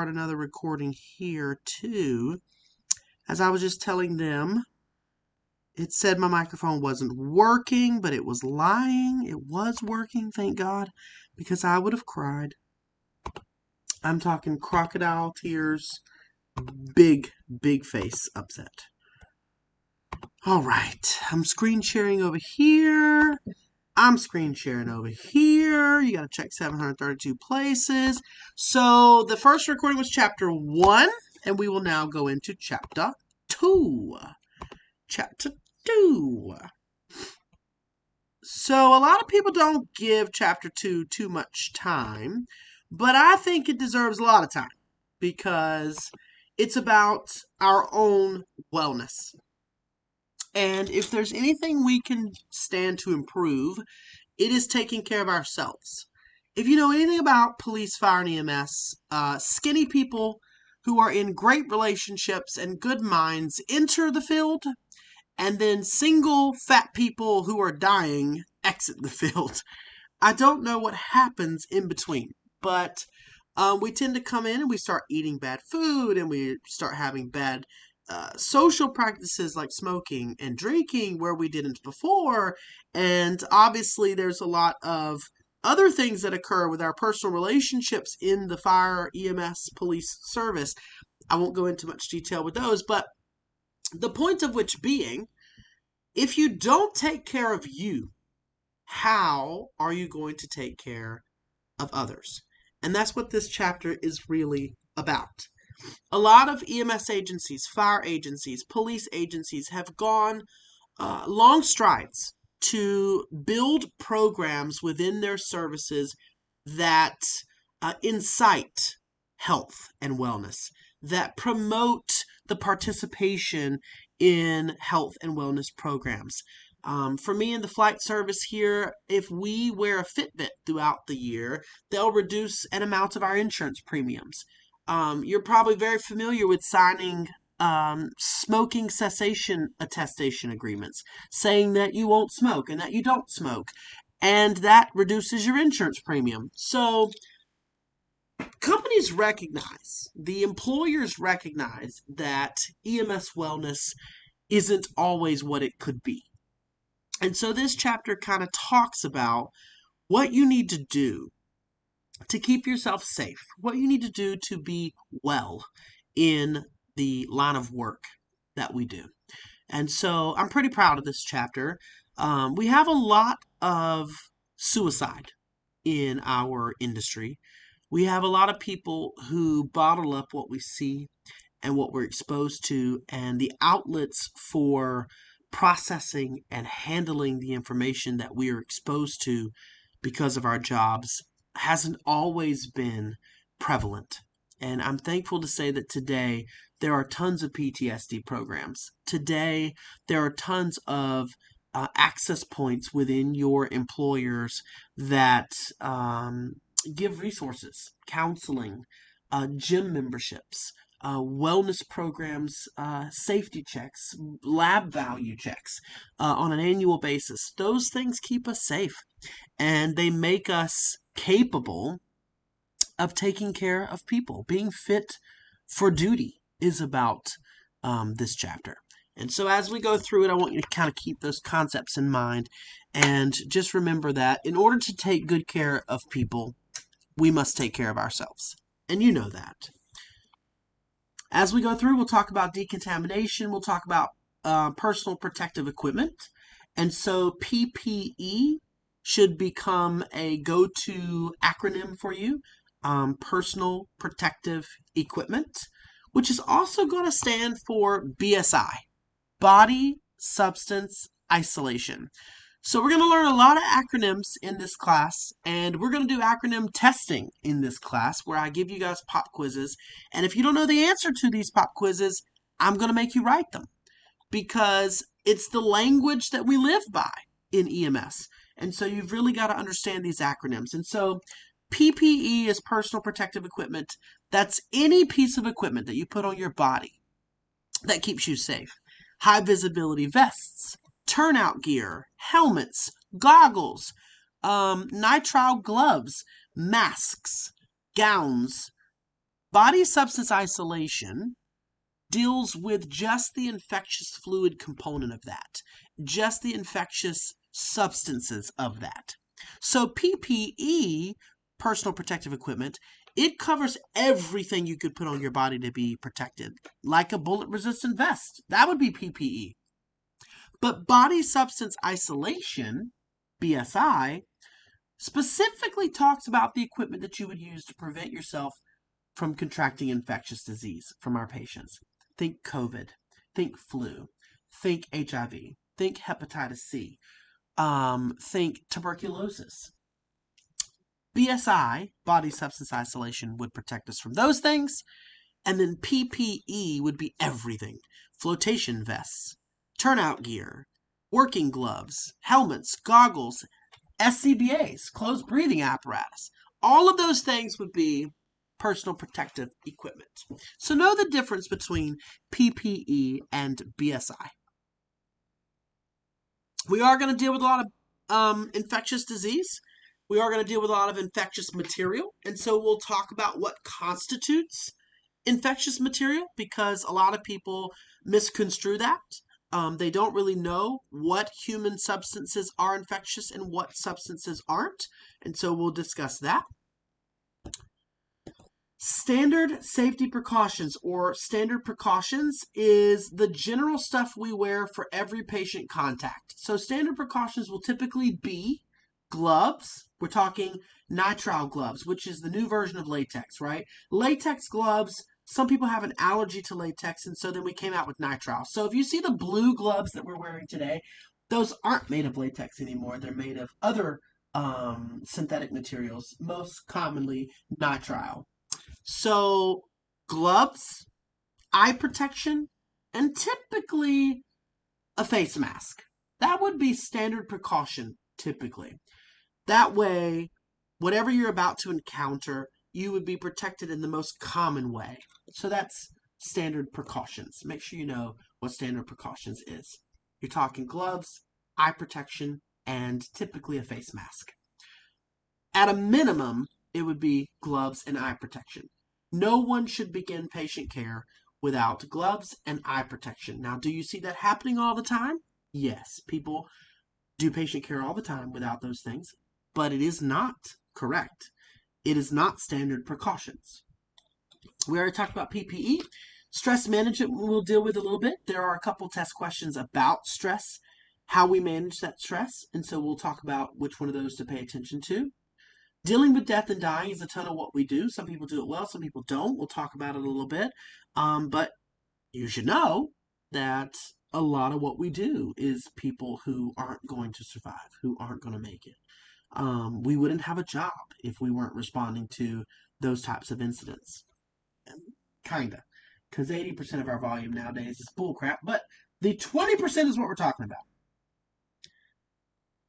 start another recording here too. As I was just telling them, it said my microphone wasn't working, but it was lying. It was working, thank God, because I would have cried. I'm talking crocodile tears, big face upset. All right, I'm screen sharing over here. I'm screen sharing over here. You got to check 732 places. So the first recording was chapter 1, and we will now go into chapter 2. Chapter 2. So a lot of people don't give chapter 2 too much time, but I think it deserves a lot of time because it's about our own wellness. And if there's anything we can stand to improve, it is taking care of ourselves. If you know anything about police, fire, and EMS, skinny people who are in great relationships and good minds enter the field, and then single fat people who are dying exit the field. I don't know what happens in between, but we tend to come in and we start eating bad food and we start having bad social practices like smoking and drinking where we didn't before. And obviously there's a lot of other things that occur with our personal relationships in the fire, EMS, police service. I won't go into much detail with those, but the point of which being, if you don't take care of you, how are you going to take care of others? And that's what this chapter is really about. A lot of EMS agencies, fire agencies, police agencies have gone long strides to build programs within their services that incite health and wellness, that promote the participation in health and wellness programs. For me in the flight service here, if we wear a Fitbit throughout the year, they'll reduce an amount of our insurance premiums. You're probably very familiar with signing smoking cessation attestation agreements, saying that you won't smoke and that you don't smoke, and that reduces your insurance premium. So companies recognize, the employers recognize that EMS wellness isn't always what it could be. And so this chapter kind of talks about what you need to do to keep yourself safe, what you need to do to be well in the line of work that we do. And so I'm pretty proud of this chapter. We have a lot of suicide in our industry. We have a lot of people who bottle up what we see and what we're exposed to, and the outlets for processing and handling the information that we are exposed to because of our jobs hasn't always been prevalent. And I'm thankful to say that today there are tons of PTSD programs. Today there are tons of access points within your employers that give resources, counseling, gym memberships, wellness programs, safety checks, lab value checks on an annual basis. Those things keep us safe, and they make us capable of taking care of people. Being fit for duty is about this chapter. And so as we go through it, I want you to kind of keep those concepts in mind and just remember that in order to take good care of people, we must take care of ourselves. And you know that. As we go through, we'll talk about decontamination. We'll talk about personal protective equipment. And so PPE should become a go-to acronym for you. Personal protective equipment, which is also going to stand for BSI, body substance isolation. So we're going to learn a lot of acronyms in this class, and we're going to do acronym testing in this class where I give you guys pop quizzes. And if you don't know the answer to these pop quizzes, I'm going to make you write them because it's the language that we live by in EMS. And so you've really got to understand these acronyms. And so PPE is personal protective equipment. That's any piece of equipment that you put on your body that keeps you safe. High visibility vests, turnout gear, helmets, goggles, nitrile gloves, masks, gowns, Body substance isolation deals with just the infectious fluid component of that, just the infectious substances of that. So PPE, personal protective equipment, it covers everything you could put on your body to be protected, like a bullet-resistant vest. That would be PPE. But body substance isolation, BSI, specifically talks about the equipment that you would use to prevent yourself from contracting infectious disease from our patients. Think COVID, think flu, think HIV, think hepatitis C, think tuberculosis. BSI, body substance isolation, would protect us from those things. And then PPE would be everything. Flotation vests, turnout gear, working gloves, helmets, goggles, SCBAs, closed breathing apparatus. All of those things would be personal protective equipment. So know the difference between PPE and BSI. We are going to deal with a lot of infectious disease. We are going to deal with a lot of infectious material. And so we'll talk about what constitutes infectious material, because a lot of people misconstrue that. They don't really know what human substances are infectious and what substances aren't. And so we'll discuss that. Standard safety precautions, or standard precautions, is the general stuff we wear for every patient contact. So standard precautions will typically be gloves. We're talking nitrile gloves, which is the new version of latex, right? Latex gloves, some people have an allergy to latex, and so then we came out with nitrile. So if you see the blue gloves that we're wearing today, those aren't made of latex anymore. They're made of other synthetic materials, most commonly nitrile. So gloves, eye protection, and typically a face mask. That would be standard precaution typically. That way, whatever you're about to encounter, you would be protected in the most common way. So that's standard precautions. Make sure you know what standard precautions is. You're talking gloves, eye protection, and typically a face mask. At a minimum, it would be gloves and eye protection. No one should begin patient care without gloves and eye protection. Now, do you see that happening all the time? Yes, people do patient care all the time without those things, but it is not correct. It is not standard precautions. We already talked about PPE. Stress management we'll deal with a little bit. There are a couple test questions about stress, how we manage that stress, and so we'll talk about which one of those to pay attention to. Dealing with death and dying is a ton of what we do. Some people do it well, some people don't. We'll talk about it a little bit. But you should know that a lot of what we do is people who aren't going to survive, who aren't going to make it. We wouldn't have a job if we weren't responding to those types of incidents. Kinda. Because 80% of our volume nowadays is bullcrap, but the 20% is what we're talking about.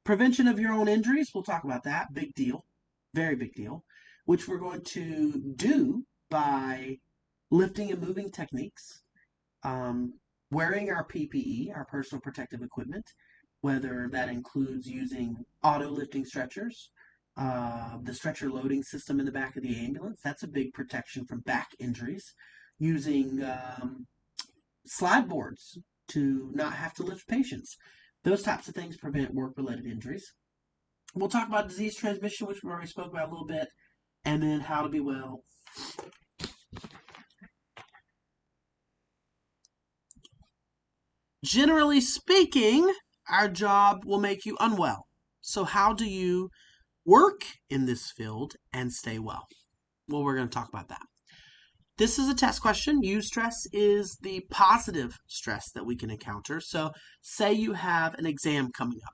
Prevention of your own injuries, we'll talk about that. Big deal. Very big deal. Which we're going to do by lifting and moving techniques, wearing our PPE, our personal protective equipment, whether that includes using auto lifting stretchers, the stretcher loading system in the back of the ambulance. That's a big protection from back injuries. Using slide boards to not have to lift patients. Those types of things prevent work-related injuries. We'll talk about disease transmission, which we already spoke about a little bit, and then how to be well. Generally speaking, our job will make you unwell. So how do you work in this field and stay well? Well, we're going to talk about that. This is a test question. Eustress is the positive stress that we can encounter. So say you have an exam coming up,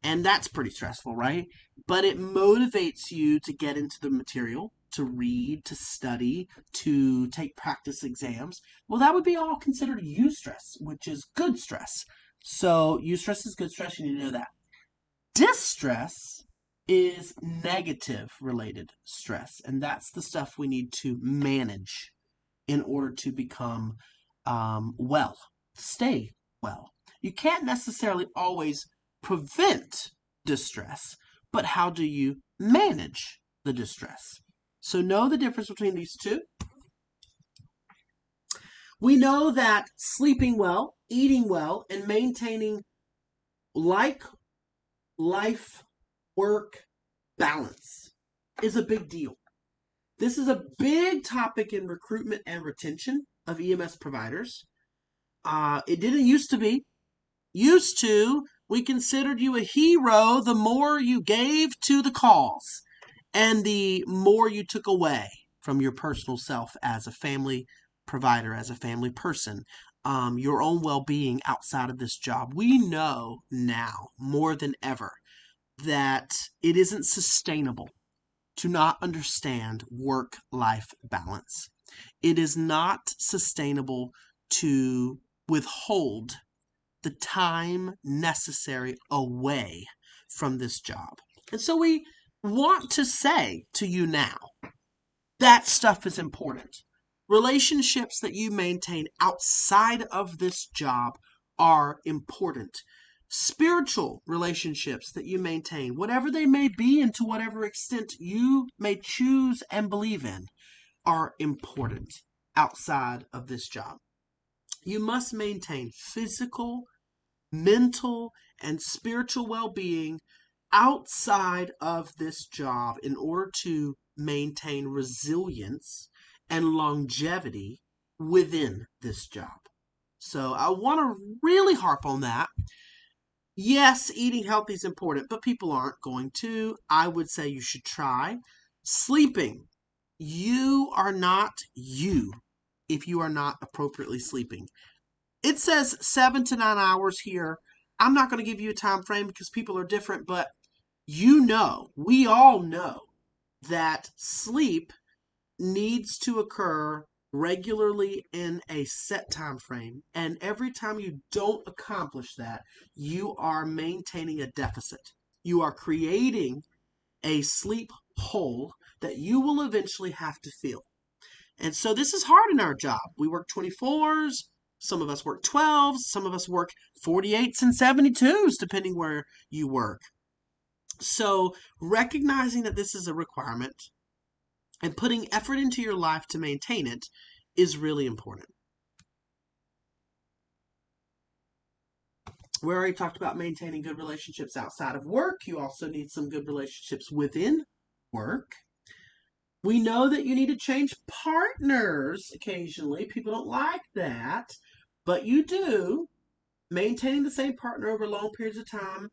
and that's pretty stressful, right? But it motivates you to get into the material, to read, to study, to take practice exams. Well, that would be all considered eustress, which is good stress. So eustress is good stress, you need to know that. Distress is negative related stress, and that's the stuff we need to manage in order to become well, stay well. You can't necessarily always prevent distress, but how do you manage the distress? So know the difference between these two. We know that sleeping well, eating well, and maintaining like life work balance is a big deal. This is a big topic in recruitment and retention of EMS providers. It didn't used to be. Used to, we considered you a hero the more you gave to the cause and the more you took away from your personal self as a family provider, as a family person, your own well being outside of this job. We know now more than ever that it isn't sustainable to not understand work life balance. It is not sustainable to withhold the time necessary away from this job. And so we want to say to you now that stuff is important. Relationships that you maintain outside of this job are important. Spiritual relationships that you maintain, whatever they may be and to whatever extent you may choose and believe in, are important outside of this job. You must maintain physical, mental, and spiritual well being outside of this job in order to maintain resilience and longevity within this job. So I want to really harp on that. Yes, eating healthy is important, but people aren't going to. I would say you should try. Sleeping. You are not you if you are not appropriately sleeping. It says 7 to 9 hours here. I'm not going to give you a time frame because people are different, but we all know that sleep needs to occur regularly in a set time frame. And every time you don't accomplish that, you are maintaining a deficit. You are creating a sleep hole that you will eventually have to fill. And so this is hard in our job. We work 24s. Some of us work 12s. Some of us work 48s and 72s, depending where you work. So recognizing that this is a requirement and putting effort into your life to maintain it is really important. We already talked about maintaining good relationships outside of work. You also need some good relationships within work. We know that you need to change partners occasionally. People don't like that, but you do. Maintaining the same partner over long periods of time,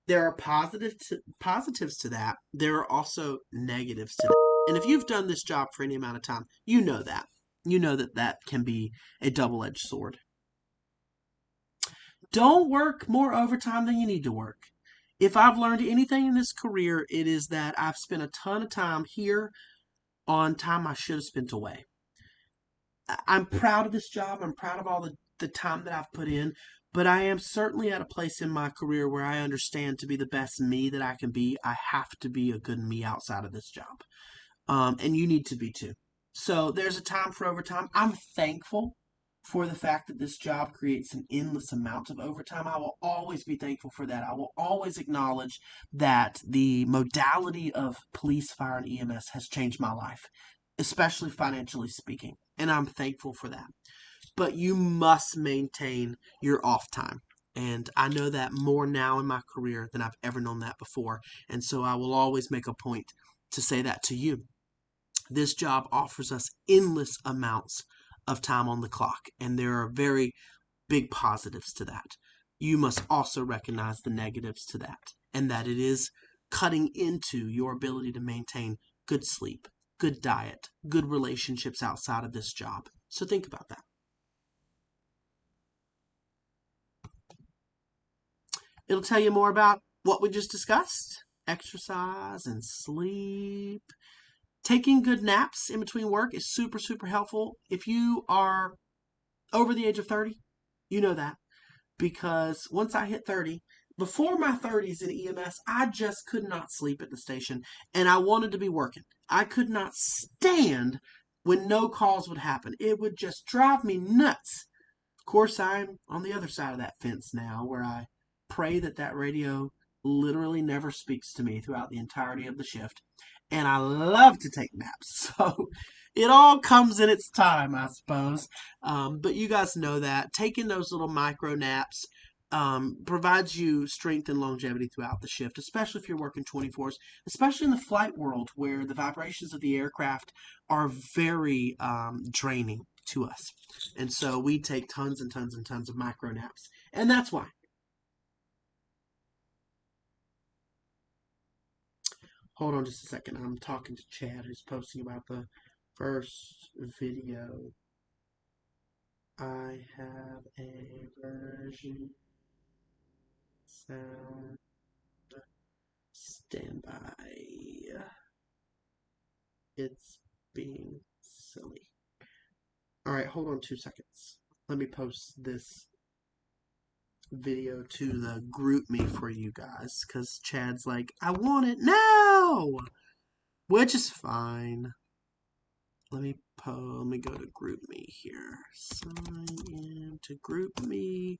there are positives to that. There are also negatives to that. And if you've done this job for any amount of time, you know that. You know that that can be a double-edged sword. Don't work more overtime than you need to work. If I've learned anything in this career, it is that I've spent a ton of time here on time I should have spent away. I'm proud of this job. I'm proud of all the time that I've put in, but I am certainly at a place in my career where I understand to be the best me that I can be, I have to be a good me outside of this job. And you need to be too. So there's a time for overtime. I'm thankful for the fact that this job creates an endless amount of overtime. I will always be thankful for that. I will always acknowledge that the modality of police, fire, and EMS has changed my life, especially financially speaking. And I'm thankful for that. But you must maintain your off time. And I know that more now in my career than I've ever known that before. And so I will always make a point to say that to you. This job offers us endless amounts of time on the clock, and there are very big positives to that. You must also recognize the negatives to that, and that it is cutting into your ability to maintain good sleep, good diet, good relationships outside of this job. So think about that. It'll tell you more about what we just discussed: exercise and sleep. Taking good naps in between work is super, super helpful. If you are over the age of 30, you know that. Because once I hit 30, before my 30s in EMS, I just could not sleep at the station and I wanted to be working. I could not stand when no calls would happen. It would just drive me nuts. Of course, I'm on the other side of that fence now where I pray that that radio literally never speaks to me throughout the entirety of the shift. And I love to take naps. So It all comes in its time, I suppose. But you guys know that taking those little micro naps provides you strength and longevity throughout the shift, especially if you're working 24s, especially in the flight world where the vibrations of the aircraft are very draining to us. And so we take tons and tons and tons of micro naps. And that's why. Hold on just a second. I'm talking to Chad, who's posting about the first video. I have a version sound standby. It's being silly. All right, hold on 2 seconds. Let me post this video to the group me for you guys because Chad's like, I want it now, which is fine. Let me go to group me here. Sign in to group me,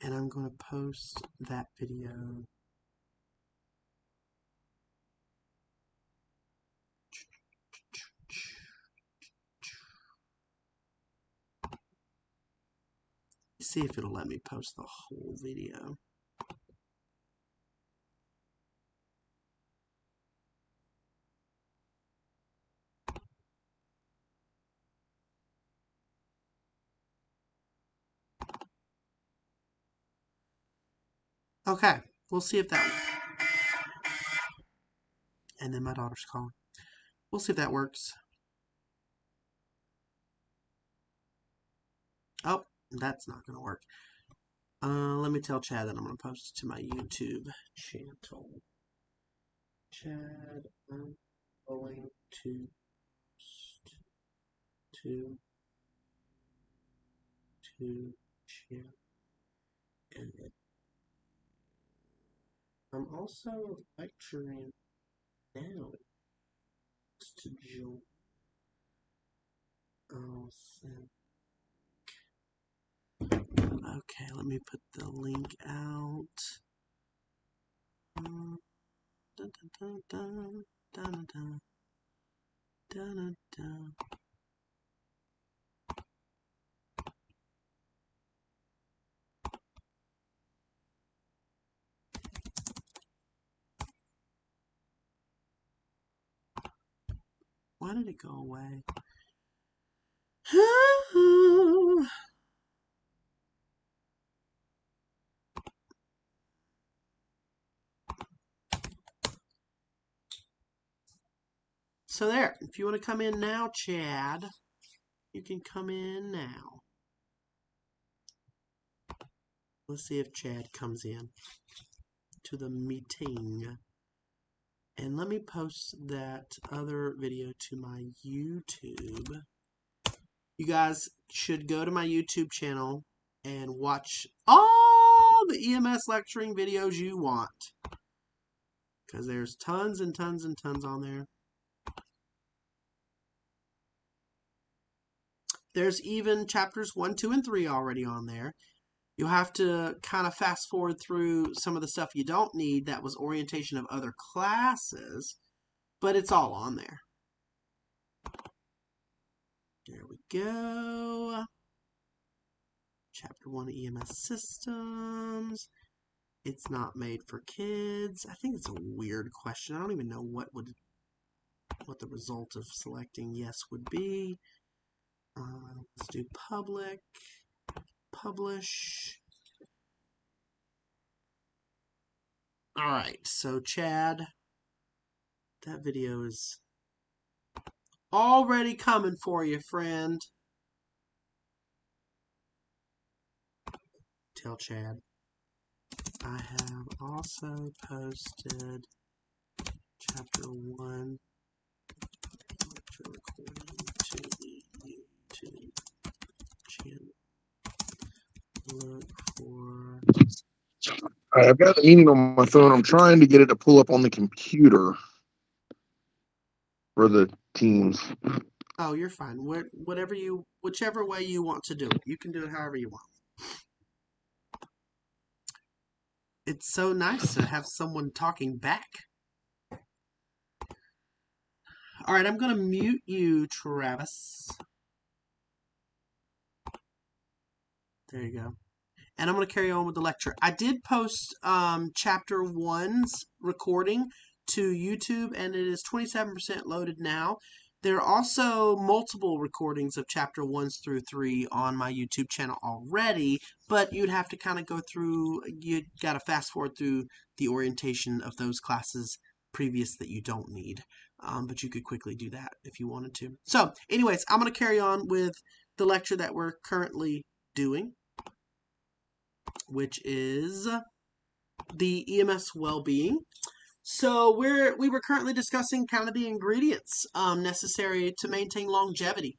and I'm going to post that video. See if it'll let me post the whole video. Okay, we'll see if that. And then my daughter's calling. We'll see if that works. Oh, that's not going to work. Let me tell Chad that I'm going to post it to my YouTube channel. Chad, I'm going to post to channel. And I'm also lecturing now to join. I'll send. Okay, let me put the link out. Dun, dun, dun, dun, dun, dun, dun, dun, dun. Why did it go away? So there, if you want to come in now, Chad, you can come in now. Let's see if Chad comes in to the meeting. And let me post that other video to my YouTube. You guys should go to my YouTube channel and watch all the EMS lecturing videos you want. Because there's tons and tons and tons on there. There's even chapters 1, 2, and 3 already on there. You'll have to kind of fast forward through some of the stuff you don't need that was orientation of other classes, but it's all on there. There we go. Chapter 1 EMS systems. It's not made for kids. I think it's a weird question. I don't even know what the result of selecting yes would be. Let's do public. Publish. Alright, so Chad, that video is already coming for you, friend. Tell Chad. I have also posted chapter 1 recording to the YouTube channel. Look for. All right, I've got a meeting on my phone. I'm trying to get it to pull up on the computer for the Teams. Oh, you're fine. Whichever way you want to do it. You can do it however you want. It's so nice to have someone talking back. All right, I'm going to mute you, Travis. There you go. And I'm going to carry on with the lecture. I did post chapter 1's recording to YouTube, and it is 27% loaded now. There are also multiple recordings of chapter 1s through 3 on my YouTube channel already, but you'd have to kind of go through, you got to fast forward through the orientation of those classes previous that you don't need. But you could quickly do that if you wanted to. So, anyways, I'm going to carry on with the lecture that we're currently doing, which is the EMS well-being. So we were currently discussing kind of the ingredients necessary to maintain longevity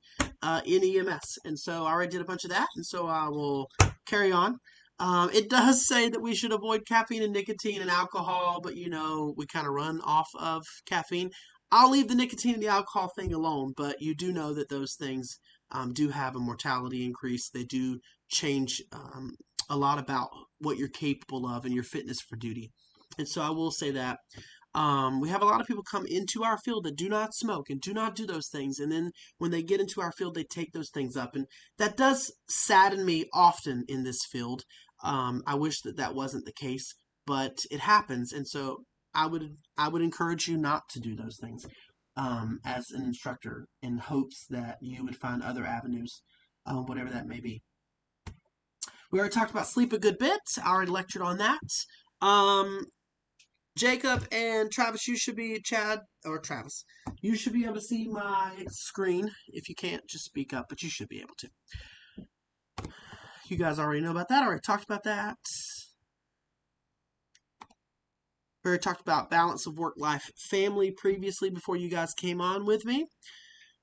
in EMS, and so I already did a bunch of that, and so I will carry on. It does say that we should avoid caffeine and nicotine and alcohol, but we kind of run off of caffeine. I'll leave the nicotine and the alcohol thing alone, but you do know that those things do have a mortality increase. They do change a lot about what you're capable of and your fitness for duty. And so I will say that we have a lot of people come into our field that do not smoke and do not do those things. And then when they get into our field, they take those things up. And that does sadden me often in this field. I wish that that wasn't the case, but it happens. And so I would encourage you not to do those things as an instructor, in hopes that you would find other avenues, whatever that may be. We already talked about sleep a good bit. I already lectured on that. Jacob and Travis, you should be Travis. You should be able to see my screen. If you can't, just speak up, but you should be able to. You guys already know about that. I already talked about that. We already talked about balance of work-life family previously before you guys came on with me.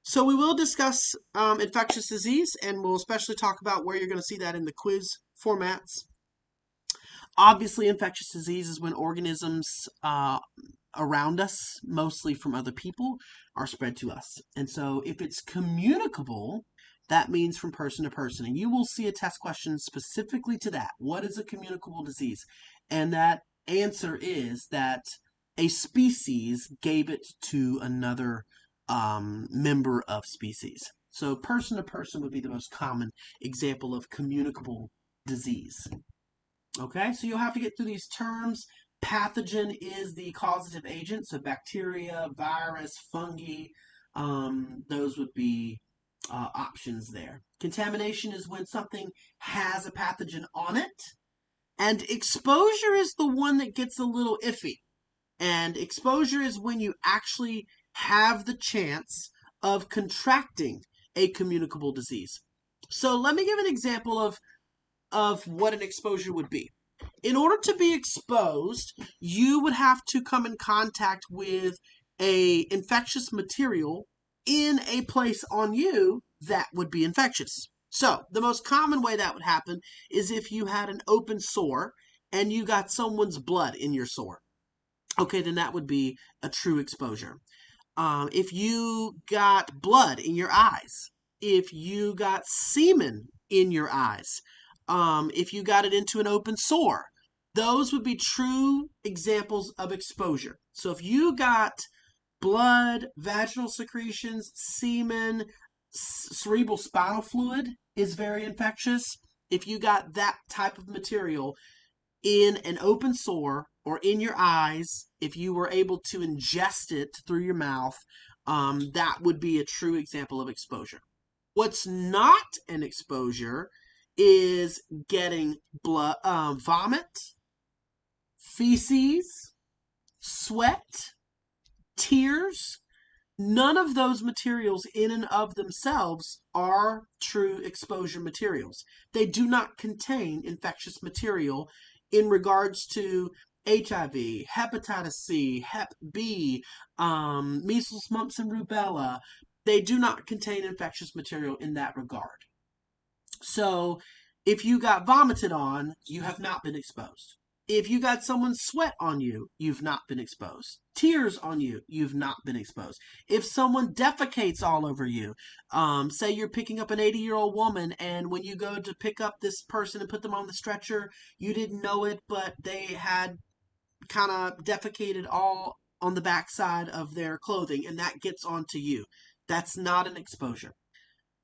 So we will discuss infectious disease, and we'll especially talk about where you're going to see that in the quiz formats. Obviously, infectious disease is when organisms around us, mostly from other people, are spread to us. And so if it's communicable, that means from person to person. And you will see a test question specifically to that. What is a communicable disease? And that answer is that a species gave it to another member of species. So person to person would be the most common example of communicable disease. Okay, so you'll have to get through these terms. Pathogen is the causative agent, so bacteria, virus, fungi, those would be options there. Contamination is when something has a pathogen on it. And exposure is the one that gets a little iffy. And exposure is when you actually have the chance of contracting a communicable disease. So let me give an example of what an exposure would be. In order to be exposed, you would have to come in contact with a infectious material in a place on you that would be infectious. So the most common way that would happen is if you had an open sore and you got someone's blood in your sore. Okay, then that would be a true exposure. If you got blood in your eyes, if you got semen in your eyes, if you got it into an open sore, those would be true examples of exposure. So if you got blood, vaginal secretions, semen, cerebral spinal fluid is very infectious. If you got that type of material in an open sore or in your eyes, if you were able to ingest it through your mouth, that would be a true example of exposure. What's not an exposure is getting blood, vomit, feces, sweat, tears. None of those materials in and of themselves are true exposure materials. They do not contain infectious material in regards to HIV, hepatitis C, Hep B, measles, mumps, and rubella. They do not contain infectious material in that regard. So if you got vomited on, you have not been exposed. If you got someone's sweat on you, you've not been exposed. Tears on you, you've not been exposed. If someone defecates all over you, say you're picking up an 80-year-old woman, and when you go to pick up this person and put them on the stretcher, you didn't know it, but they had kind of defecated all on the backside of their clothing and that gets onto you. That's not an exposure.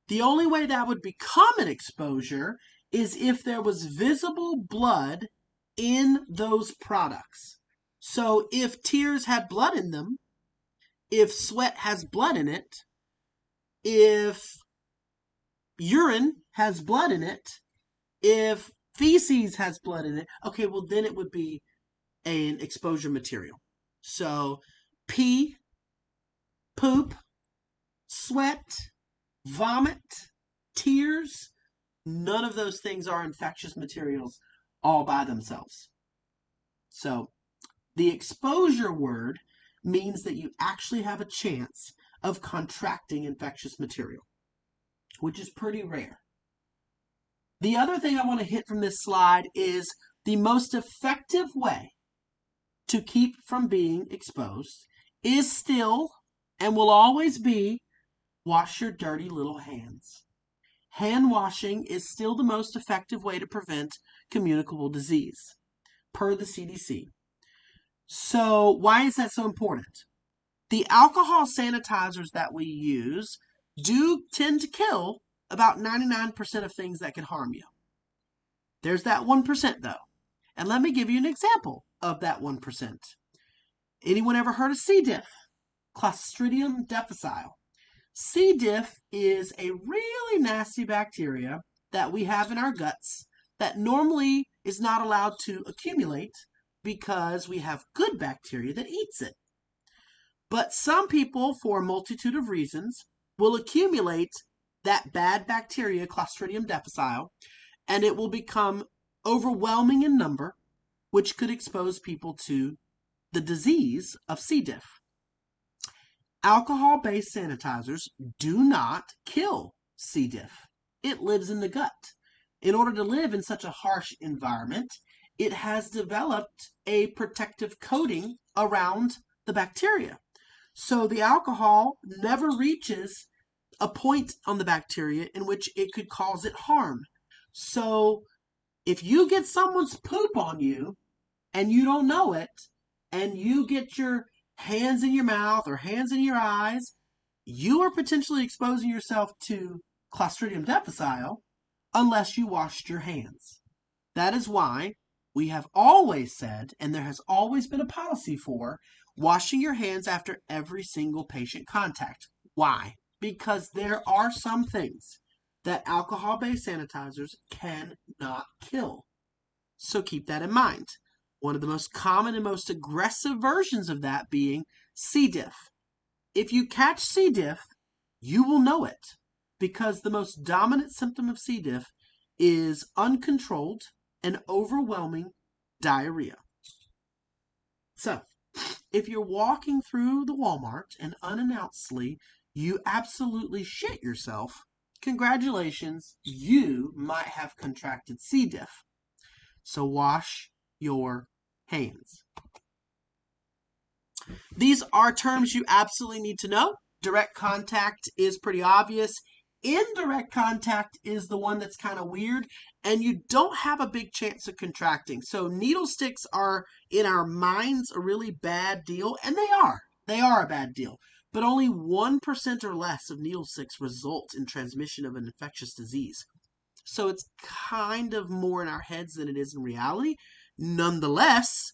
The only way that would become an exposure is if there was visible blood in those products. So if tears had blood in them, if sweat has blood in it, if urine has blood in it, if feces has blood in it, okay, well, then it would be an exposure material. So pee, poop, sweat, vomit, tears, none of those things are infectious materials all by themselves. So the exposure word means that you actually have a chance of contracting infectious material, which is pretty rare. The other thing I want to hit from this slide is the most effective way to keep from being exposed is still and will always be wash your dirty little hands. Hand washing is still the most effective way to prevent communicable disease, per the CDC. So, why is that so important? The alcohol sanitizers that we use do tend to kill about 99% of things that can harm you. There's that 1% though. And let me give you an example of that 1%. Anyone ever heard of C. diff? Clostridium difficile. C. diff is a really nasty bacteria that we have in our guts that normally is not allowed to accumulate because we have good bacteria that eats it. But some people, for a multitude of reasons, will accumulate that bad bacteria, Clostridium difficile, and it will become overwhelming in number, which could expose people to the disease of C. diff. Alcohol-based sanitizers do not kill C. diff. It lives in the gut. In order to live in such a harsh environment, it has developed a protective coating around the bacteria. So the alcohol never reaches a point on the bacteria in which it could cause it harm. So if you get someone's poop on you and you don't know it, and you get your hands in your mouth or hands in your eyes, you are potentially exposing yourself to Clostridium difficile unless you washed your hands. That is why we have always said, and there has always been a policy for, washing your hands after every single patient contact. Why? Because there are some things that alcohol-based sanitizers cannot kill. So keep that in mind. One of the most common and most aggressive versions of that being C. diff. If you catch C. diff, you will know it because the most dominant symptom of C. diff is uncontrolled and overwhelming diarrhea. So, if you're walking through the Walmart and unannouncedly you absolutely shit yourself, congratulations, you might have contracted C. diff. So wash your hands. These are terms you absolutely need to know. Direct contact is pretty obvious. Indirect contact is the one that's kind of weird, and you don't have a big chance of contracting. So needle sticks are, in our minds, a really bad deal, and they are. They are a bad deal. But only 1% or less of needle sticks result in transmission of an infectious disease. So it's kind of more in our heads than it is in reality. Nonetheless,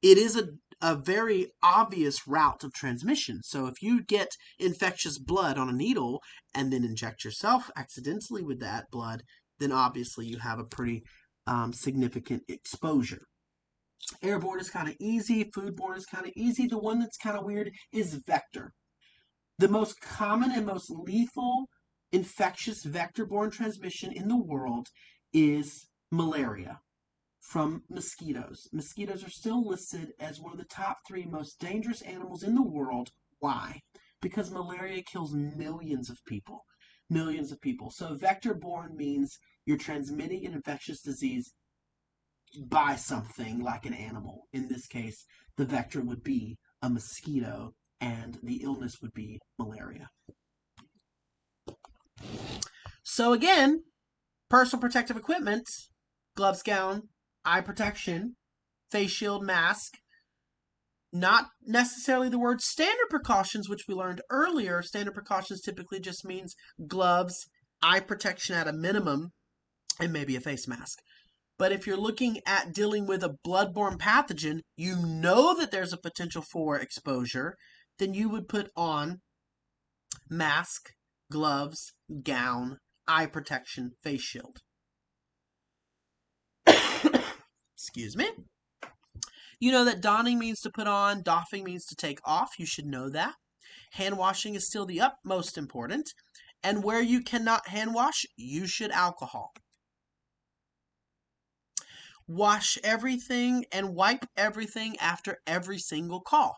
it is a very obvious route of transmission. So if you get infectious blood on a needle and then inject yourself accidentally with that blood, then obviously you have a pretty significant exposure. Airborne is kind of easy. Foodborne is kind of easy. The one that's kind of weird is vector. The most common and most lethal infectious vector-borne transmission in the world is malaria from mosquitoes. Mosquitoes are still listed as one of the top 3 most dangerous animals in the world. Why? Because malaria kills millions of people. Millions of people. So vector-borne means you're transmitting an infectious disease by something like an animal. In this case, the vector would be a mosquito and the illness would be malaria. So again, personal protective equipment, gloves, gown, eye protection, face shield, mask. Not necessarily the word standard precautions, which we learned earlier. Standard precautions typically just means gloves, eye protection at a minimum, and maybe a face mask. But if you're looking at dealing with a bloodborne pathogen, you know that there's a potential for exposure, then you would put on mask, gloves, gown, eye protection, face shield. Excuse me. You know that donning means to put on, doffing means to take off. You should know that. Hand washing is still the utmost important. And where you cannot hand wash, use should alcohol. Wash everything and wipe everything after every single call.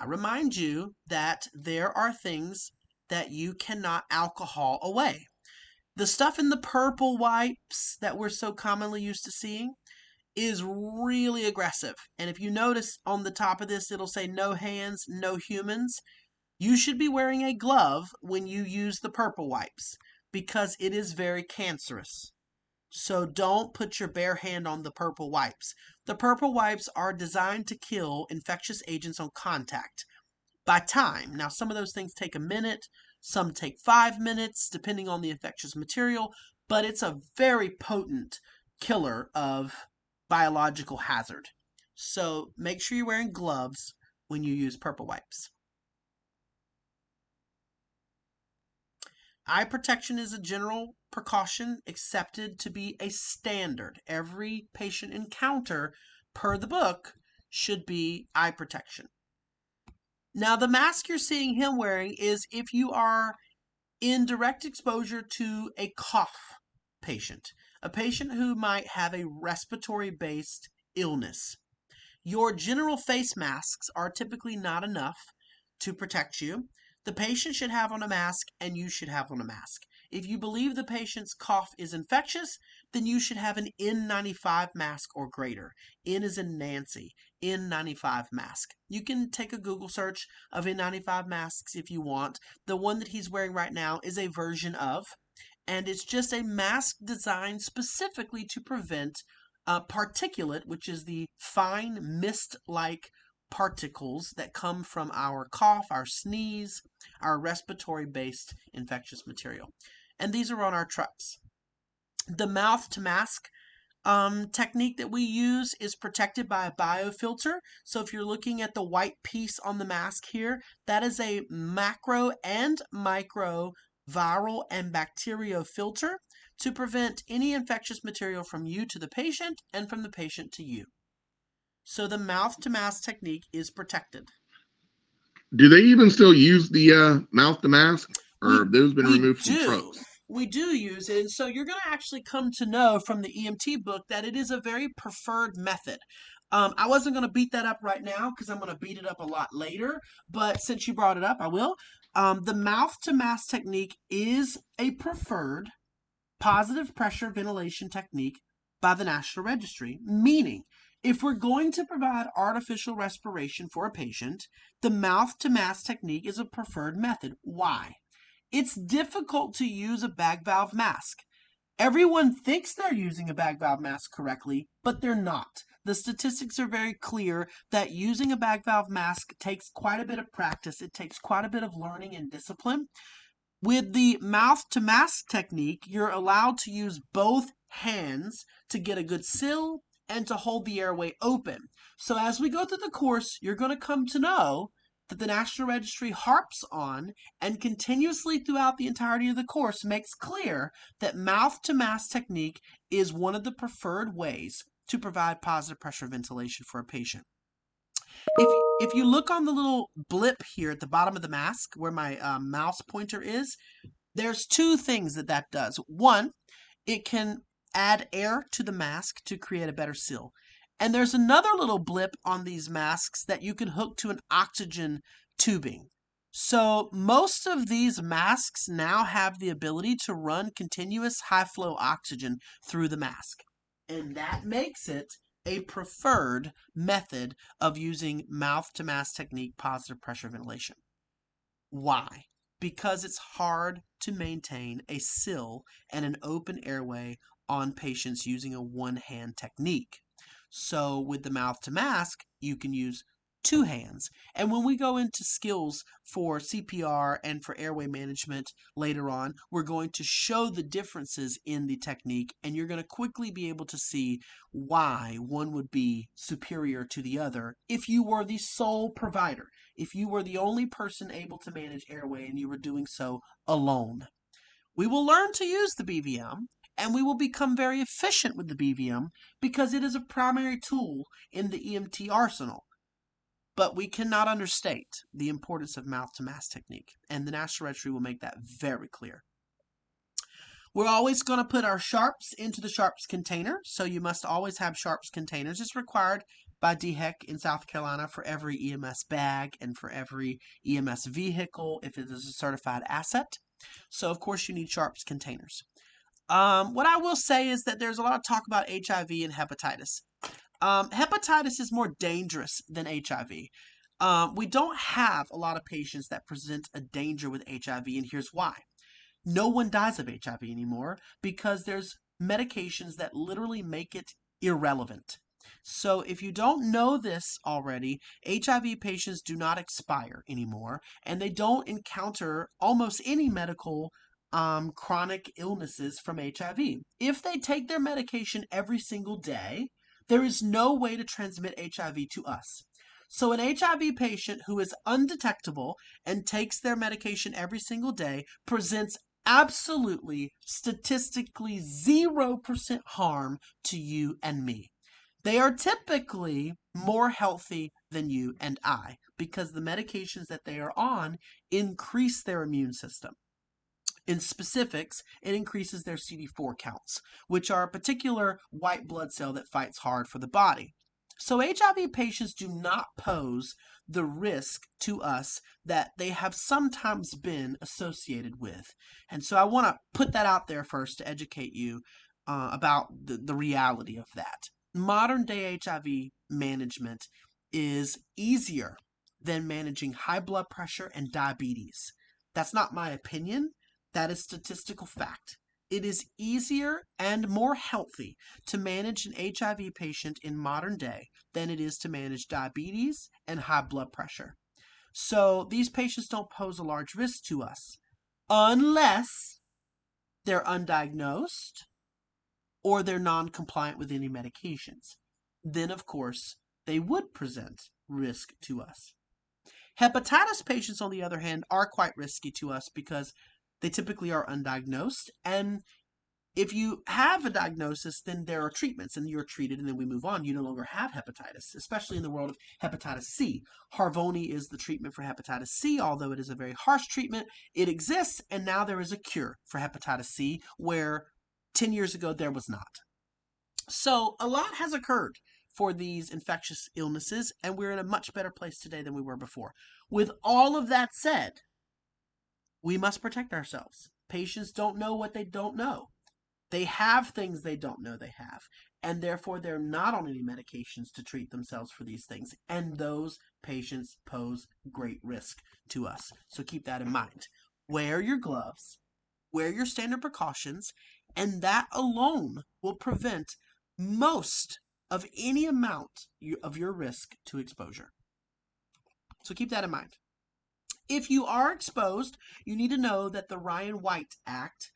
I remind you that there are things that you cannot alcohol away. The stuff in the purple wipes that we're so commonly used to seeing is really aggressive. And if you notice on the top of this, it'll say no hands, no humans. You should be wearing a glove when you use the purple wipes because it is very cancerous. So don't put your bare hand on the purple wipes. The purple wipes are designed to kill infectious agents on contact by time. Now, some of those things take a minute, some take 5 minutes, depending on the infectious material, but it's a very potent killer of biological hazard. So make sure you're wearing gloves when you use purple wipes. Eye protection is a general precaution accepted to be a standard. Every patient encounter, per the book, should be eye protection. Now, the mask you're seeing him wearing is if you are in direct exposure to a cough patient, a patient who might have a respiratory-based illness. Your general face masks are typically not enough to protect you. The patient should have on a mask and you should have on a mask. If you believe the patient's cough is infectious, then you should have an N95 mask or greater. N is in Nancy, N95 mask. You can take a Google search of N95 masks if you want. The one that he's wearing right now is a version of, and it's just a mask designed specifically to prevent particulate, which is the fine mist-like particles that come from our cough, our sneeze, our respiratory-based infectious material. And these are on our trucks. The mouth-to-mask technique that we use is protected by a biofilter. So if you're looking at the white piece on the mask here, that is a macro and micro viral and bacterial filter to prevent any infectious material from you to the patient and from the patient to you. So the mouth to mask technique is protected. Do they even still use the mouth to mask, or We have those been we removed from do. trucks? We do use it. And so you're going to actually come to know from the EMT book that it is a very preferred method. I wasn't going to beat that up right now because I'm going to beat it up a lot later. But since you brought it up, I will. The mouth to mask technique is a preferred positive pressure ventilation technique by the National Registry, meaning if we're going to provide artificial respiration for a patient, the mouth to mask technique is a preferred method. Why? It's difficult to use a bag valve mask. Everyone thinks they're using a bag valve mask correctly, but they're not. The statistics are very clear that using a bag valve mask takes quite a bit of practice. It takes quite a bit of learning and discipline. With the mouth to mask technique, you're allowed to use both hands to get a good seal and to hold the airway open. So as we go through the course, you're going to come to know that the National Registry harps on and continuously throughout the entirety of the course makes clear that mouth to mask technique is one of the preferred ways to provide positive pressure ventilation for a patient. If you look on the little blip here at the bottom of the mask where my mouse pointer is, there's two things that does. One, it can add air to the mask to create a better seal. And there's another little blip on these masks that you can hook to an oxygen tubing. So most of these masks now have the ability to run continuous high flow oxygen through the mask. And that makes it a preferred method of using mouth to mask technique positive pressure ventilation. Why? Because it's hard to maintain a seal and an open airway on patients using a one-hand technique. So with the mouth to mask, you can use two hands. And when we go into skills for CPR and for airway management later on, we're going to show the differences in the technique, and you're going to quickly be able to see why one would be superior to the other if you were the sole provider, if you were the only person able to manage airway and you were doing so alone. We will learn to use the BVM, and we will become very efficient with the BVM because it is a primary tool in the EMT arsenal. But we cannot understate the importance of mouth-to-mask technique, and the National Registry will make that very clear. We're always going to put our sharps into the sharps container, so you must always have sharps containers. It's required by DHEC in South Carolina for every EMS bag and for every EMS vehicle if it is a certified asset. So, of course, you need sharps containers. What I will say is that there's a lot of talk about HIV and hepatitis. Hepatitis is more dangerous than HIV. We don't have a lot of patients that present a danger with HIV, and here's why. No one dies of HIV anymore because there's medications that literally make it irrelevant. So if you don't know this already, HIV patients do not expire anymore, and they don't encounter almost any medical chronic illnesses from HIV. If they take their medication every single day, there is no way to transmit HIV to us. So an HIV patient who is undetectable and takes their medication every single day presents absolutely statistically 0% harm to you and me. They are typically more healthy than you and I because the medications that they are on increase their immune system. In specifics, it increases their CD4 counts, which are a particular white blood cell that fights hard for the body. So HIV patients do not pose the risk to us that they have sometimes been associated with. And so I want to put that out there first to educate you about the reality of that. Modern day HIV management is easier than managing high blood pressure and diabetes. That's not my opinion. That is statistical fact. It is easier and more healthy to manage an HIV patient in modern day than it is to manage diabetes and high blood pressure. So these patients don't pose a large risk to us unless they're undiagnosed or they're non-compliant with any medications. Then, of course, they would present risk to us. Hepatitis patients, on the other hand, are quite risky to us because they typically are undiagnosed, and if you have a diagnosis, then there are treatments, and you're treated, and then we move on. You no longer have hepatitis, especially in the world of hepatitis C. Harvoni is the treatment for hepatitis C, although it is a very harsh treatment. It exists, and now there is a cure for hepatitis C, where 10 years ago there was not. So a lot has occurred for these infectious illnesses, and we're in a much better place today than we were before. With all of that said, we must protect ourselves. Patients don't know what they don't know. They have things they don't know they have, and therefore they're not on any medications to treat themselves for these things, and those patients pose great risk to us. So keep that in mind. Wear your gloves, wear your standard precautions, and that alone will prevent most of any amount of your risk to exposure. So keep that in mind. If you are exposed, you need to know that the Ryan White Act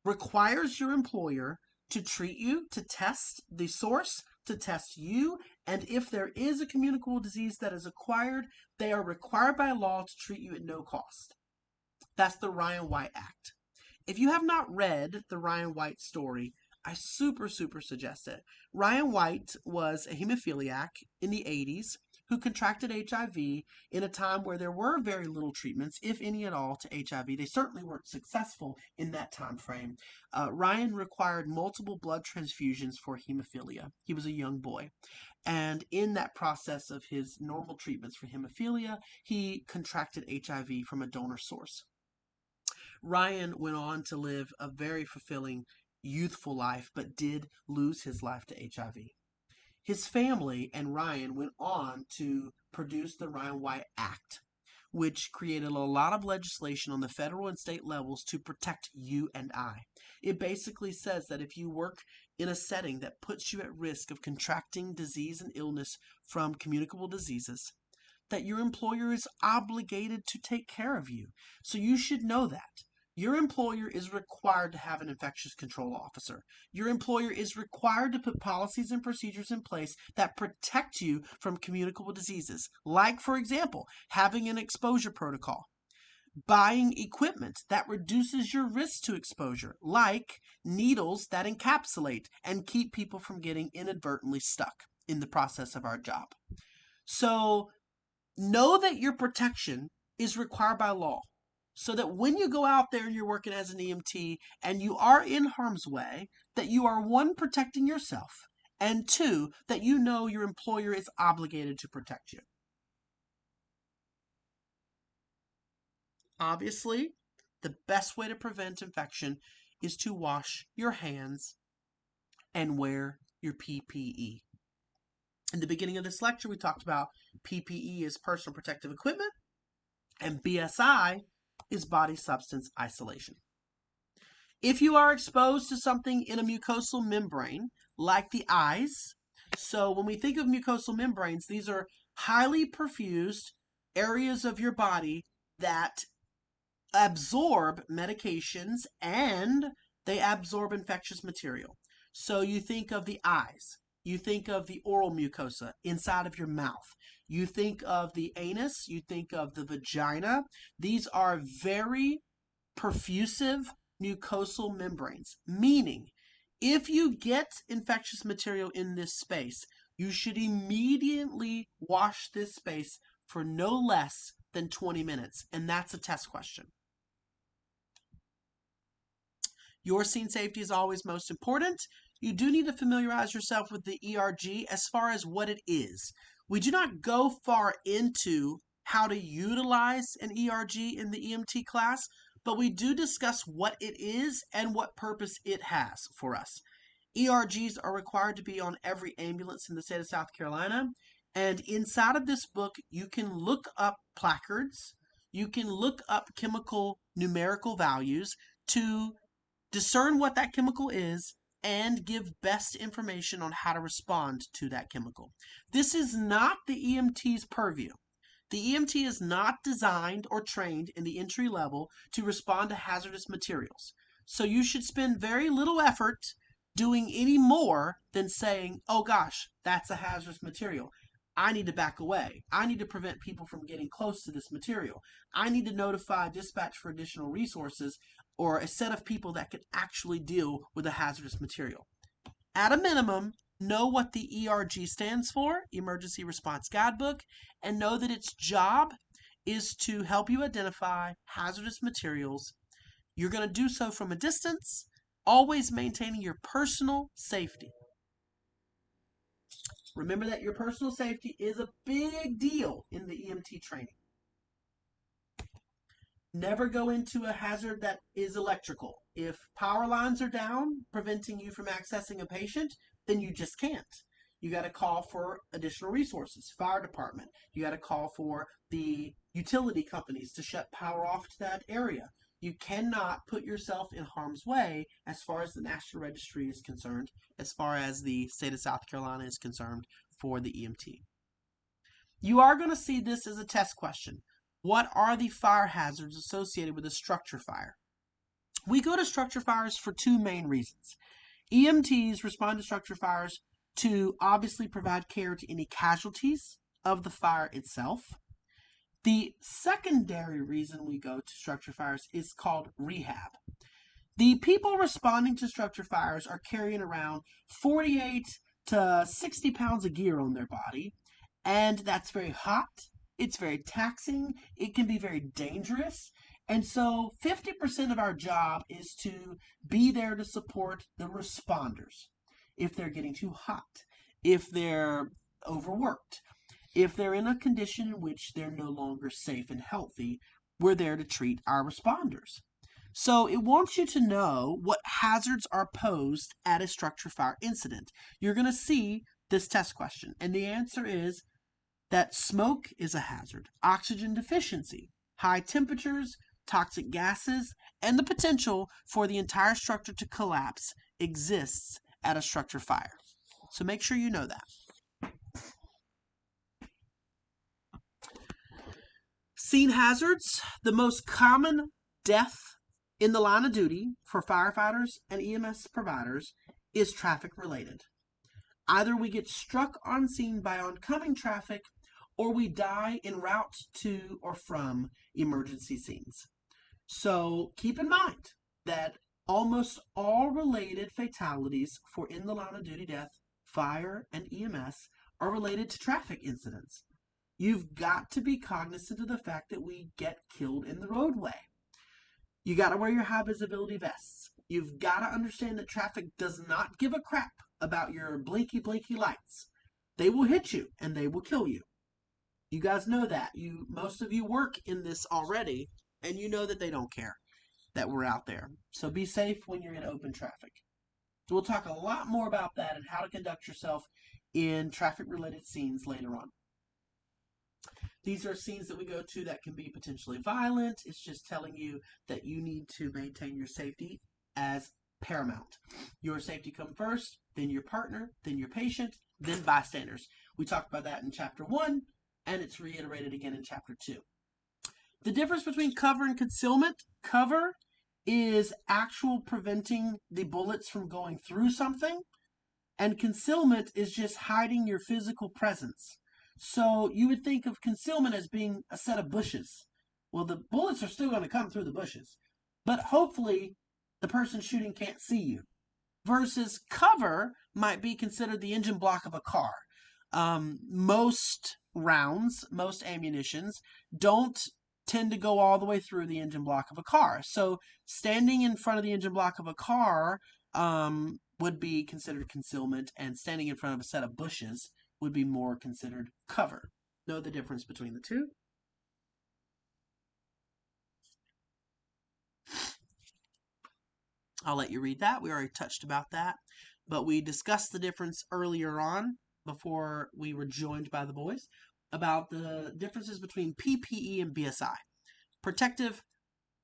requires your employer to treat you, to test the source, to test you, and if there is a communicable disease that is acquired, they are required by law to treat you at no cost. That's the Ryan White Act. If you have not read the Ryan White story, I super suggest it. Ryan White was a hemophiliac in the 80s who contracted HIV in a time where there were very little treatments, if any at all, to HIV. They certainly weren't successful in that time frame. Ryan required multiple blood transfusions for hemophilia. He was a young boy. And in that process of his normal treatments for hemophilia, he contracted HIV from a donor source. Ryan went on to live a very fulfilling, youthful life, but did lose his life to HIV. His family and Ryan went on to produce the Ryan White Act, which created a lot of legislation on the federal and state levels to protect you and I. It basically says that if you work in a setting that puts you at risk of contracting disease and illness from communicable diseases, that your employer is obligated to take care of you. So you should know that. Your employer is required to have an infectious control officer. Your employer is required to put policies and procedures in place that protect you from communicable diseases, like, for example, having an exposure protocol, buying equipment that reduces your risk to exposure, like needles that encapsulate and keep people from getting inadvertently stuck in the process of our job. So know that your protection is required by law, so that when you go out there and you're working as an EMT and you are in harm's way, that you are, one, protecting yourself, and two, that you know your employer is obligated to protect you. Obviously, the best way to prevent infection is to wash your hands and wear your PPE. In the beginning of this lecture, we talked about PPE is personal protective equipment, and BSI is body substance isolation. If you are exposed to something in a mucosal membrane, like the eyes, so when we think of mucosal membranes, these are highly perfused areas of your body that absorb medications and they absorb infectious material. So you think of the eyes, you think of the oral mucosa inside of your mouth, you think of the anus, you think of the vagina. These are very perfusive mucosal membranes, meaning if you get infectious material in this space, you should immediately wash this space for no less than 20 minutes, and that's a test question. Your scene safety is always most important. You do need to familiarize yourself with the ERG as far as what it is. We do not go far into how to utilize an ERG in the EMT class, but we do discuss what it is and what purpose it has for us. ERGs are required to be on every ambulance in the state of South Carolina, and inside of this book, you can look up placards, you can look up chemical numerical values to discern what that chemical is, and give best information on how to respond to that chemical. This is not the EMT's purview. The EMT is not designed or trained in the entry level to respond to hazardous materials. So you should spend very little effort doing any more than saying, oh gosh, that's a hazardous material. I need to back away. I need to prevent people from getting close to this material. I need to notify dispatch for additional resources or a set of people that can actually deal with a hazardous material. At a minimum, know what the ERG stands for, Emergency Response Guidebook, and know that its job is to help you identify hazardous materials. You're going to do so from a distance, always maintaining your personal safety. Remember that your personal safety is a big deal in the EMT training. Never go into a hazard that is electrical. If power lines are down, preventing you from accessing a patient, then you just can't. You got to call for additional resources, fire department. You got to call for the utility companies to shut power off to that area. You cannot put yourself in harm's way as far as the National Registry is concerned, as far as the state of South Carolina is concerned for the EMT. You are going to see this as a test question. What are the fire hazards associated with a structure fire? We go to structure fires for two main reasons. EMTs respond to structure fires to obviously provide care to any casualties of the fire itself. The secondary reason we go to structure fires is called rehab. The people responding to structure fires are carrying around 48 to 60 pounds of gear on their body, and that's very hot. It's very taxing. It can be very dangerous. And so 50% of our job is to be there to support the responders. If they're getting too hot, if they're overworked, if they're in a condition in which they're no longer safe and healthy, we're there to treat our responders. So it wants you to know what hazards are posed at a structure fire incident. You're going to see this test question, and the answer is that smoke is a hazard, oxygen deficiency, high temperatures, toxic gases, and the potential for the entire structure to collapse exists at a structure fire. So make sure you know that. Scene hazards. The most common death in the line of duty for firefighters and EMS providers is traffic related. Either we get struck on scene by oncoming traffic or we die en route to or from emergency scenes. So keep in mind that almost all related fatalities for in the line of duty death, fire, and EMS are related to traffic incidents. You've got to be cognizant of the fact that we get killed in the roadway. You got to wear your high visibility vests. You've got to understand that traffic does not give a crap about your blinky lights. They will hit you and they will kill you. You guys know that. Most of you work in this already, and you know that they don't care that we're out there. So be safe when you're in open traffic. We'll talk a lot more about that and how to conduct yourself in traffic related scenes later on. These are scenes that we go to that can be potentially violent. It's just telling you that you need to maintain your safety as paramount. Your safety comes first, then your partner, then your patient, then bystanders. We talked about that in chapter 1, and it's reiterated again in chapter 2. The difference between cover and concealment. Cover is actual preventing the bullets from going through something, and concealment is just hiding your physical presence. So you would think of concealment as being a set of bushes. Well, the bullets are still going to come through the bushes, but hopefully the person shooting can't see you. Versus cover might be considered the engine block of a car. Most rounds, most ammunitions don't tend to go all the way through the engine block of a car. So standing in front of the engine block of a car would be considered concealment, and standing in front of a set of bushes would be more considered cover. Know the difference between the two? I'll let you read that. We already touched about that, but we discussed the difference earlier on before we were joined by the boys about the differences between PPE and BSI.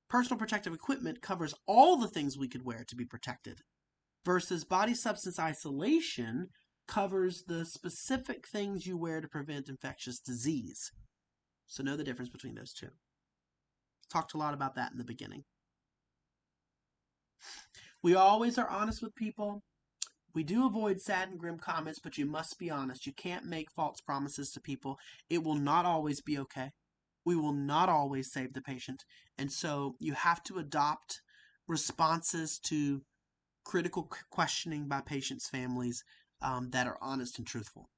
Personal protective equipment covers all the things we could wear to be protected, versus body substance isolation covers the specific things you wear to prevent infectious disease. So know the difference between those two. Talked a lot about that in the beginning. We always are honest with people. We do avoid sad and grim comments, but you must be honest. You can't make false promises to people. It will not always be okay. We will not always save the patient. And so you have to adopt responses to critical questioning by patients' families that are honest and truthful.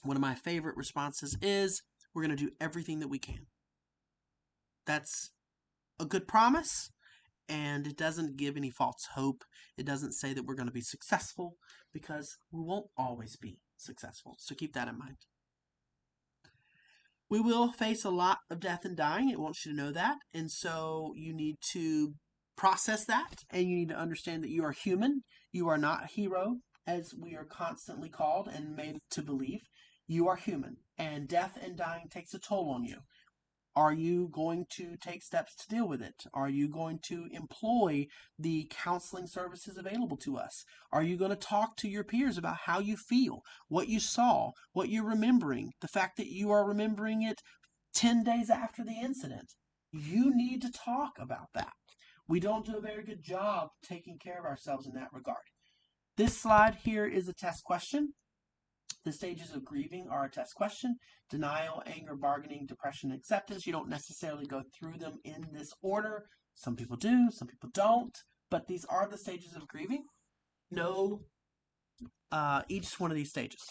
One of my favorite responses is, we're going to do everything that we can. That's a good promise, and it doesn't give any false hope. It doesn't say that we're going to be successful, because we won't always be successful. So keep that in mind. We will face a lot of death and dying. It wants you to know that. And so you need to process that, and you need to understand that you are human. You are not a hero, as we are constantly called and made to believe. You are human, and death and dying takes a toll on you. Are you going to take steps to deal with it? Are you going to employ the counseling services available to us? Are you going to talk to your peers about how you feel, what you saw, what you're remembering, the fact that you are remembering it 10 days after the incident? You need to talk about that. We don't do a very good job taking care of ourselves in that regard. This slide here is a test question. The stages of grieving are a test question: denial, anger, bargaining, depression, acceptance. You don't necessarily go through them in this order. Some people do, some people don't, but these are the stages of grieving. Know each one of these stages.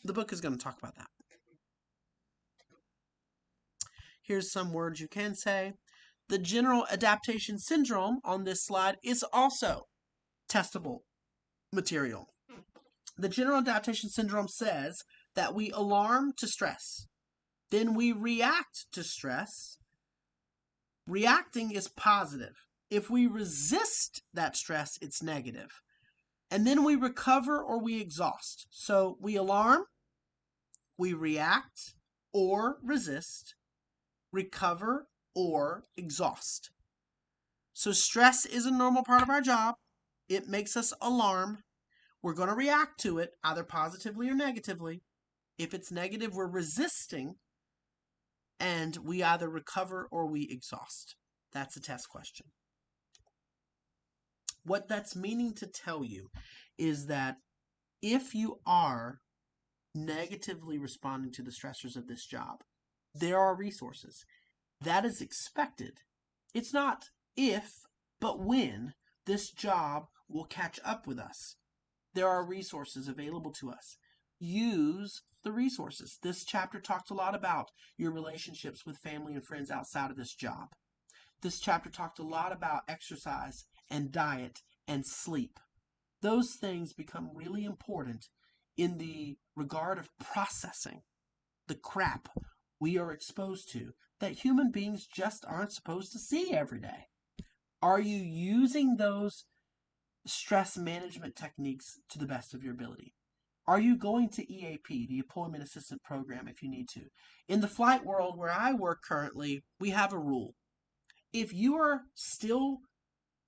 The book is going to talk about that. Here's some words you can say. The general adaptation syndrome on this slide is also testable material. The general adaptation syndrome says that we alarm to stress. Then we react to stress. Reacting is positive. If we resist that stress, it's negative. And then we recover or we exhaust. So we alarm, we react or resist, recover or exhaust. So stress is a normal part of our job. It makes us alarm. We're going to react to it either positively or negatively. If it's negative, we're resisting. and we either recover or we exhaust. That's a test question. What that's meaning to tell you is that if you are negatively responding to the stressors of this job, there are resources. That is expected. It's not if, but when this job will catch up with us. There are resources available to us. Use the resources. This chapter talked a lot about your relationships with family and friends outside of this job. This chapter talked a lot about exercise and diet and sleep. Those things become really important in the regard of processing the crap we are exposed to that human beings just aren't supposed to see every day. Are you using those stress management techniques to the best of your ability? Are you going to EAP, the Employment Assistant Program, if you need to? In the flight world where I work currently, we have a rule. If you are still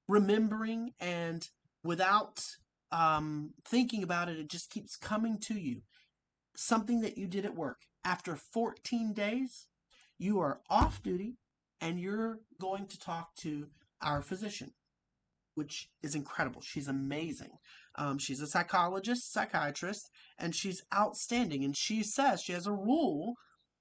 remembering and without thinking about it, it just keeps coming to you, something that you did at work, after 14 days, you are off duty and you're going to talk to our physician, which is incredible. She's amazing. She's a psychiatrist, and she's outstanding. And she says she has a rule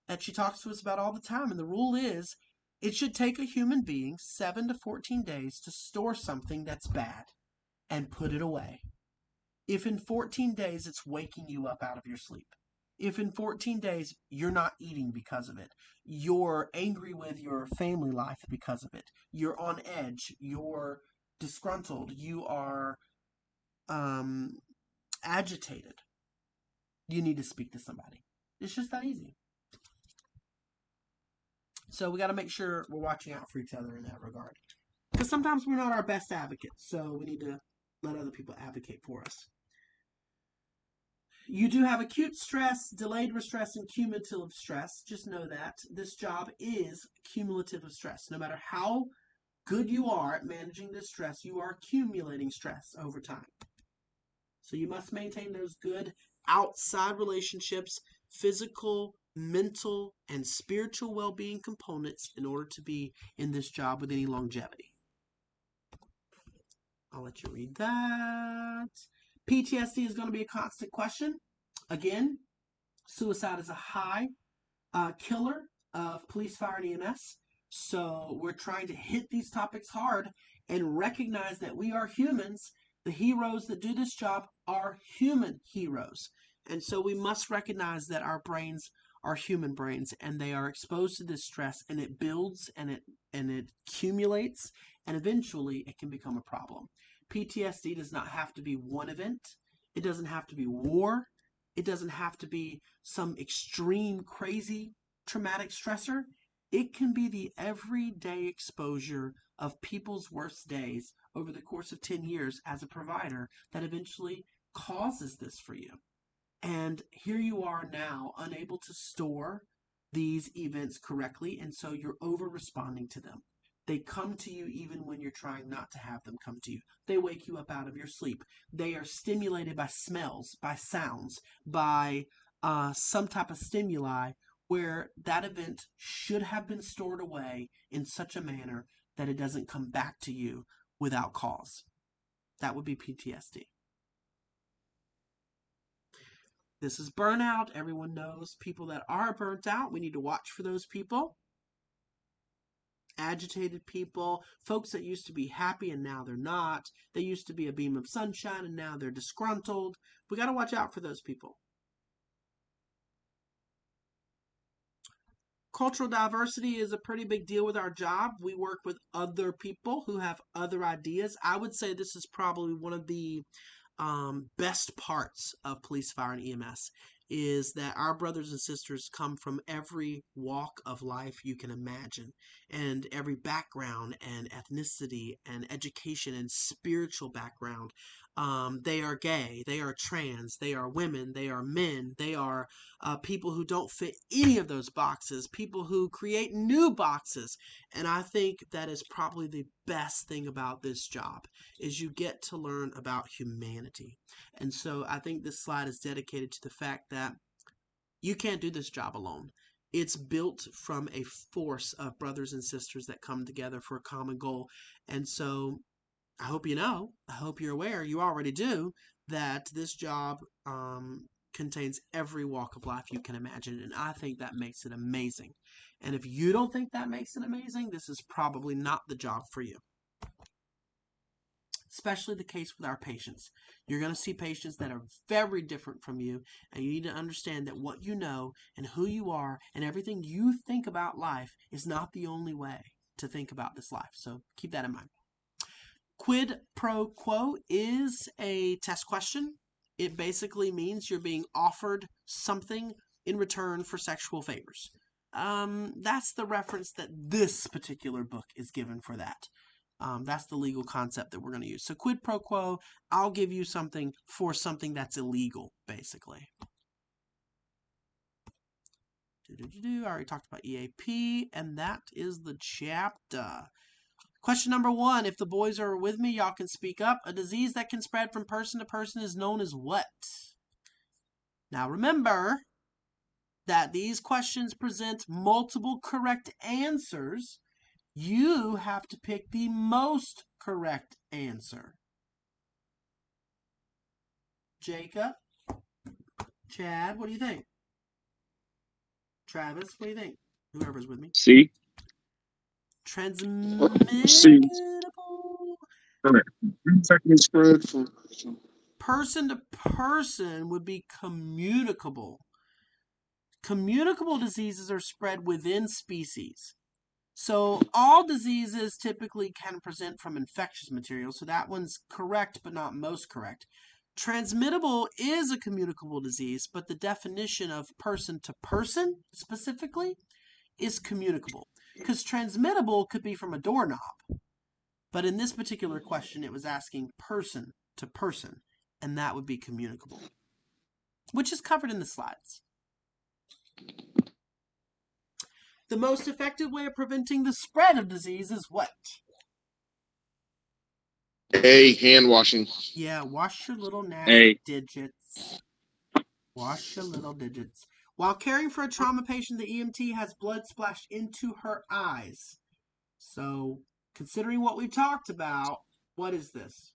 that she talks to us about all the time. And the rule is it should take a human being 7 to 14 days to store something that's bad and put it away. If in 14 days it's waking you up out of your sleep, if in 14 days you're not eating because of it, you're angry with your family life because of it, you're on edge, you're disgruntled, you are agitated, you need to speak to somebody. It's just that easy. So we got to make sure we're watching out for each other in that regard. Because sometimes we're not our best advocates, so we need to let other people advocate for us. You do have acute stress, delayed stress, and cumulative stress. Just know that this job is cumulative of stress. No matter how good you are at managing this stress, you are accumulating stress over time. So you must maintain those good outside relationships, physical, mental, and spiritual well-being components in order to be in this job with any longevity. I'll let you read that. PTSD is going to be a constant question. Again, suicide is a high killer of police, fire, and EMS. So we're trying to hit these topics hard and recognize that we are humans. The heroes that do this job are human heroes. And so we must recognize that our brains are human brains and they are exposed to this stress, and it builds and it accumulates, and eventually it can become a problem. PTSD does not have to be one event. It doesn't have to be war. It doesn't have to be some extreme, crazy, traumatic stressor. It can be the everyday exposure of people's worst days over the course of 10 years as a provider that eventually causes this for you. And here you are now, unable to store these events correctly, and so you're over responding to them. They come to you even when you're trying not to have them come to you. They wake you up out of your sleep. They are stimulated by smells, by sounds, by some type of stimuli where that event should have been stored away in such a manner that it doesn't come back to you without cause. That would be PTSD. This is burnout. Everyone knows people that are burnt out. We need to watch for those people. Agitated people, folks that used to be happy and now they're not. They used to be a beam of sunshine and now they're disgruntled. We got to watch out for those people. Cultural diversity is a pretty big deal with our job. We work with other people who have other ideas. I would say this is probably one of the best parts of police, fire, and EMS is that our brothers and sisters come from every walk of life you can imagine, and every background and ethnicity and education and spiritual background. They are gay, they are trans, they are women, they are men, they are people who don't fit any of those boxes, people who create new boxes. And I think that is probably the best thing about this job is you get to learn about humanity. And so I think this slide is dedicated to the fact that you can't do this job alone. It's built from a force of brothers and sisters that come together for a common goal. And so I hope you know, I hope you're aware, you already do, that this job contains every walk of life you can imagine. And I think that makes it amazing. And if you don't think that makes it amazing, this is probably not the job for you. Especially the case with our patients. You're going to see patients that are very different from you, and you need to understand that what you know and who you are and everything you think about life is not the only way to think about this life. So keep that in mind. Quid pro quo is a test question. It basically means you're being offered something in return for sexual favors. That's the reference that this particular book is given for that. That's the legal concept that we're going to use. So quid pro quo, I'll give you something for something that's illegal, basically. I already talked about EAP, and that is the chapter. Question number 1. If the boys are with me, y'all can speak up. A disease that can spread from person to person is known as what? Now remember that these questions present multiple correct answers. You have to pick the most correct answer. Jacob, Chad, what do you think? Travis, what do you think? Whoever's with me. C. Transmittable. Second spread from Person to person would be communicable. Communicable diseases are spread within species. So all diseases typically can present from infectious material. So that one's correct, but not most correct. Transmittable is a communicable disease, but the definition of person to person specifically is communicable. Because transmittable could be from a doorknob. But in this particular question, it was asking person to person, and that would be communicable, which is covered in the slides. The most effective way of preventing the spread of disease is what? A. Hand washing. Yeah, wash your little nasty digits. Wash your little digits. While caring for a trauma patient, the EMT has blood splashed into her eyes. So, considering what we've talked about, what is this?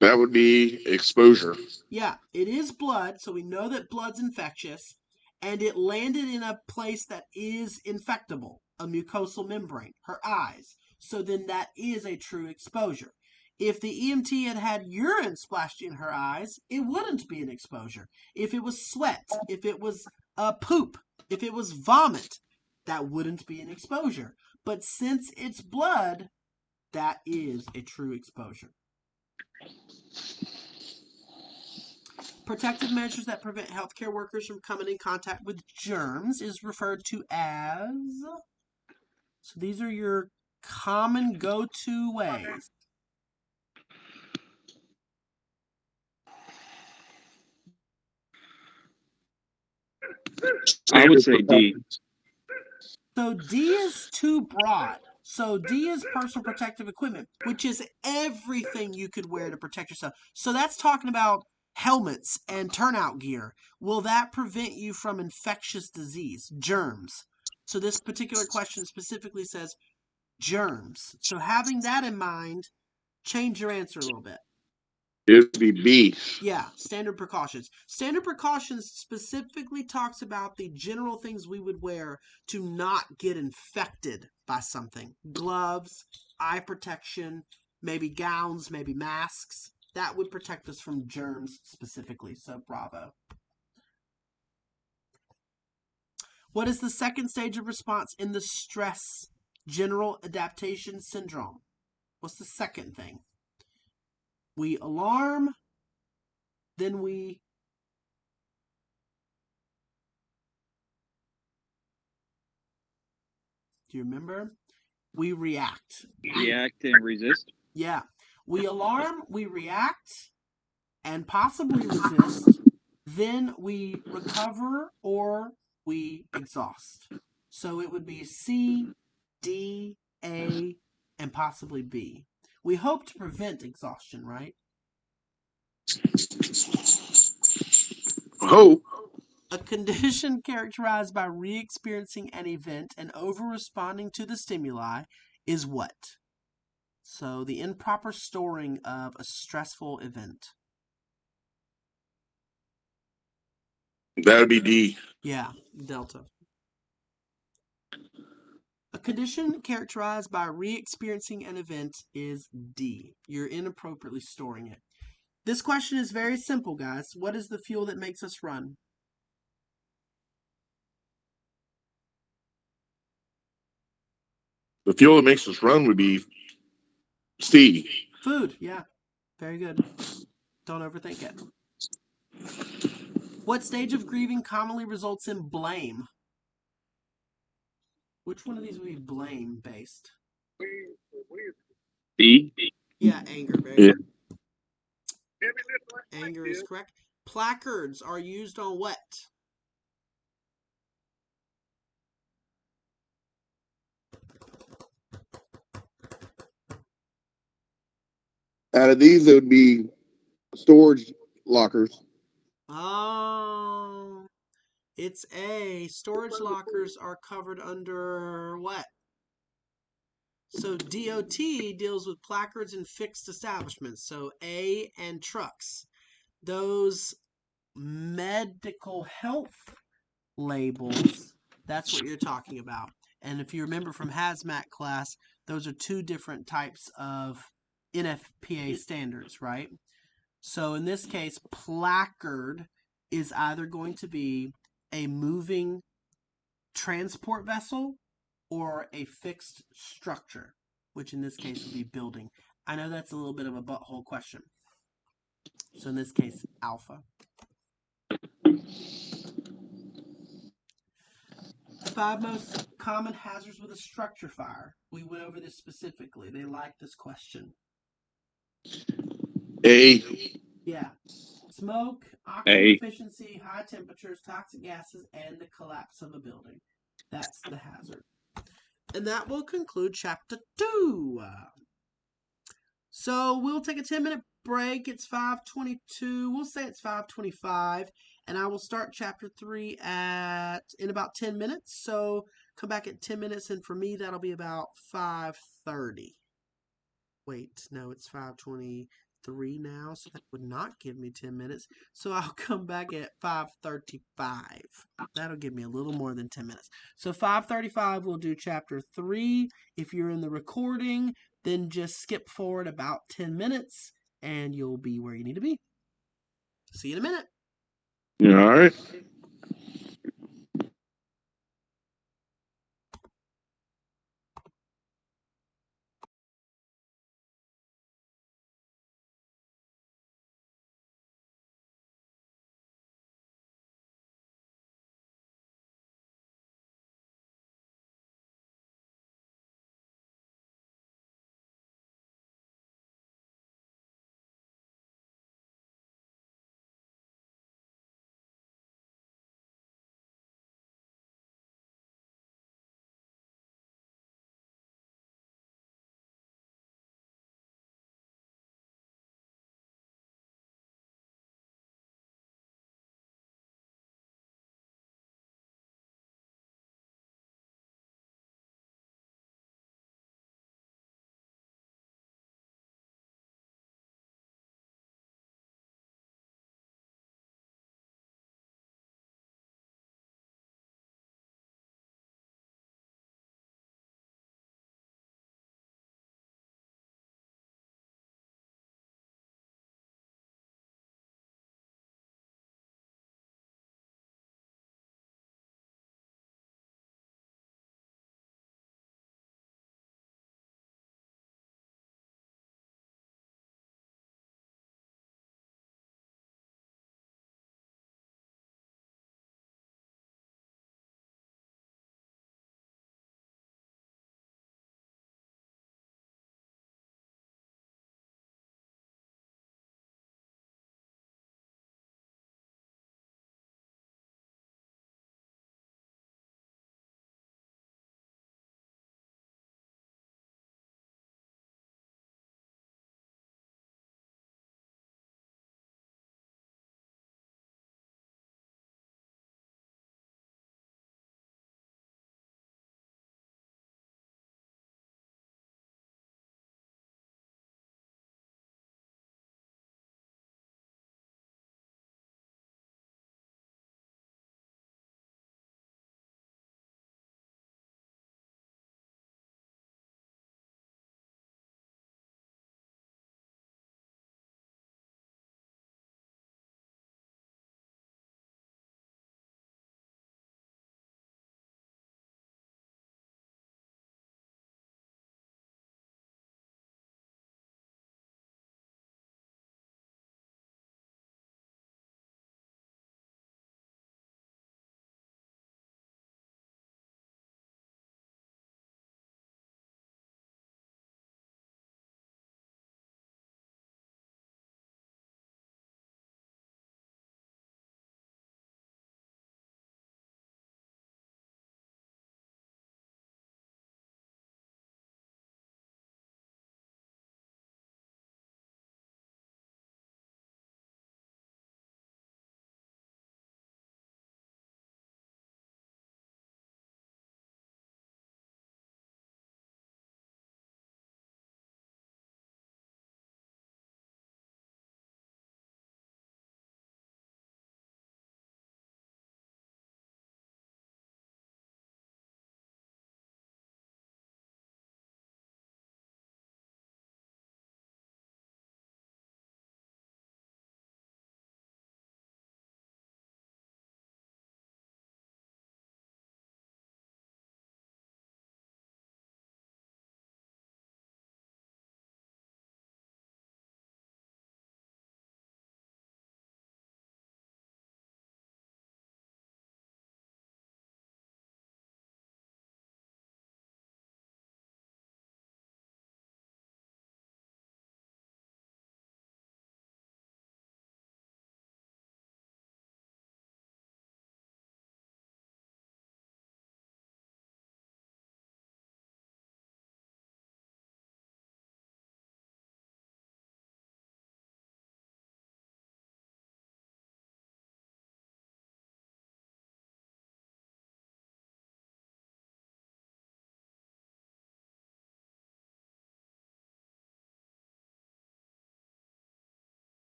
That would be exposure. Yeah, it is blood, so we know that blood's infectious, and it landed in a place that is infectable, a mucosal membrane, her eyes. So then that is a true exposure. If the EMT had had urine splashed in her eyes, it wouldn't be an exposure. If it was sweat, if it was poop, if it was vomit, that wouldn't be an exposure. But since it's blood, that is a true exposure. Protective measures that prevent healthcare workers from coming in contact with germs is referred to as. So these are your common go-to ways. I would say D. So D is too broad. So D is personal protective equipment, which is everything you could wear to protect yourself. So that's talking about helmets and turnout gear. Will that prevent you from infectious disease, germs? So this particular question specifically says germs. So having that in mind, change your answer a little bit. It would be B. Yeah, standard precautions. Standard precautions specifically talks about the general things we would wear to not get infected by something. Gloves, eye protection, maybe gowns, maybe masks. That would protect us from germs specifically, so bravo. What is the second stage of response in the stress general adaptation syndrome? What's the second thing? We alarm, then we do you remember? We react. React and resist. Yeah. We alarm, we react, and possibly resist. Then we recover or we exhaust. So it would be C, D, A, and possibly B. We hope to prevent exhaustion, right? Hope. A condition characterized by re-experiencing an event and over-responding to the stimuli is what? So the improper storing of a stressful event. That would be D. Yeah, delta. A condition characterized by re-experiencing an event is D. You're inappropriately storing it. This question is very simple, guys. What is the fuel that makes us run? The fuel that makes us run would be C. Food, yeah. Very good. Don't overthink it. What stage of grieving commonly results in blame? Which one of these would be blame based? D. Yeah, anger. Very Yeah. good. Anger is correct. Placards are used on what? Out of these, it would be storage lockers. Oh, it's A. Storage lockers are covered under what? So DOT deals with placards and fixed establishments. So A and trucks. Those medical health labels, that's what you're talking about. And if you remember from hazmat class, those are two different types of NFPA standards, right? So in this case, placard is either going to be a moving transport vessel or a fixed structure, which in this case would be building. I know that's a little bit of a butthole question. So in this case, alpha. The 5 most common hazards with a structure fire. We went over this specifically. They like this question. A. Yeah. Smoke, oxygen A. deficiency, high temperatures, toxic gases, and the collapse of a building. That's the hazard. And that will conclude chapter 2. So we'll take a 10-minute break. It's 5:22. We'll say it's 5:25. And I will start chapter 3 in about 10 minutes. So come back at 10 minutes. And for me, that'll be about 5:30. Wait, no, it's 5:23 now. So that would not give me 10 minutes. So I'll come back at 5:35. That'll give me a little more than 10 minutes. So 5:35, we'll do chapter 3. If you're in the recording, then just skip forward about 10 minutes and you'll be where you need to be. See you in a minute. Yeah, all right.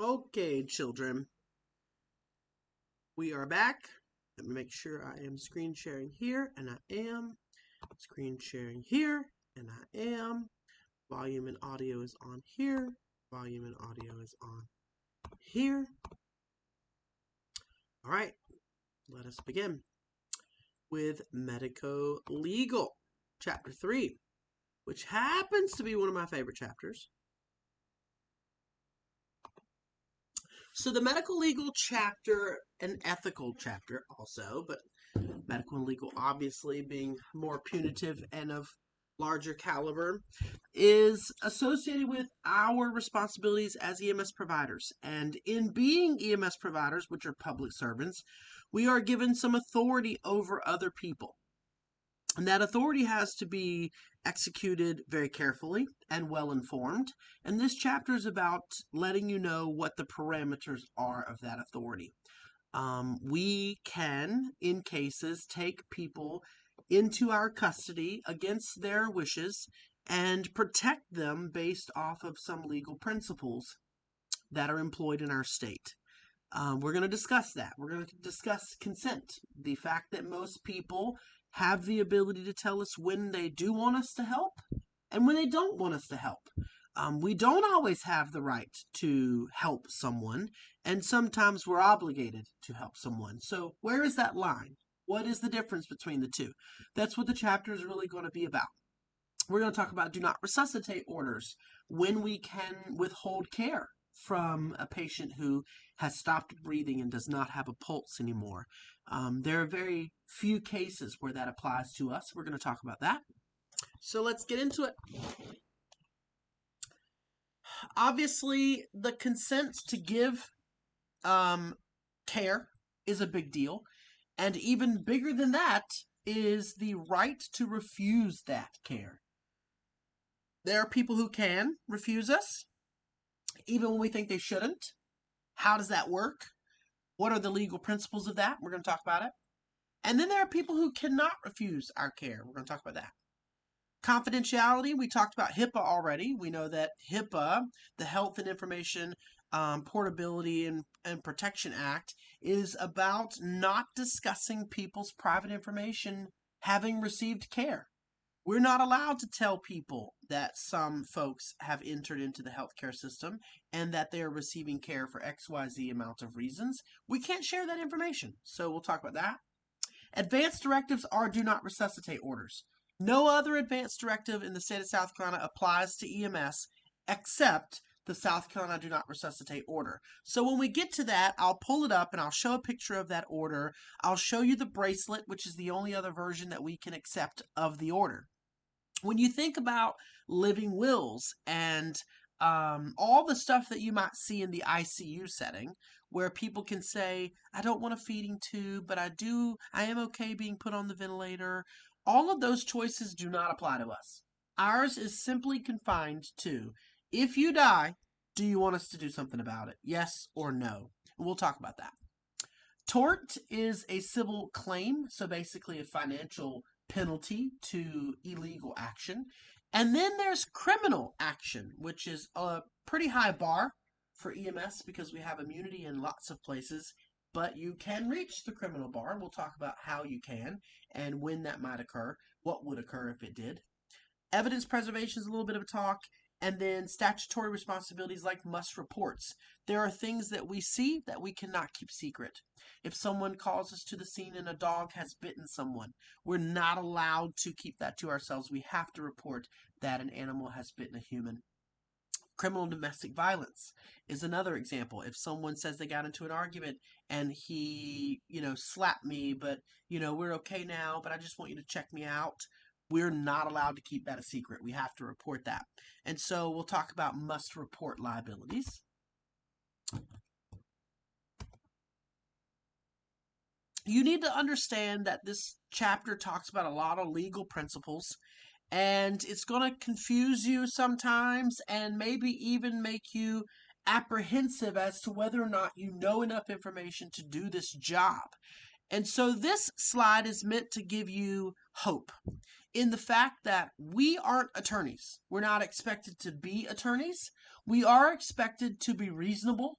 Okay, children. We are back. Let me make sure I am screen sharing here, and I am. Screen sharing here, and I am. Volume and audio is on here. Volume and audio is on here. All right, let us begin with Medico-Legal, Chapter 3, which happens to be one of my favorite chapters. So the medical-legal chapter, an ethical chapter also, but medical and legal obviously being more punitive and of larger caliber, is associated with our responsibilities as EMS providers. And in being EMS providers, which are public servants, we are given some authority over other people. And that authority has to be executed very carefully and well informed. And this chapter is about letting you know what the parameters are of that authority. We can, in cases, take people into our custody against their wishes and protect them based off of some legal principles that are employed in our state. We're going to discuss that. We're going to discuss consent. The fact that most people have the ability to tell us when they do want us to help and when they don't want us to help. We don't always have the right to help someone, and sometimes we're obligated to help someone. So where is that line? What is the difference between the two? That's what the chapter is really going to be about. We're going to talk about do not resuscitate orders, when we can withhold care from a patient who has stopped breathing and does not have a pulse anymore. There are very few cases where that applies to us. We're going to talk about that. So let's get into it. Obviously, the consent to give care is a big deal. And even bigger than that is the right to refuse that care. There are people who can refuse us, even when we think they shouldn't. How does that work? What are the legal principles of that? We're going to talk about it. And then there are people who cannot refuse our care. We're going to talk about that. Confidentiality, we talked about HIPAA already. We know that HIPAA, the Health and Information Portability and Protection Act, is about not discussing people's private information having received care. We're not allowed to tell people that some folks have entered into the healthcare system and that they are receiving care for XYZ amount of reasons. We can't share that information. So we'll talk about that. Advanced directives are do not resuscitate orders. No other advanced directive in the state of South Carolina applies to EMS except the South Carolina do not resuscitate order. So when we get to that, I'll pull it up and I'll show a picture of that order. I'll show you the bracelet, which is the only other version that we can accept of the order. When you think about living wills and all the stuff that you might see in the ICU setting, where people can say, I don't want a feeding tube, but I am okay being put on the ventilator. All of those choices do not apply to us. Ours is simply confined to, if you die, do you want us to do something about it? Yes or no? And we'll talk about that. Tort is a civil claim, so basically a financial penalty to illegal action. And then there's criminal action, which is a pretty high bar for EMS because we have immunity in lots of places, but you can reach the criminal bar. We'll talk about how you can and when that might occur, what would occur if it did. Evidence preservation is a little bit of a talk. And then statutory responsibilities like must reports. There are things that we see that we cannot keep secret. If someone calls us to the scene and a dog has bitten someone, we're not allowed to keep that to ourselves. We have to report that an animal has bitten a human. Criminal domestic violence is another example. If someone says they got into an argument and he, slapped me, but, we're okay now, but I just want you to check me out. We're not allowed to keep that a secret. We have to report that. And so we'll talk about must report liabilities. You need to understand that this chapter talks about a lot of legal principles, and it's going to confuse you sometimes and maybe even make you apprehensive as to whether or not you know enough information to do this job. And so this slide is meant to give you hope in the fact that we aren't attorneys. We're not expected to be attorneys. We are expected to be reasonable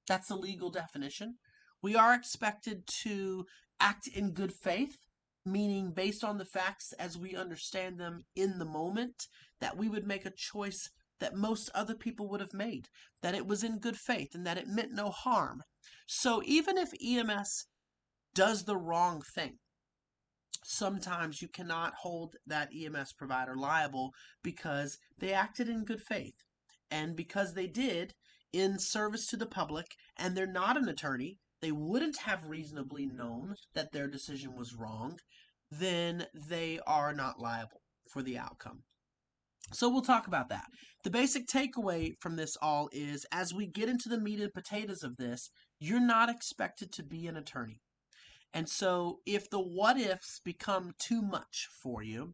That's the legal definition. We are expected to act in good faith, meaning based on the facts as we understand them in the moment, that we would make a choice that most other people would have made, that it was in good faith and that it meant no harm. So even if EMS does the wrong thing, sometimes you cannot hold that EMS provider liable because they acted in good faith. And because they did in service to the public, and they're not an attorney, they wouldn't have reasonably known that their decision was wrong, then they are not liable for the outcome. So we'll talk about that. The basic takeaway from this all is, as we get into the meat and potatoes of this, you're not expected to be an attorney. And so if the what ifs become too much for you,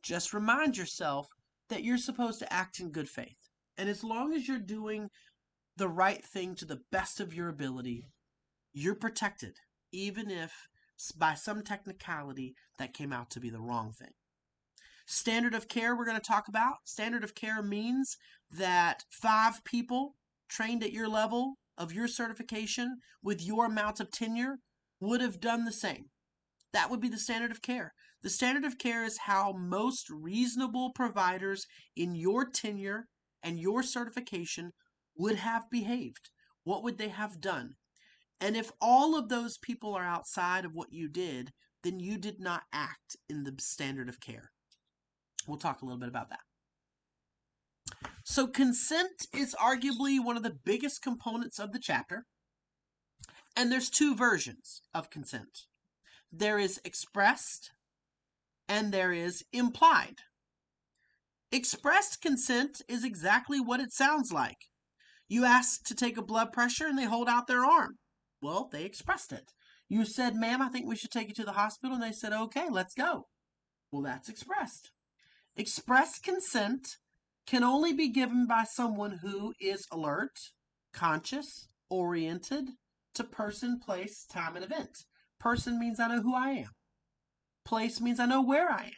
just remind yourself that you're supposed to act in good faith. And as long as you're doing the right thing to the best of your ability, you're protected, even if by some technicality that came out to be the wrong thing. Standard of care we're going to talk about. Standard of care means that 5 people trained at your level of your certification with your amount of tenure would have done the same. That would be the standard of care. The standard of care is how most reasonable providers in your tenure and your certification would have behaved. What would they have done? And if all of those people are outside of what you did, then you did not act in the standard of care. We'll talk a little bit about that. So consent is arguably one of the biggest components of the chapter. And there's 2 versions of consent. There is expressed and there is implied. Expressed consent is exactly what it sounds like. You ask to take a blood pressure and they hold out their arm. Well, they expressed it. You said, ma'am, I think we should take you to the hospital. And they said, okay, let's go. Well, that's expressed. Expressed consent can only be given by someone who is alert, conscious, oriented to person, place, time, and event. Person means I know who I am. Place means I know where I am.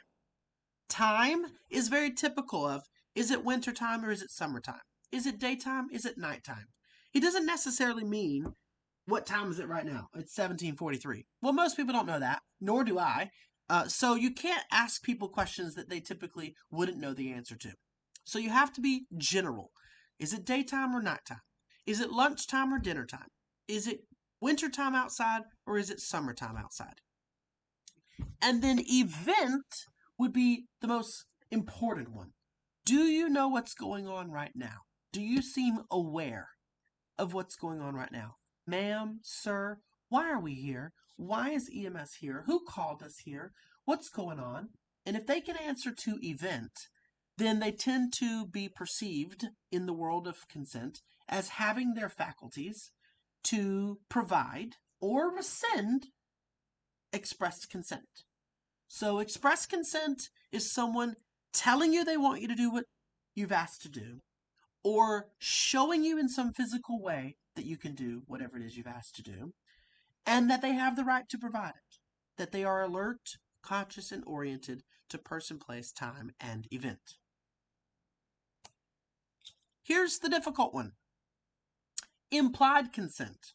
Time is very typical of, is it wintertime or is it summertime? Is it daytime? Is it nighttime? It doesn't necessarily mean, what time is it right now? It's 17:43. Well, most people don't know that, nor do I. So you can't ask people questions that they typically wouldn't know the answer to. So you have to be general. Is it daytime or nighttime? Is it lunchtime or dinner time? Is it wintertime outside or is it summertime outside? And then event would be the most important one. Do you know what's going on right now? Do you seem aware of what's going on right now? Ma'am, sir, why are we here? Why is EMS here? Who called us here? What's going on? And if they can answer to event, then they tend to be perceived in the world of consent as having their faculties to provide or rescind expressed consent. So express consent is someone telling you they want you to do what you've asked to do, or showing you in some physical way that you can do whatever it is you've asked to do, and that they have the right to provide it, that they are alert, conscious, and oriented to person, place, time, and event. Here's the difficult one. Implied consent.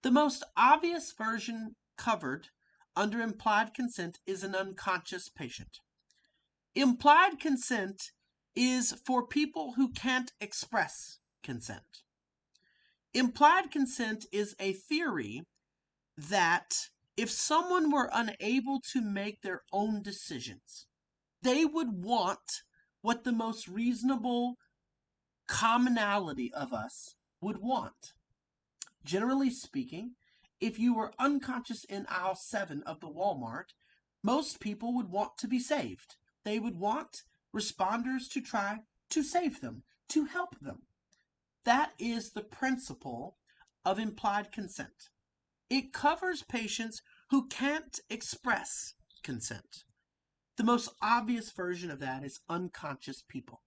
The most obvious version covered under implied consent is an unconscious patient. Implied consent is for people who can't express consent. Implied consent is a theory that if someone were unable to make their own decisions, they would want what the most reasonable commonality of us would want. Generally speaking, if you were unconscious in aisle 7 of the Walmart, most people would want to be saved. They would want responders to try to save them, to help them. That is the principle of implied consent. It covers patients who can't express consent. The most obvious version of that is unconscious people.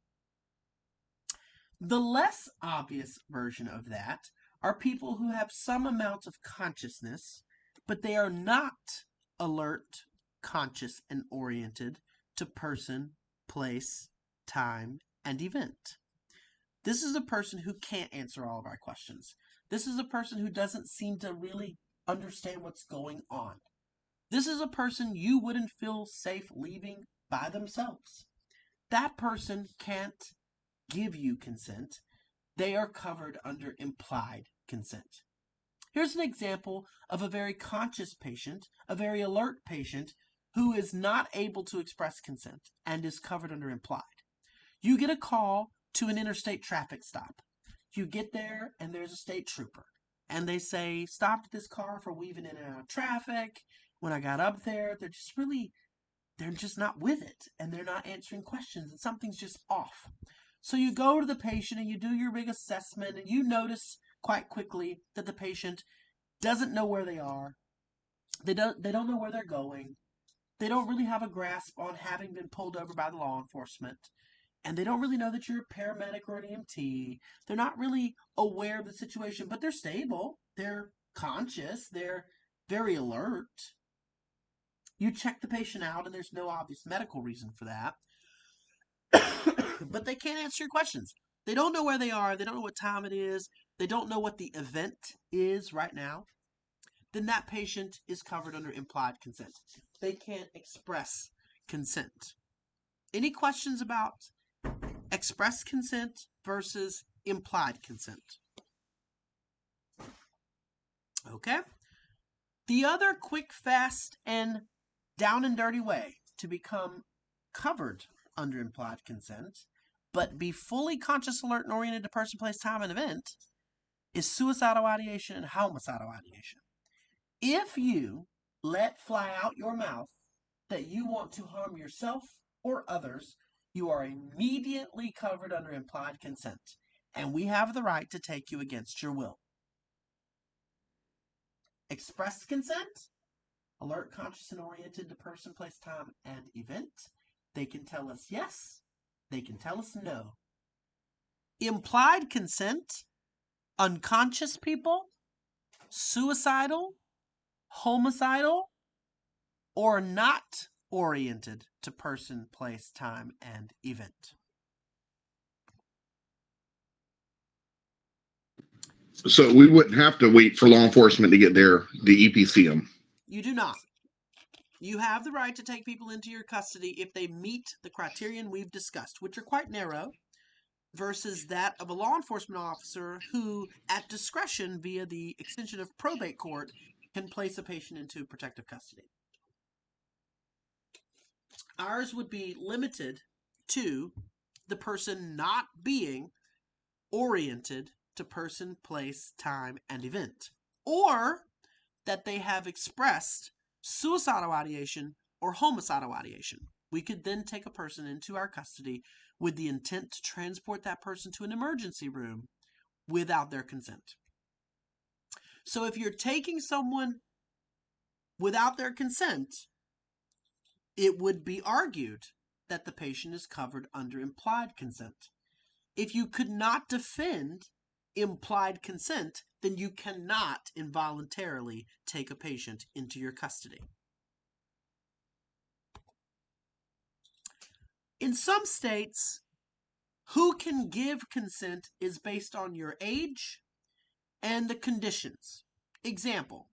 The less obvious version of that are people who have some amount of consciousness, but they are not alert, conscious, and oriented to person, place, time, and event. This is a person who can't answer all of our questions. This is a person who doesn't seem to really understand what's going on. This is a person you wouldn't feel safe leaving by themselves. That person can't give you consent. They are covered under implied consent. Here's an example of a very conscious patient, a very alert patient, who is not able to express consent and is covered under implied. You get a call to an interstate traffic stop. You get there and there's a state trooper. And they say, stopped this car for weaving in and out of traffic. When I got up there, they're just not with it. And they're not answering questions and something's just off. So you go to the patient and you do your big assessment and you notice quite quickly that the patient doesn't know where they are. They don't know where they're going. They don't really have a grasp on having been pulled over by the law enforcement. And they don't really know that you're a paramedic or an EMT. They're not really aware of the situation, but they're stable. They're conscious. They're very alert. You check the patient out and there's no obvious medical reason for that. But they can't answer your questions. They don't know where they are. They don't know what time it is. They don't know what the event is right now. Then that patient is covered under implied consent. They can't express consent. Any questions about express consent versus implied consent? Okay. The other quick, fast, and down and dirty way to become covered under implied consent, but be fully conscious, alert, and oriented to person, place, time, and event, is suicidal ideation and homicidal ideation. If you let fly out your mouth that you want to harm yourself or others, you are immediately covered under implied consent, and we have the right to take you against your will. Expressed consent, alert, conscious, and oriented to person, place, time, and event. They can tell us yes, they can tell us no. Implied consent, unconscious people, suicidal, homicidal, or not oriented to person, place, time, and event. So we wouldn't have to wait for law enforcement to get there, the EPCM. You do not. You have the right to take people into your custody if they meet the criterion we've discussed, which are quite narrow, versus that of a law enforcement officer who, at discretion via the extension of probate court, can place a patient into protective custody. Ours would be limited to the person not being oriented to person, place, time, and event, or that they have expressed suicidal ideation or homicidal ideation. We could then take a person into our custody with the intent to transport that person to an emergency room without their consent. So if you're taking someone without their consent, it would be argued that the patient is covered under implied consent. If you could not defend implied consent, then you cannot involuntarily take a patient into your custody. In some states, who can give consent is based on your age and the conditions. Example,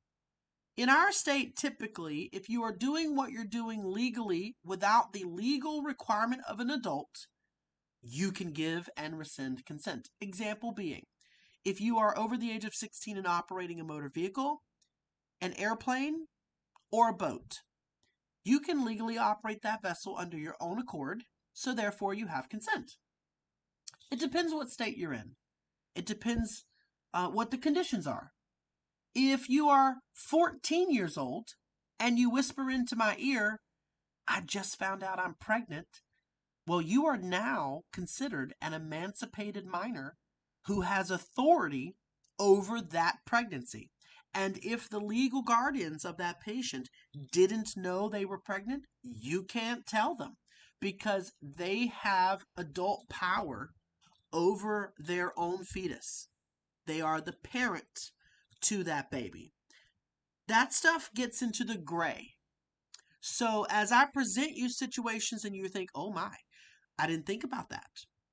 in our state, typically, if you are doing what you're doing legally without the legal requirement of an adult, you can give and rescind consent. Example being, if you are over the age of 16 and operating a motor vehicle, an airplane, or a boat, you can legally operate that vessel under your own accord, so therefore you have consent. It depends what state you're in. It depends what the conditions are. If you are 14 years old and you whisper into my ear, I just found out I'm pregnant, well, you are now considered an emancipated minor who has authority over that pregnancy. And if the legal guardians of that patient didn't know they were pregnant, you can't tell them because they have adult power over their own fetus. They are the parent to that baby. That stuff gets into the gray. So as I present you situations and you think, oh my, I didn't think about that.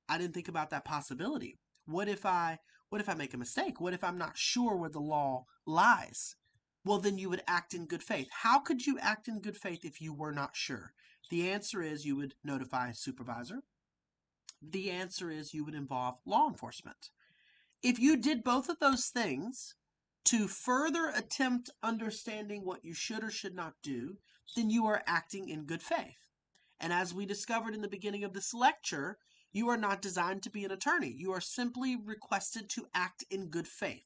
I didn't think about that possibility. What if I What if I make a mistake? What if I'm not sure where the law lies? Well, then you would act in good faith. How could you act in good faith if you were not sure? The answer is you would notify a supervisor. The answer is you would involve law enforcement. If you did both of those things to further attempt understanding what you should or should not do, then you are acting in good faith. And as we discovered in the beginning of this lecture, you are not designed to be an attorney. You are simply requested to act in good faith.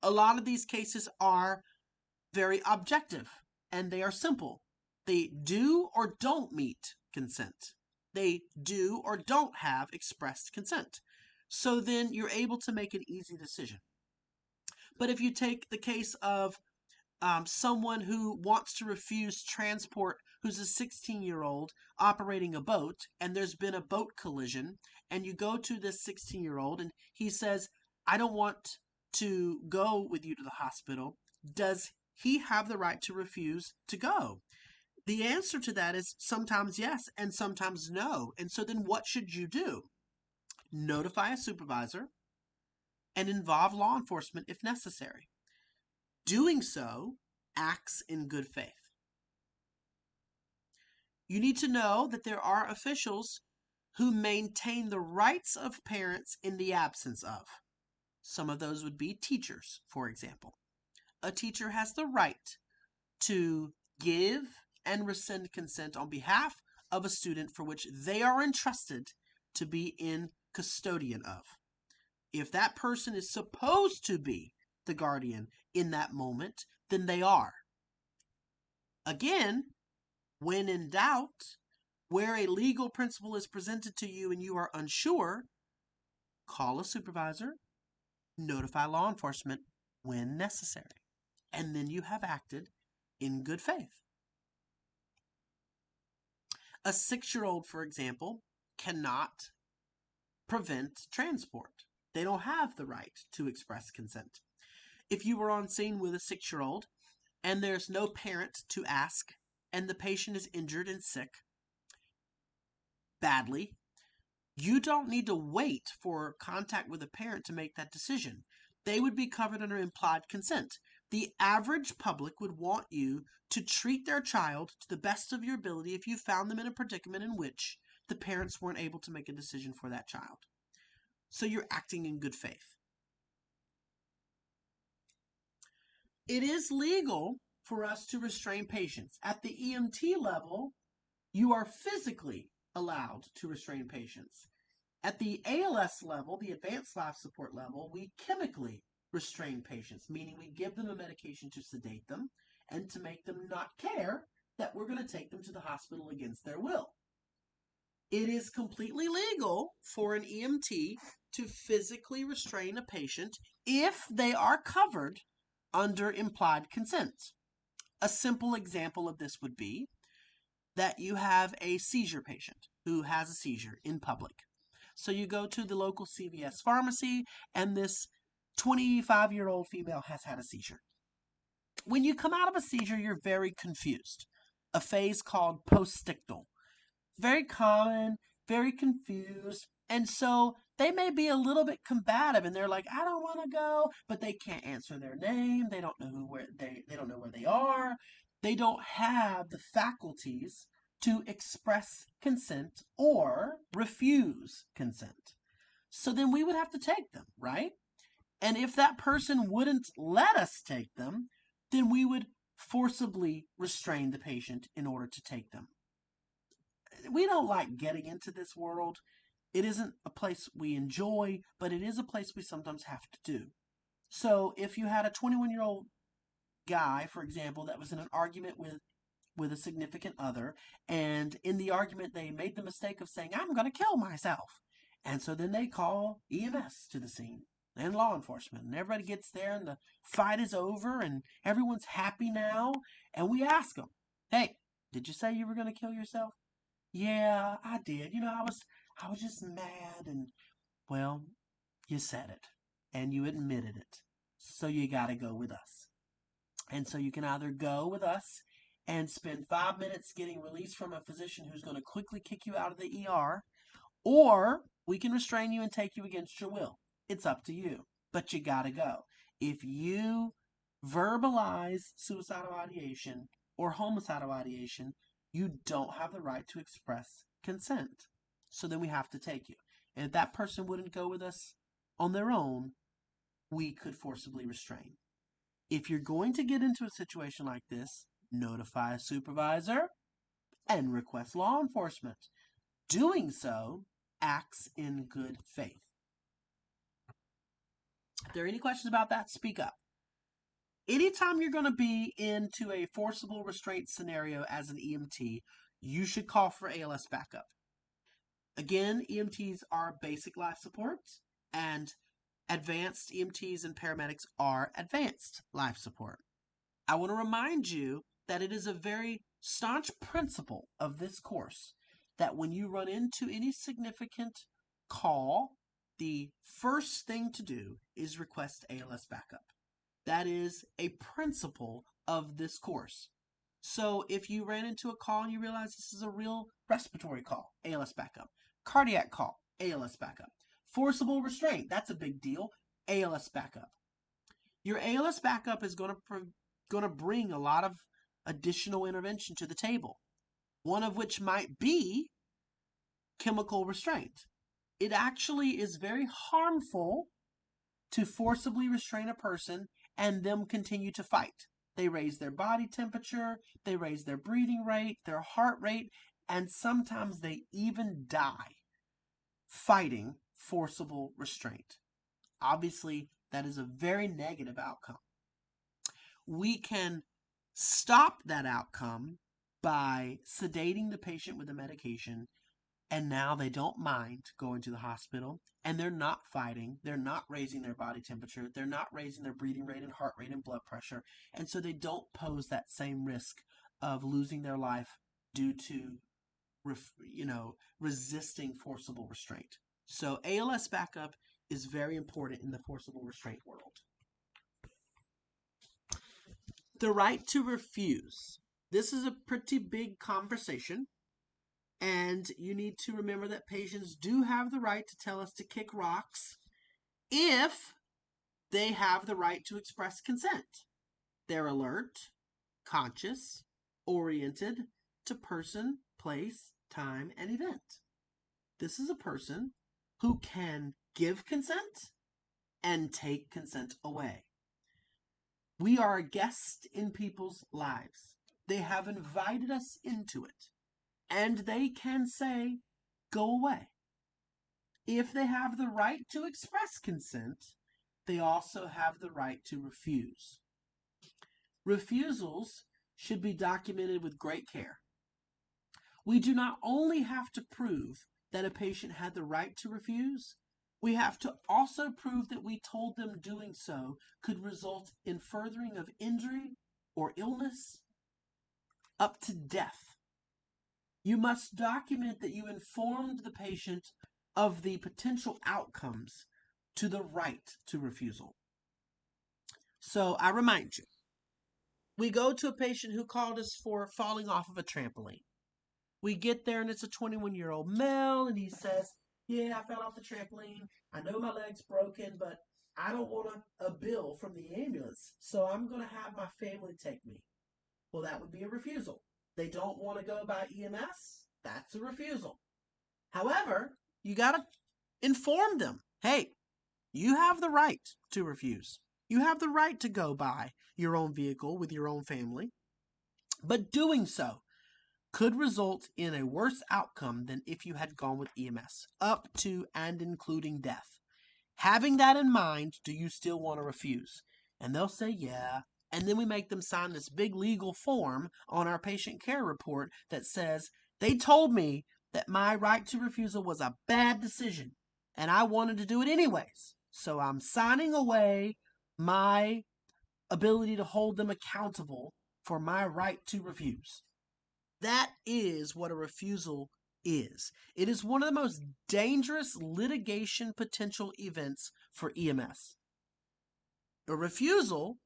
A lot of these cases are very objective and they are simple. They do or don't meet consent. They do or don't have expressed consent. So then you're able to make an easy decision. But if you take the case of someone who wants to refuse transport, who's a 16-year-old operating a boat, and there's been a boat collision, and you go to this 16-year-old and he says, I don't want to go with you to the hospital, does he have the right to refuse to go? The answer to that is sometimes yes and sometimes no. And so then what should you do? Notify a supervisor and involve law enforcement if necessary. Doing so acts in good faith. You need to know that there are officials who maintain the rights of parents in the absence of. Some of those would be teachers, for example. A teacher has the right to give and rescind consent on behalf of a student for which they are entrusted to be in custodian of. If that person is supposed to be the guardian in that moment, then they are. Again, when in doubt, where a legal principle is presented to you and you are unsure, call a supervisor, notify law enforcement when necessary, and then you have acted in good faith. A 6-year-old, for example, cannot prevent transport. They don't have the right to express consent. If you were on scene with a 6-year-old and there's no parent to ask, and the patient is injured and sick badly, you don't need to wait for contact with a parent to make that decision. They would be covered under implied consent. The average public would want you to treat their child to the best of your ability if you found them in a predicament in which the parents weren't able to make a decision for that child. So you're acting in good faith. It is legal for us to restrain patients. At the EMT level, you are physically allowed to restrain patients. At the ALS level, the advanced life support level, we chemically restrain patients, meaning we give them a medication to sedate them and to make them not care that we're going to take them to the hospital against their will. It is completely legal for an EMT to physically restrain a patient if they are covered under implied consent. A simple example of this would be that you have a seizure patient who has a seizure in public. So you go to the local CVS pharmacy and this 25-year-old female has had a seizure. When you come out of a seizure, you're very confused. A phase called postictal. Very common, very confused. And so they may be a little bit combative and they're like, I don't want to go, but they can't answer their name. They don't know they don't know where they are. They don't have the faculties to express consent or refuse consent. So then we would have to take them, right? And if that person wouldn't let us take them, then we would forcibly restrain the patient in order to take them. We don't like getting into this world. It isn't a place we enjoy, but it is a place we sometimes have to do. So if you had a 21-year-old guy, for example, that was in an argument with a significant other, and in the argument they made the mistake of saying, I'm going to kill myself. And so then they call EMS to the scene and law enforcement, and everybody gets there and the fight is over and everyone's happy now. And we ask them, hey, did you say you were going to kill yourself? Yeah, I did. I was just mad and, well, you said it and you admitted it. So you got to go with us. And so you can either go with us and spend 5 minutes getting released from a physician who's going to quickly kick you out of the ER, or we can restrain you and take you against your will. It's up to you. but you gotta go. If you verbalize suicidal ideation or homicidal ideation, you don't have the right to express consent. So then we have to take you. And if that person wouldn't go with us on their own, we could forcibly restrain. If you're going to get into a situation like this, notify a supervisor and request law enforcement. Doing so acts in good faith. If there are any questions about that, speak up. Anytime you're going to be into a forcible restraint scenario as an EMT, you should call for ALS backup. Again, EMTs are basic life support, and advanced EMTs and paramedics are advanced life support. I want to remind you that it is a very staunch principle of this course that when you run into any significant call, the first thing to do is request ALS backup. That is a principle of this course. So if you ran into a call and you realize this is a real respiratory call, ALS backup. Cardiac call, ALS backup. Forcible restraint, that's a big deal, ALS backup. Your ALS backup is going to bring a lot of additional intervention to the table, one of which might be chemical restraint. It actually is very harmful to forcibly restrain a person and them continue to fight. They raise their body temperature, they raise their breathing rate, their heart rate, and sometimes they even die fighting forcible restraint. Obviously, that is a very negative outcome. We can stop that outcome by sedating the patient with a medication, and now they don't mind going to the hospital, and they're not fighting, they're not raising their body temperature, they're not raising their breathing rate and heart rate and blood pressure, and so they don't pose that same risk of losing their life due to resisting forcible restraint. So ALS backup is very important in the forcible restraint world. The right to refuse. This is a pretty big conversation, and you need to remember that patients do have the right to tell us to kick rocks if they have the right to express consent. They're alert, conscious, oriented to person, place, time, and event. This is a person who can give consent and take consent away. We are a guest in people's lives. They have invited us into it, and they can say, go away. If they have the right to express consent, they also have the right to refuse. Refusals should be documented with great care. We do not only have to prove that a patient had the right to refuse, we have to also prove that we told them doing so could result in furthering of injury or illness up to death. You must document that you informed the patient of the potential outcomes to the right to refusal. So I remind you, we go to a patient who called us for falling off of a trampoline. We get there and it's a 21-year-old male and he says, yeah, I fell off the trampoline. I know my leg's broken, but I don't want a bill from the ambulance, so I'm going to have my family take me. Well, that would be a refusal. They don't want to go by EMS. That's a refusal. However, you got to inform them, hey, you have the right to refuse. You have the right to go by your own vehicle with your own family, but doing so could result in a worse outcome than if you had gone with EMS, up to and including death. Having that in mind, do you still want to refuse? And they'll say, yeah. And then we make them sign this big legal form on our patient care report that says, they told me that my right to refusal was a bad decision, and I wanted to do it anyways. So I'm signing away my ability to hold them accountable for my right to refuse. That is what a refusal is. It is one of the most dangerous litigation potential events for EMS. A refusal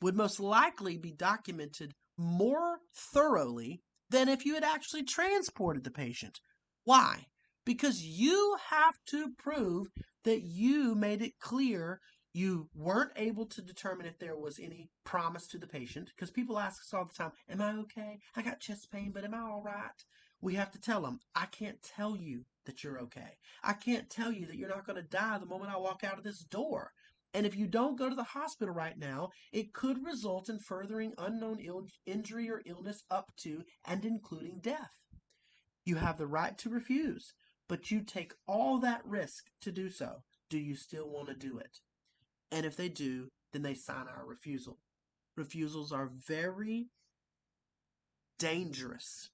would most likely be documented more thoroughly than if you had actually transported the patient. Why? Because you have to prove that you made it clear You weren't able to determine if there was any promise to the patient, because people ask us all the time, am I okay? I got chest pain, but am I all right? We have to tell them, I can't tell you that you're okay. I can't tell you that you're not going to die the moment I walk out of this door. And if you don't go to the hospital right now, it could result in furthering unknown injury or illness up to and including death. You have the right to refuse, but you take all that risk to do so. Do you still want to do it? And if they do, then they sign our refusal. Refusals are very dangerous.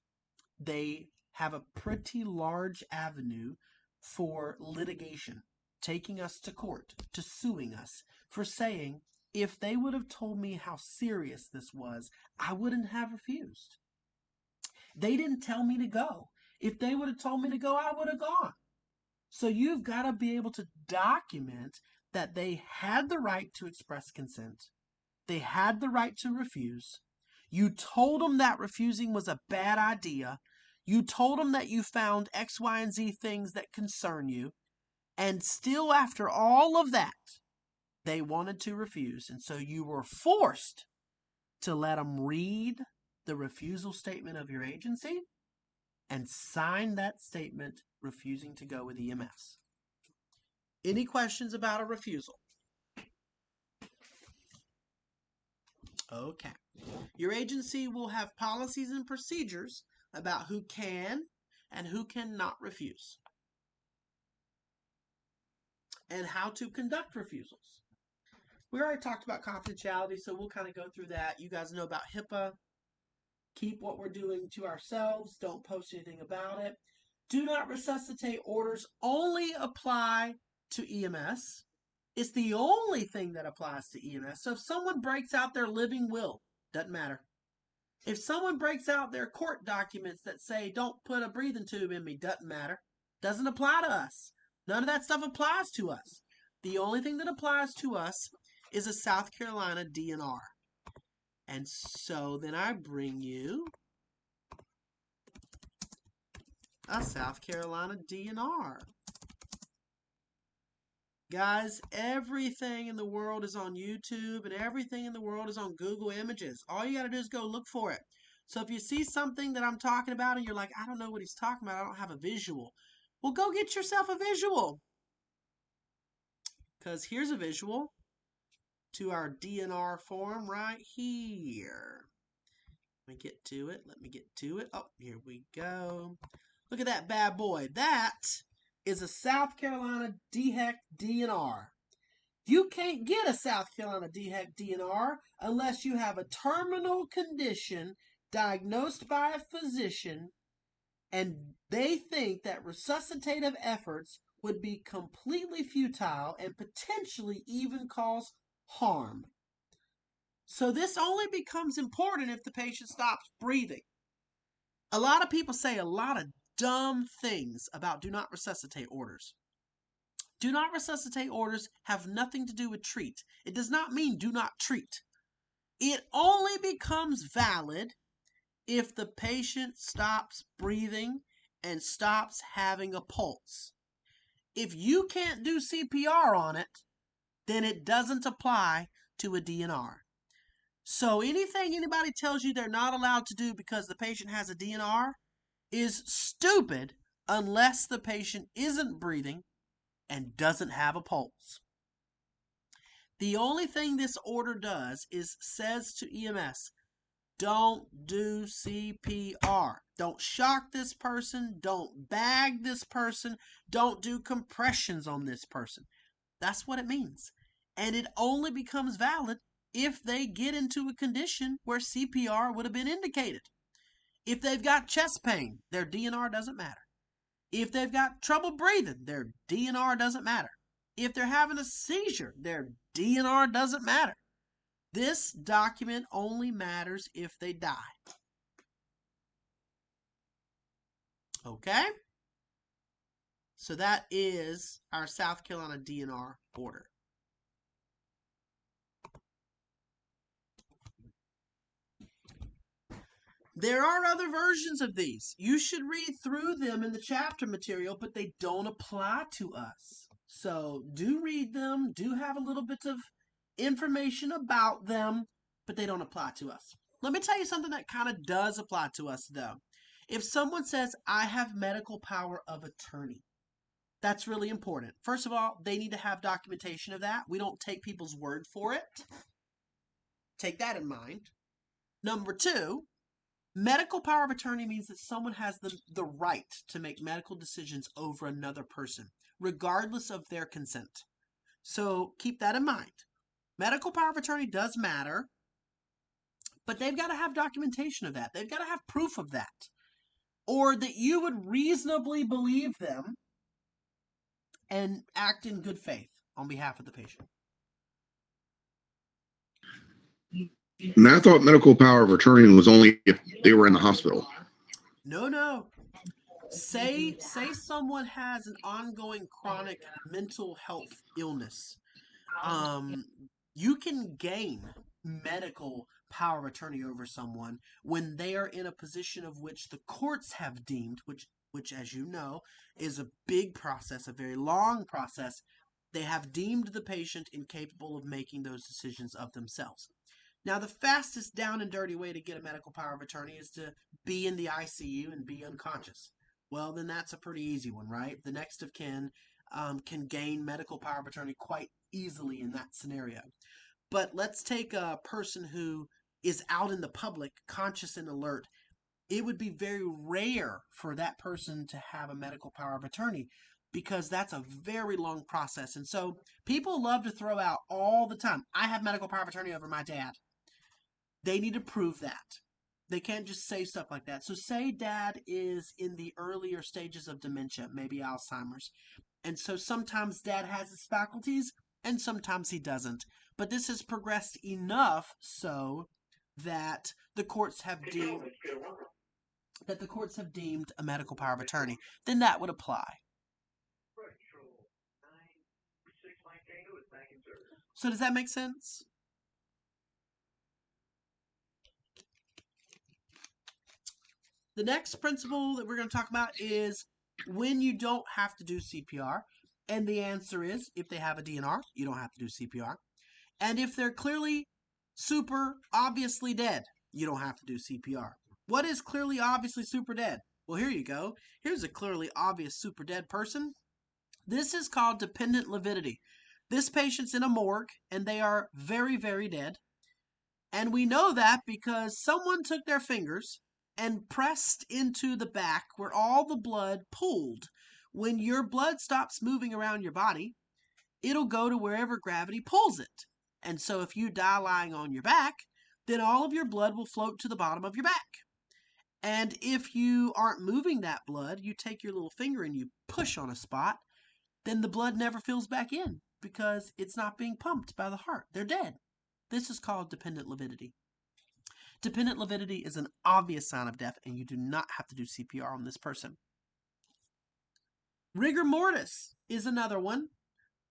They have a pretty large avenue for litigation, taking us to court, to suing us for saying, if they would have told me how serious this was, I wouldn't have refused. They didn't tell me to go. If they would have told me to go, I would have gone. So you've got to be able to document that they had the right to express consent. They had the right to refuse. You told them that refusing was a bad idea. You told them that you found X, Y, and Z things that concern you. And still, after all of that, they wanted to refuse. And so you were forced to let them read the refusal statement of your agency and sign that statement refusing to go with EMS. Any questions about a refusal? Okay. Your agency will have policies and procedures about who can and who cannot refuse, and how to conduct refusals. We already talked about confidentiality, so we'll kind of go through that. You guys know about HIPAA. Keep what we're doing to ourselves. Don't post anything about it. Do not resuscitate orders only apply to EMS. It's the only thing that applies to EMS. So if someone breaks out their living will, doesn't matter. If someone breaks out their court documents that say don't put a breathing tube in me, doesn't matter. Doesn't apply to us. None of that stuff applies to us. The only thing that applies to us is a South Carolina DNR. And so then I bring you a South Carolina DNR. Guys, everything in the world is on YouTube and everything in the world is on Google Images. All you got to do is go look for it. So if you see something that I'm talking about and you're like, I don't know what he's talking about, I don't have a visual. Well, go get yourself a visual. Because here's a visual to our DNR form right here. Let me get to it. Let me get to it. Oh, here we go. Look at that bad boy. That is a South Carolina DHEC DNR. You can't get a South Carolina DHEC DNR unless you have a terminal condition diagnosed by a physician and they think that resuscitative efforts would be completely futile and potentially even cause harm. So this only becomes important if the patient stops breathing. A lot of people say a lot of dumb things about do not resuscitate orders. Do not resuscitate orders have nothing to do with treat. It does not mean do not treat. It only becomes valid if the patient stops breathing and stops having a pulse. If you can't do CPR on it, then it doesn't apply to a DNR. So anything anybody tells you they're not allowed to do because the patient has a DNR is stupid unless the patient isn't breathing and doesn't have a pulse. The only thing this order does is says to EMS, don't do CPR. Don't shock this person. Don't bag this person. Don't do compressions on this person. That's what it means. And it only becomes valid if they get into a condition where CPR would have been indicated. If they've got chest pain, their DNR doesn't matter. If they've got trouble breathing, their DNR doesn't matter. If they're having a seizure, their DNR doesn't matter. This document only matters if they die. Okay? So that is our South Carolina DNR order. There are other versions of these. You should read through them in the chapter material, but they don't apply to us. So do read them, do have a little bit of information about them, but they don't apply to us. Let me tell you something that kind of does apply to us, though. If someone says, I have medical power of attorney, that's really important. First of all, they need to have documentation of that. We don't take people's word for it. Take that in mind. Number two, medical power of attorney means that someone has the right to make medical decisions over another person, regardless of their consent. So keep that in mind. Medical power of attorney does matter, but they've got to have documentation of that. They've got to have proof of that, or that you would reasonably believe them and act in good faith on behalf of the patient. And I thought medical power of attorney was only if they were in the hospital. No. Say someone has an ongoing chronic mental health illness. You can gain medical power of attorney over someone when they are in a position of which the courts have deemed, which as you know is a big process, a very long process. They have deemed the patient incapable of making those decisions of themselves. Now, the fastest down and dirty way to get a medical power of attorney is to be in the ICU and be unconscious. Well, then that's a pretty easy one, right? The next of kin can gain medical power of attorney quite easily in that scenario. But let's take a person who is out in the public, conscious and alert. It would be very rare for that person to have a medical power of attorney because that's a very long process. And so people love to throw out all the time, I have medical power of attorney over my dad. They need to prove that. They can't just say stuff like that. So say dad is in the earlier stages of dementia, maybe Alzheimer's. And so sometimes dad has his faculties and sometimes he doesn't. But this has progressed enough so that the courts have deemed a medical power of attorney. Then that would apply. So does that make sense? The next principle that we're going to talk about is when you don't have to do CPR. And the answer is if they have a DNR, you don't have to do CPR. And if they're clearly super obviously dead, you don't have to do CPR. What is clearly obviously super dead? Well, here you go. Here's a clearly obvious super dead person. This is called dependent lividity. This patient's in a morgue and they are very, very dead. And we know that because someone took their fingers and pressed into the back where all the blood pooled. When your blood stops moving around your body, it'll go to wherever gravity pulls it. And so if you die lying on your back, then all of your blood will float to the bottom of your back. And if you aren't moving that blood, you take your little finger and you push on a spot, then the blood never fills back in because it's not being pumped by the heart. They're dead. This is called dependent lividity. Dependent lividity is an obvious sign of death, and you do not have to do CPR on this person. Rigor mortis is another one.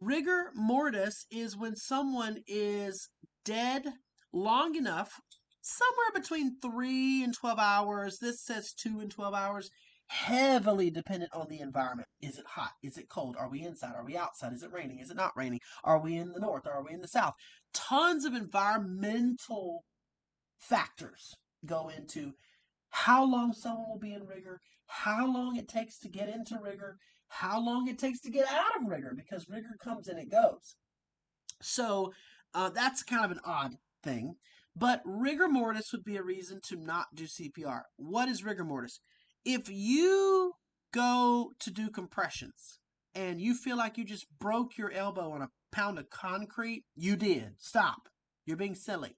Rigor mortis is when someone is dead long enough, somewhere between 3 and 12 hours. This says 2 and 12 hours. Heavily dependent on the environment. Is it hot? Is it cold? Are we inside? Are we outside? Is it raining? Is it not raining? Are we in the north? Are we in the south? Tons of environmental factors go into how long someone will be in rigor, how long it takes to get into rigor, how long it takes to get out of rigor, because rigor comes and it goes. So that's kind of an odd thing. But rigor mortis would be a reason to not do CPR. What is rigor mortis? If you go to do compressions and you feel like you just broke your elbow on a pound of concrete, you did. Stop. You're being silly.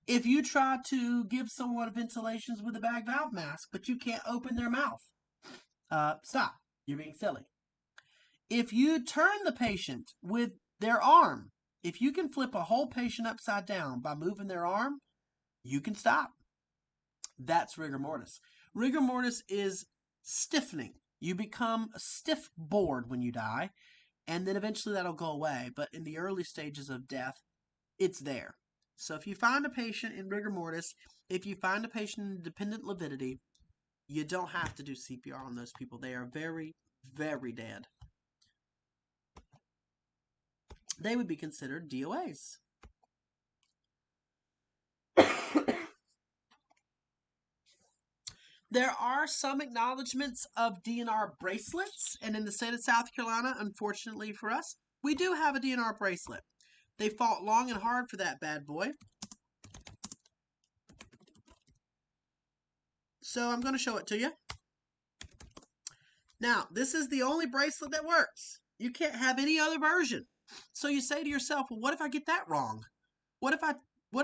If you try to give someone ventilations with a bag valve mask, but you can't open their mouth, stop. You're being silly. If you turn the patient with their arm, if you can flip a whole patient upside down by moving their arm, you can stop. That's rigor mortis. Rigor mortis is stiffening. You become a stiff board when you die, and then eventually that'll go away. But in the early stages of death, it's there. So if you find a patient in rigor mortis, if you find a patient in dependent lividity, you don't have to do CPR on those people. They are very, very dead. they would be considered DOAs. There are some acknowledgments of DNR bracelets, and in the state of South Carolina, unfortunately for us, we do have a DNR bracelet. They fought long and hard for that bad boy. So I'm going to show it to you. Now, this is the only bracelet that works. You can't have any other version. So you say to yourself, well, what if I get that wrong? What if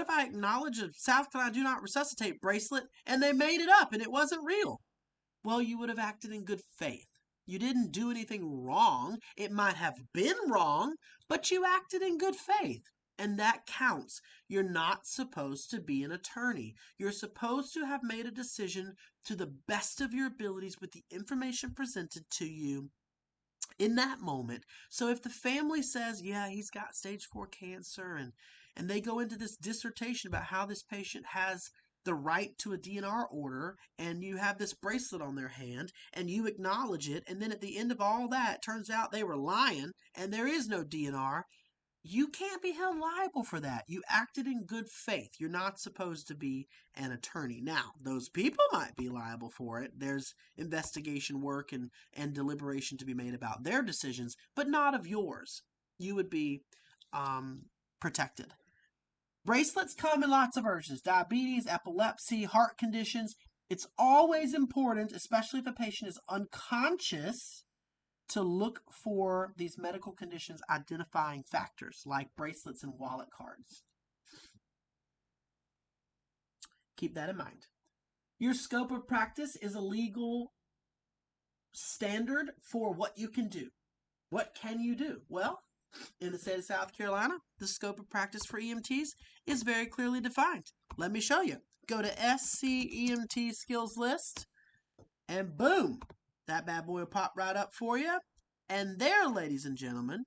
I acknowledge a South Carolina do not resuscitate bracelet and they made it up and it wasn't real? Well, you would have acted in good faith. You didn't do anything wrong. It might have been wrong, but you acted in good faith. And that counts. You're not supposed to be an attorney. You're supposed to have made a decision to the best of your abilities with the information presented to you in that moment. So if the family says, yeah, he's got stage 4 cancer, and they go into this dissertation about how this patient has the right to a DNR order, and you have this bracelet on their hand, and you acknowledge it, and then at the end of all that, it turns out they were lying, and there is no DNR, you can't be held liable for that. You acted in good faith. You're not supposed to be an attorney. Now, those people might be liable for it. There's investigation work and deliberation to be made about their decisions, but not of yours. You would be protected. Bracelets come in lots of versions: diabetes, epilepsy, heart conditions. It's always important, especially if a patient is unconscious, to look for these medical conditions identifying factors like bracelets and wallet cards. Keep that in mind. Your scope of practice is a legal standard for what you can do. What can you do? Well, in the state of South Carolina, the scope of practice for EMTs is very clearly defined. Let me show you. Go to SCEMT skills list, and boom, that bad boy will pop right up for you. And there, ladies and gentlemen,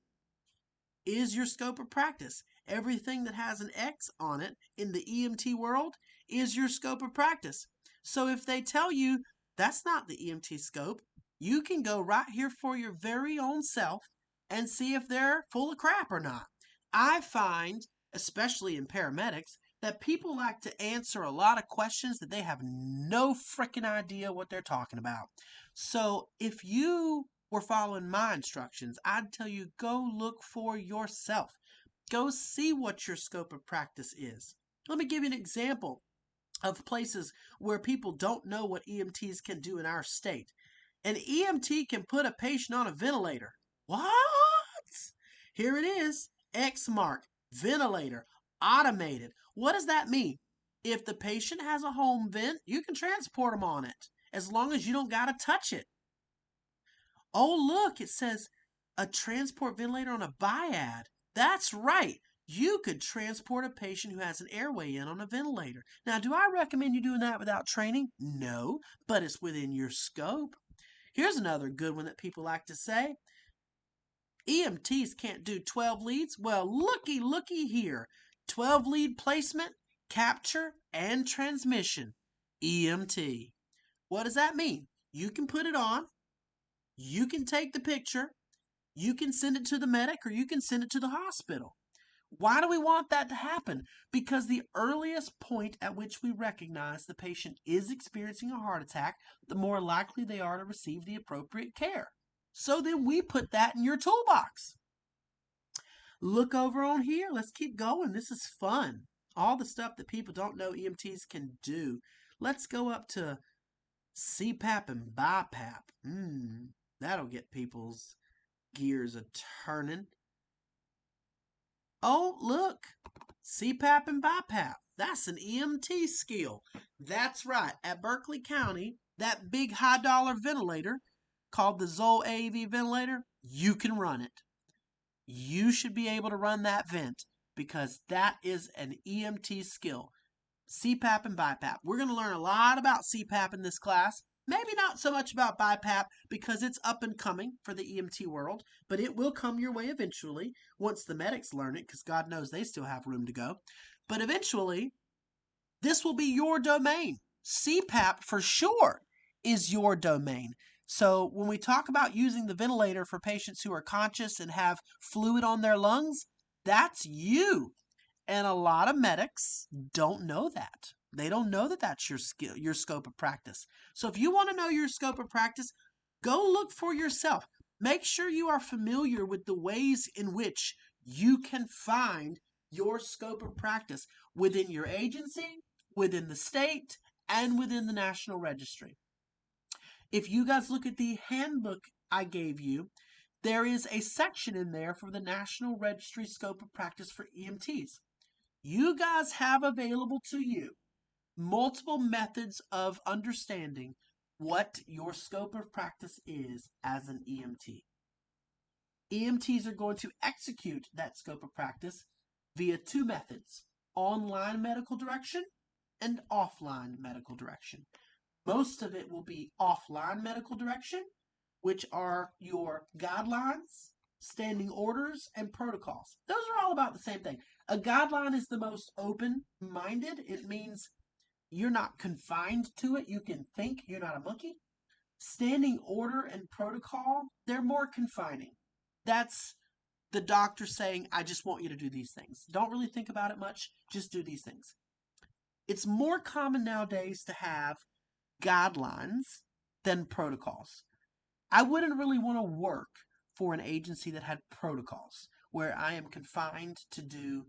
is your scope of practice. Everything that has an X on it in the EMT world is your scope of practice. So if they tell you that's not the EMT scope, you can go right here for your very own self and see if they're full of crap or not. I find, especially in paramedics, that people like to answer a lot of questions that they have no freaking idea what they're talking about. So if you were following my instructions, I'd tell you go look for yourself. Go see what your scope of practice is. Let me give you an example of places where people don't know what EMTs can do in our state. An EMT can put a patient on a ventilator. What? Here it is. X mark, ventilator, automated. What does that mean? If the patient has a home vent, you can transport them on it as long as you don't got to touch it. Oh, look, it says a transport ventilator on a biad. That's right. You could transport a patient who has an airway in on a ventilator. Now, do I recommend you doing that without training? No, but it's within your scope. Here's another good one that people like to say. EMTs can't do 12 leads. Well, looky here. 12 lead placement, capture, and transmission. EMT. What does that mean? You can put it on. You can take the picture. You can send it to the medic, or you can send it to the hospital. Why do we want that to happen? Because the earliest point at which we recognize the patient is experiencing a heart attack, the more likely they are to receive the appropriate care. So then we put that in your toolbox. Look over on here. Let's keep going. This is fun. All the stuff that people don't know EMTs can do. Let's go up to CPAP and BiPAP. That'll get people's gears a-turning. Oh, look. CPAP and BiPAP. That's an EMT skill. That's right. At Berkeley County, that big high-dollar ventilator called the Zoll AAV ventilator, you can run it. You should be able to run that vent because that is an EMT skill. CPAP and BiPAP. We're going to learn a lot about CPAP in this class. Maybe not so much about BiPAP because it's up and coming for the EMT world, but it will come your way eventually once the medics learn it, because God knows they still have room to go. But eventually, this will be your domain. CPAP for sure is your domain. So when we talk about using the ventilator for patients who are conscious and have fluid on their lungs, That's you. And a lot of medics don't know that. They don't know that that's your skill, your scope of practice. So if you want to know your scope of practice, go look for yourself. Make sure you are familiar with the ways in which you can find your scope of practice within your agency, within the state, and within the National Registry. If you guys look at the handbook I gave you, there is a section in there for the National Registry scope of practice for EMTs. You guys have available to you multiple methods of understanding what your scope of practice is as an EMT. EMTs are going to execute that scope of practice via two methods: online medical direction and offline medical direction. Most of it will be offline medical direction, which are your guidelines, standing orders, and protocols. Those are all about the same thing. A guideline is the most open-minded. It means you're not confined to it. You can think. You're not a monkey. Standing order and protocol, they're more confining. That's the doctor saying, I just want you to do these things. Don't really think about it much. Just do these things. It's more common nowadays to have guidelines than protocols. I wouldn't really want to work for an agency that had protocols where I am confined to do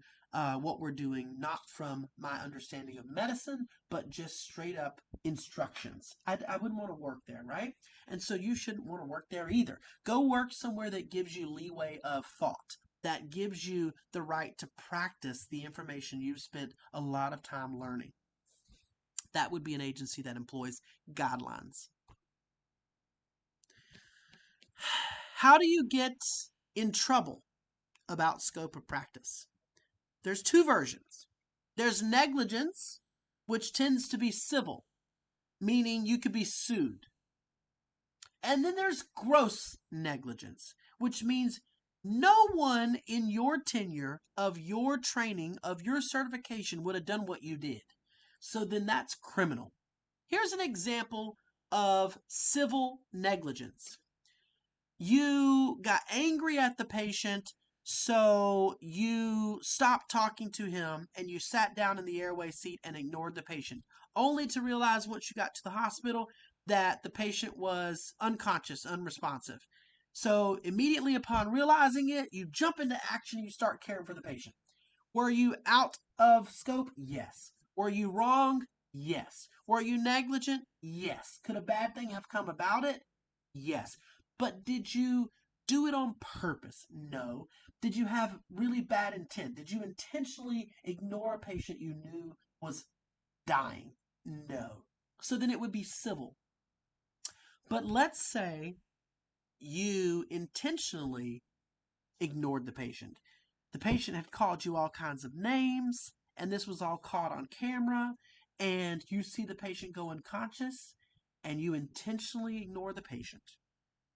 what we're doing, not from my understanding of medicine, but just straight up instructions. I wouldn't want to work there, right? And so you shouldn't want to work there either. Go work somewhere that gives you leeway of thought, that gives you the right to practice the information you've spent a lot of time learning. That would be an agency that employs guidelines. How do you get in trouble about scope of practice? There's two versions. There's negligence, which tends to be civil, meaning you could be sued. And then there's gross negligence, which means no one in your tenure of your training, of your certification would have done what you did. So then that's criminal. Here's an example of civil negligence. You got angry at the patient, so you stopped talking to him and you sat down in the airway seat and ignored the patient, only to realize once you got to the hospital that the patient was unconscious, unresponsive. So immediately upon realizing it, you jump into action and you start caring for the patient. Were you out of scope? Yes. Were you wrong? Yes. Were you negligent? Yes. Could a bad thing have come about it? Yes. But did you do it on purpose? No. Did you have really bad intent? Did you intentionally ignore a patient you knew was dying? No. So then it would be civil. But let's say you intentionally ignored the patient. The patient had called you all kinds of names, and this was all caught on camera, and you see the patient go unconscious, and you intentionally ignore the patient.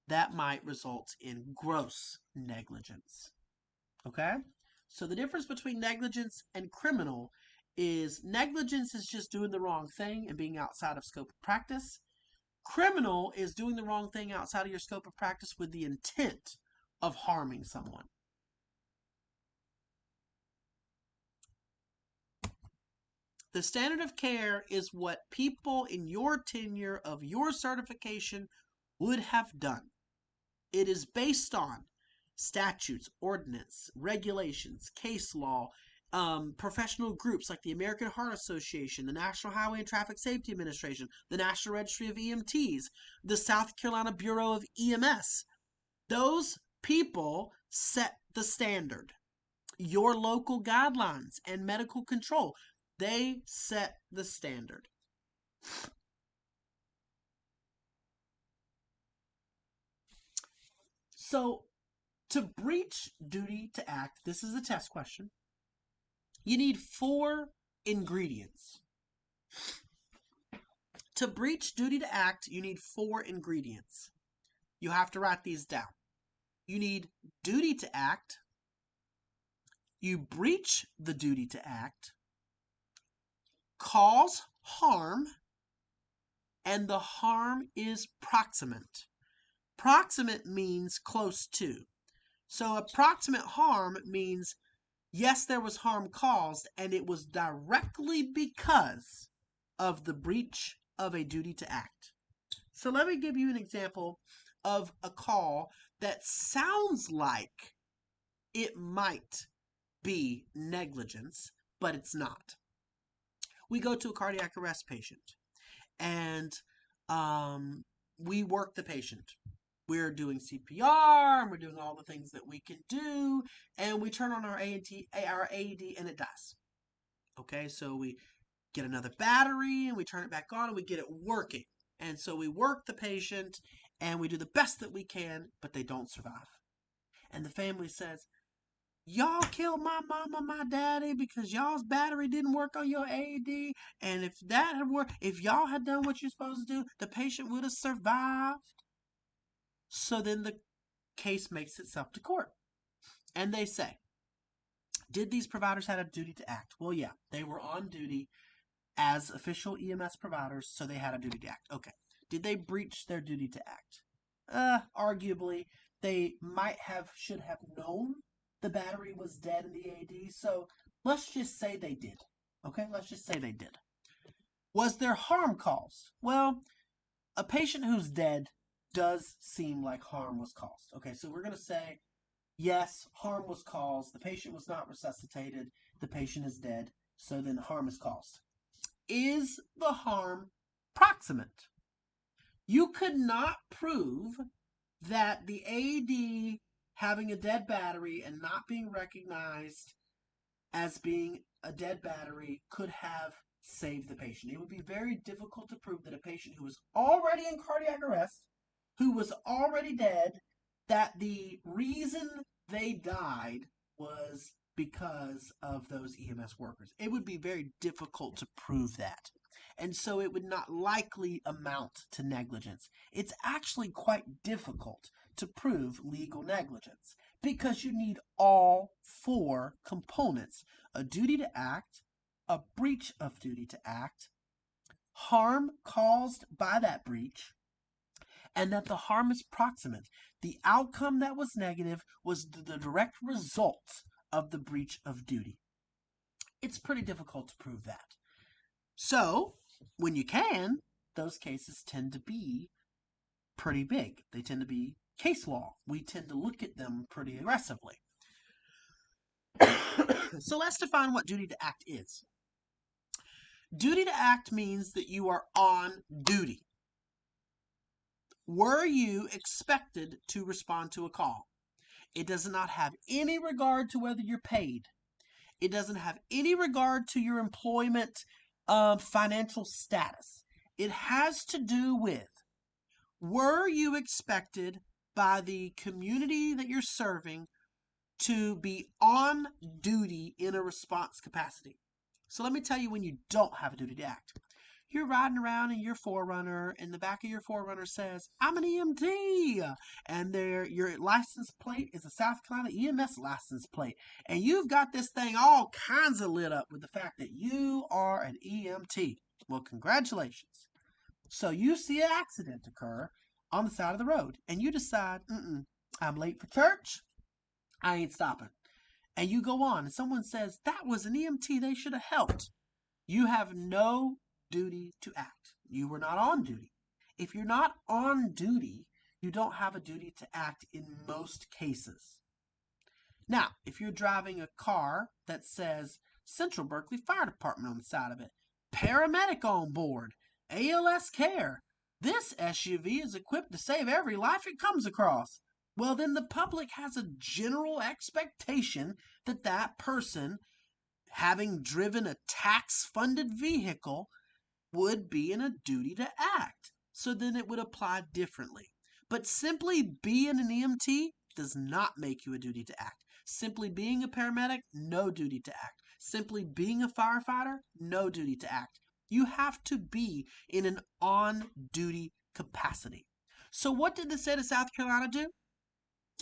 That might result in gross negligence. Okay? So the difference between negligence and criminal is negligence is just doing the wrong thing and being outside of scope of practice. Criminal is doing the wrong thing outside of your scope of practice with the intent of harming someone. The standard of care is what people in your tenure of your certification would have done. It is based on statutes, ordinance, regulations, case law, professional groups like the American Heart Association, the National Highway and Traffic Safety Administration, the National Registry of EMTs, the South Carolina Bureau of EMS. Those people set the standard. Your local guidelines and medical control, they set the standard. So, to breach duty to act, this is a test question. You need 4 ingredients. To breach duty to act, you need 4 ingredients. You have to write these down. You need duty to act. You breach the duty to act. Cause harm. And the harm is proximate. Proximate means close to. So approximate harm means Yes, there was harm caused, and it was directly because of the breach of a duty to act. So let me give you an example of a call that sounds like it might be negligence, but it's not. We go to a cardiac arrest patient and we work the patient. We're doing CPR and we're doing all the things that we can do, and we turn on our AED and it dies. Okay, so we get another battery and we turn it back on and we get it working. And so we work the patient and we do the best that we can, but they don't survive. And the family says, y'all killed my mama, my daddy because y'all's battery didn't work on your AED. And if that had worked, if y'all had done what you're supposed to do, the patient would have survived. So then the case makes itself to court. And they say, did these providers have a duty to act? Well, yeah, they were on duty as official EMS providers, so they had a duty to act. Okay. Did they breach their duty to act? Arguably, they should have known the battery was dead in the AD, so let's just say they did. Okay, let's just say they did. Was there harm caused? Well, a patient who's dead does seem like harm was caused. Okay, so we're going to say, yes, harm was caused. The patient was not resuscitated. The patient is dead, so then harm is caused. Is the harm proximate? You could not prove that the AED having a dead battery and not being recognized as being a dead battery could have saved the patient. It would be very difficult to prove that a patient who was already in cardiac arrest, who was already dead, that the reason they died was because of those EMS workers. It would be very difficult to prove that. And so it would not likely amount to negligence. It's actually quite difficult to prove legal negligence because you need all four components: a duty to act, a breach of duty to act, harm caused by that breach, and that the harm is proximate. The outcome that was negative was the direct result of the breach of duty. It's pretty difficult to prove that. So, when you can, those cases tend to be pretty big. They tend to be case law. We tend to look at them pretty aggressively. So let's define what duty to act is. Duty to act means that you are on duty. Were you expected to respond to a call? It does not have any regard to whether you're paid. It doesn't have any regard to your employment financial status. It has to do with, were you expected by the community that you're serving to be on duty in a response capacity? So let me tell you when you don't have a duty to act. You're riding around in your 4Runner, and the back of your 4Runner says, I'm an EMT, and your license plate is a South Carolina EMS license plate, and you've got this thing all kinds of lit up with the fact that you are an EMT. Well, congratulations. So you see an accident occur on the side of the road, and you decide, I'm late for church, I ain't stopping. And you go on, and someone says, that was an EMT, they should have helped. You have no duty to act. You were not on duty. If you're not on duty, you don't have a duty to act in most cases. Now, if you're driving a car that says Central Berkeley Fire Department on the side of it, paramedic on board, ALS care, this SUV is equipped to save every life it comes across, well, then the public has a general expectation that that person, having driven a tax-funded vehicle, would be in a duty to act. So then it would apply differently. But simply being an EMT does not make you a duty to act. Simply being a paramedic, no duty to act. Simply being a firefighter, no duty to act. You have to be in an on-duty capacity. So what did the state of South Carolina do?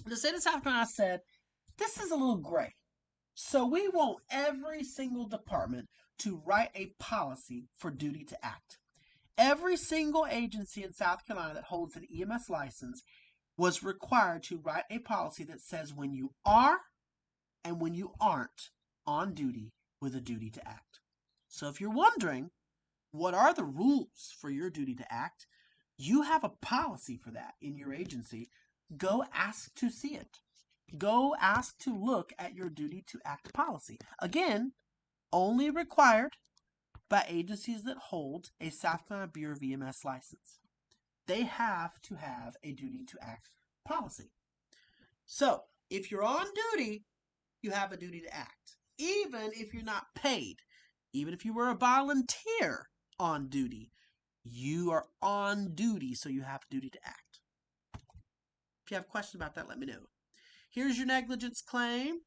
The state of South Carolina said, this is a little gray. So we want every single department to write a policy for duty to act. Every single agency in South Carolina that holds an EMS license was required to write a policy that says when you are and when you aren't on duty with a duty to act. So if you're wondering, what are the rules for your duty to act? You have a policy for that in your agency. Go ask to see it. Go ask to look at your duty to act policy. Again, only required by agencies that hold a South Carolina Bureau of EMS license. They have to have a duty to act policy. So, if you're on duty, you have a duty to act. Even if you're not paid, even if you were a volunteer on duty, you are on duty, so you have a duty to act. If you have questions about that, let me know. Here's your negligence claim.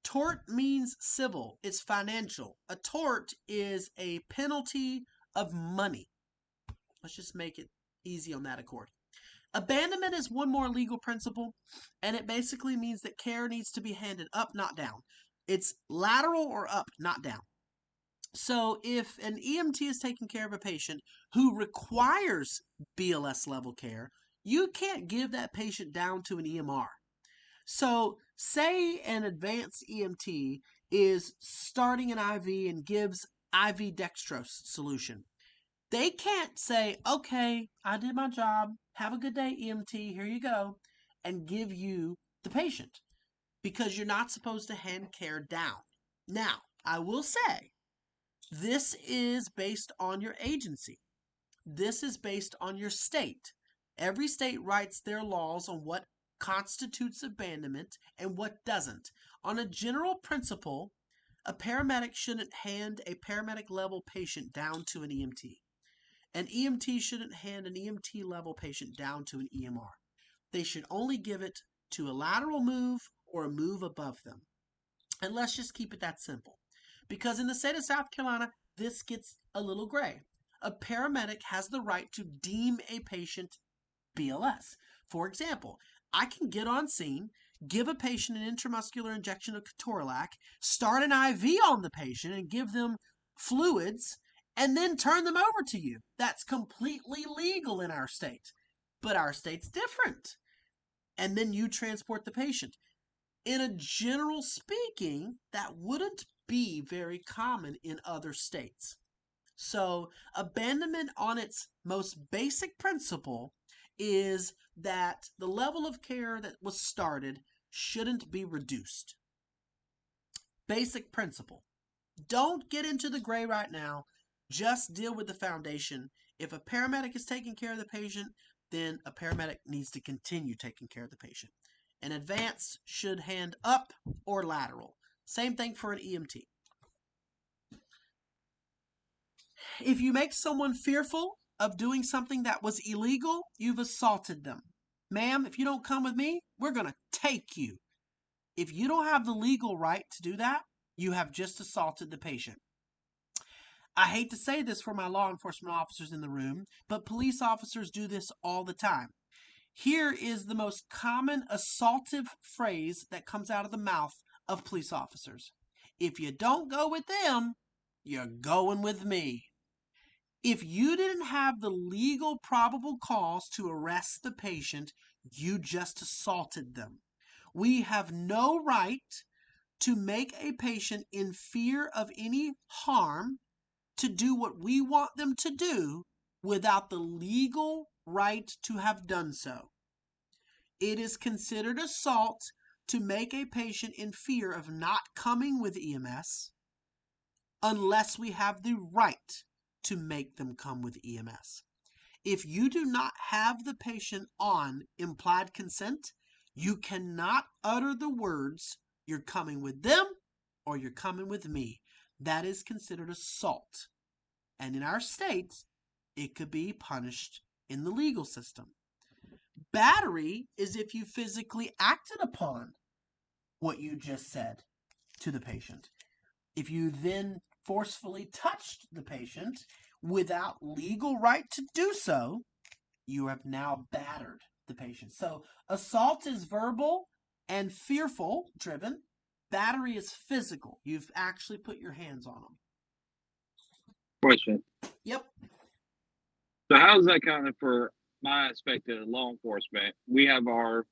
Tort means civil. It's financial. A tort is a penalty of money. Let's just make it easy on that accord. Abandonment is one more legal principle, and it basically means that care needs to be handed up, not down. It's lateral or up, not down. So if an EMT is taking care of a patient who requires BLS level care, you can't give that patient down to an EMR. So say an advanced EMT is starting an IV and gives IV dextrose solution. They can't say, okay, I did my job. Have a good day, EMT. Here you go. And give you the patient because you're not supposed to hand care down. Now, I will say, this is based on your agency. This is based on your state. Every state writes their laws on what constitutes abandonment and what doesn't. On a general principle, a paramedic shouldn't hand a paramedic level patient down to an EMT. An EMT shouldn't hand an EMT level patient down to an EMR. They should only give it to a lateral move or a move above them. And let's just keep it that simple. Because in the state of South Carolina, this gets a little gray. A paramedic has the right to deem a patient BLS. For example, I can get on scene, give a patient an intramuscular injection of ketorolac, start an IV on the patient and give them fluids, and then turn them over to you. That's completely legal in our state. But our state's different. And then you transport the patient. In a general speaking, that wouldn't be very common in other states. So abandonment on its most basic principle is that the level of care that was started shouldn't be reduced. Basic principle. Don't get into the gray right now. Just deal with the foundation. If a paramedic is taking care of the patient, then a paramedic needs to continue taking care of the patient. An advanced should hand up or lateral. Same thing for an EMT. If you make someone fearful of doing something that was illegal, you've assaulted them. Ma'am, if you don't come with me, we're going to take you. If you don't have the legal right to do that, you have just assaulted the patient. I hate to say this for my law enforcement officers in the room, but police officers do this all the time. Here is the most common assaultive phrase that comes out of the mouth of police officers. If you don't go with them, you're going with me. If you didn't have the legal probable cause to arrest the patient, you just assaulted them. We have no right to make a patient in fear of any harm to do what we want them to do without the legal right to have done so. It is considered assault to make a patient in fear of not coming with EMS unless we have the right to make them come with EMS. If you do not have the patient on implied consent, you cannot utter the words, "You're coming with them" or "You're coming with me." That is considered assault. And in our state, it could be punished in the legal system. Battery is if you physically acted upon what you just said to the patient. If you then forcefully touched the patient without legal right to do so, you have now battered the patient. So assault is verbal and fearful driven. Battery is physical. You've actually put your hands on them. Question. Yep. So how's that kind of for my aspect of law enforcement? We have our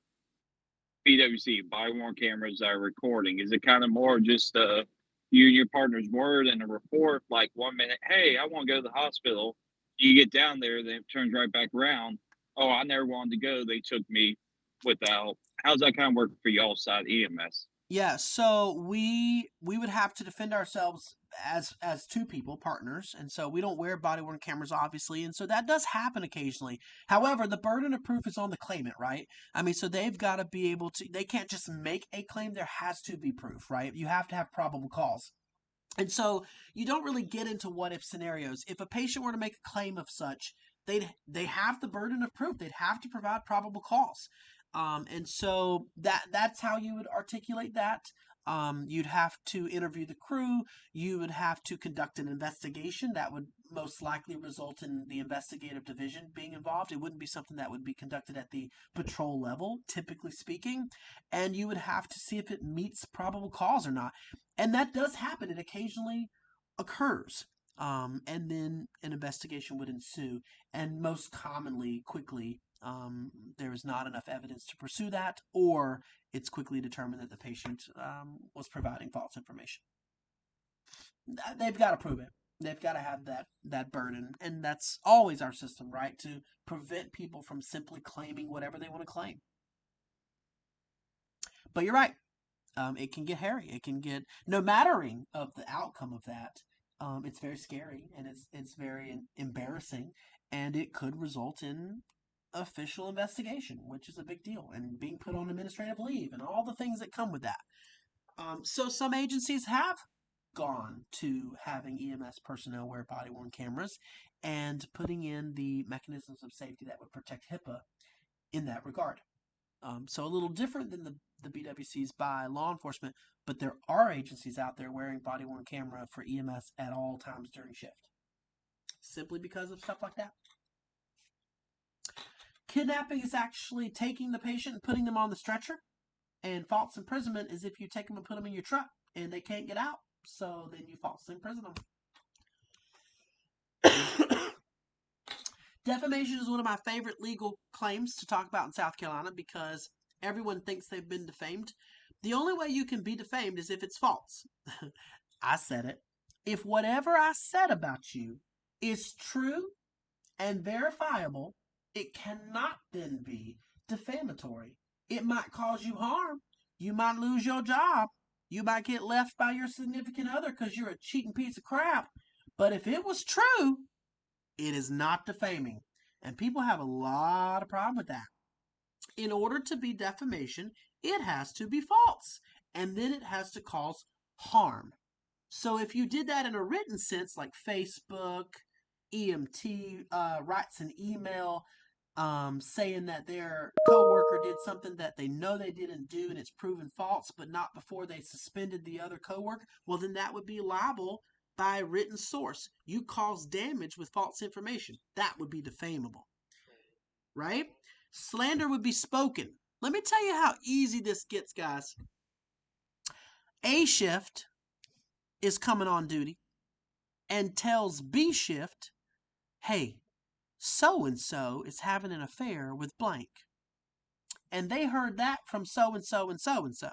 BWC, body-worn cameras that are recording? Is it kind of more just you and your partner's word and a report? Like 1 minute, hey, I want to go to the hospital. You get down there, then it turns right back around. Oh, I never wanted to go. They took me without. How's that kind of work for y'all side EMS? Yeah, so we would have to defend ourselves as two people, partners, and so we don't wear body worn cameras, obviously, and so that does happen occasionally. However, the burden of proof is on the claimant, right? I mean, so they've got to be able to. They can't just make a claim. There has to be proof, right? You have to have probable cause. And so you don't really get into what if scenarios. If a patient were to make a claim of such, they have the burden of proof. They'd have to provide probable cause. And so that's how you would articulate that. You'd have to interview the crew. You would have to conduct an investigation that would most likely result in the investigative division being involved. It wouldn't be something that would be conducted at the patrol level, typically speaking. And you would have to see if it meets probable cause or not. And that does happen. It occasionally occurs. And then an investigation would ensue. And most commonly, quickly, there is not enough evidence to pursue that, or it's quickly determined that the patient was providing false information. They've got to prove it. They've got to have that burden, and that's always our system, right? To prevent people from simply claiming whatever they want to claim. But you're right. It can get hairy. It can get, no mattering of the outcome of that. It's very scary, and it's very embarrassing, and it could result in official investigation, which is a big deal, and being put on administrative leave, and all the things that come with that. So some agencies have gone to having EMS personnel wear body-worn cameras and putting in the mechanisms of safety that would protect HIPAA in that regard. So a little different than the BWCs by law enforcement, but there are agencies out there wearing body-worn camera for EMS at all times during shift, simply because of stuff like that. Kidnapping is actually taking the patient and putting them on the stretcher, and false imprisonment is if you take them and put them in your truck and they can't get out, so then you falsely imprison them. Defamation is one of my favorite legal claims to talk about in South Carolina because everyone thinks they've been defamed. The only way you can be defamed is if it's false. I said it. If whatever I said about you is true and verifiable, it cannot then be defamatory. It might cause you harm. You might lose your job. You might get left by your significant other because you're a cheating piece of crap. But if it was true, it is not defaming. And people have a lot of problem with that. In order to be defamation, it has to be false. And then it has to cause harm. So if you did that in a written sense, like Facebook, EMT writes an email saying that their coworker did something that they know they didn't do and it's proven false, but not before they suspended the other coworker, well, then that would be liable by a written source. You caused damage with false information. That would be defamable, right? Slander would be spoken. Let me tell you how easy this gets, guys. A shift is coming on duty and tells B shift, hey, so-and-so is having an affair with blank. And they heard that from so-and-so and so-and-so.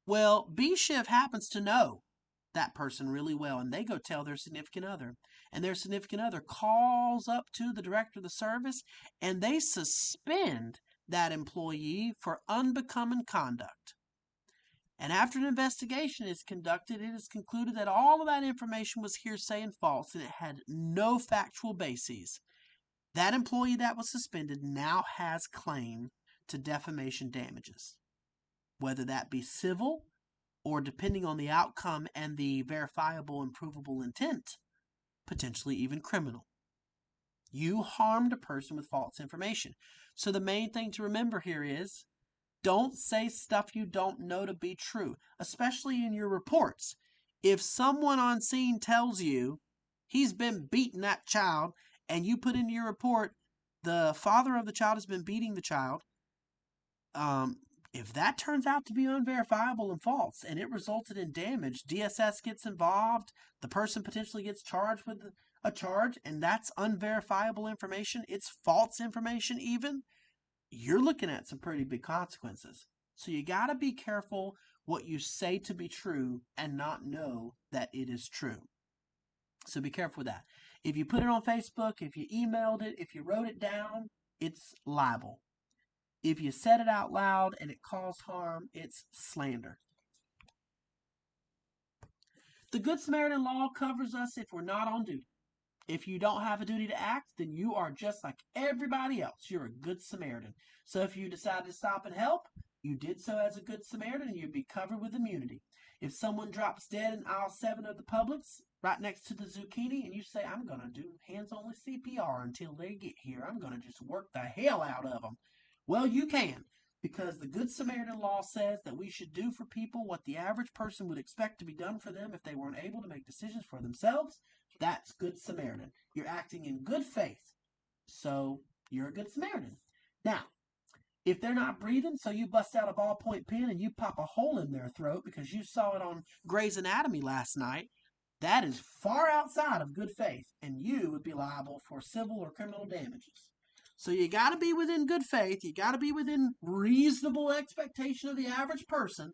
Well, B shift happens to know that person really well, and they go tell their significant other. And their significant other calls up to the director of the service, and they suspend that employee for unbecoming conduct. And after an investigation is conducted, it is concluded that all of that information was hearsay and false, and it had no factual bases. That employee that was suspended now has claim to defamation damages, whether that be civil or, depending on the outcome and the verifiable and provable intent, potentially even criminal. You harmed a person with false information. So the main thing to remember here is don't say stuff you don't know to be true, especially in your reports. If someone on scene tells you he's been beating that child and you put in your report the father of the child has been beating the child, if that turns out to be unverifiable and false and it resulted in damage, DSS gets involved, the person potentially gets charged with a charge, and that's unverifiable information, it's false information even, you're looking at some pretty big consequences. So you got to be careful what you say to be true and not know that it is true. So be careful with that. If you put it on Facebook, if you emailed it, if you wrote it down, it's libel. If you said it out loud and it caused harm, it's slander. The Good Samaritan law covers us if we're not on duty. If you don't have a duty to act, then you are just like everybody else. You're a good Samaritan. So if you decide to stop and help, you did so as a good Samaritan and you'd be covered with immunity. If someone drops dead in aisle 7 of the Publix, right next to the zucchini, and you say, I'm going to do hands-only CPR until they get here, I'm going to just work the hell out of them. Well, you can, because the Good Samaritan law says that we should do for people what the average person would expect to be done for them if they weren't able to make decisions for themselves. That's Good Samaritan. You're acting in good faith. So you're a Good Samaritan. Now, if they're not breathing, so you bust out a ballpoint pen and you pop a hole in their throat because you saw it on Grey's Anatomy last night, that is far outside of good faith, and you would be liable for civil or criminal damages. So you got to be within good faith. You got to be within reasonable expectation of the average person.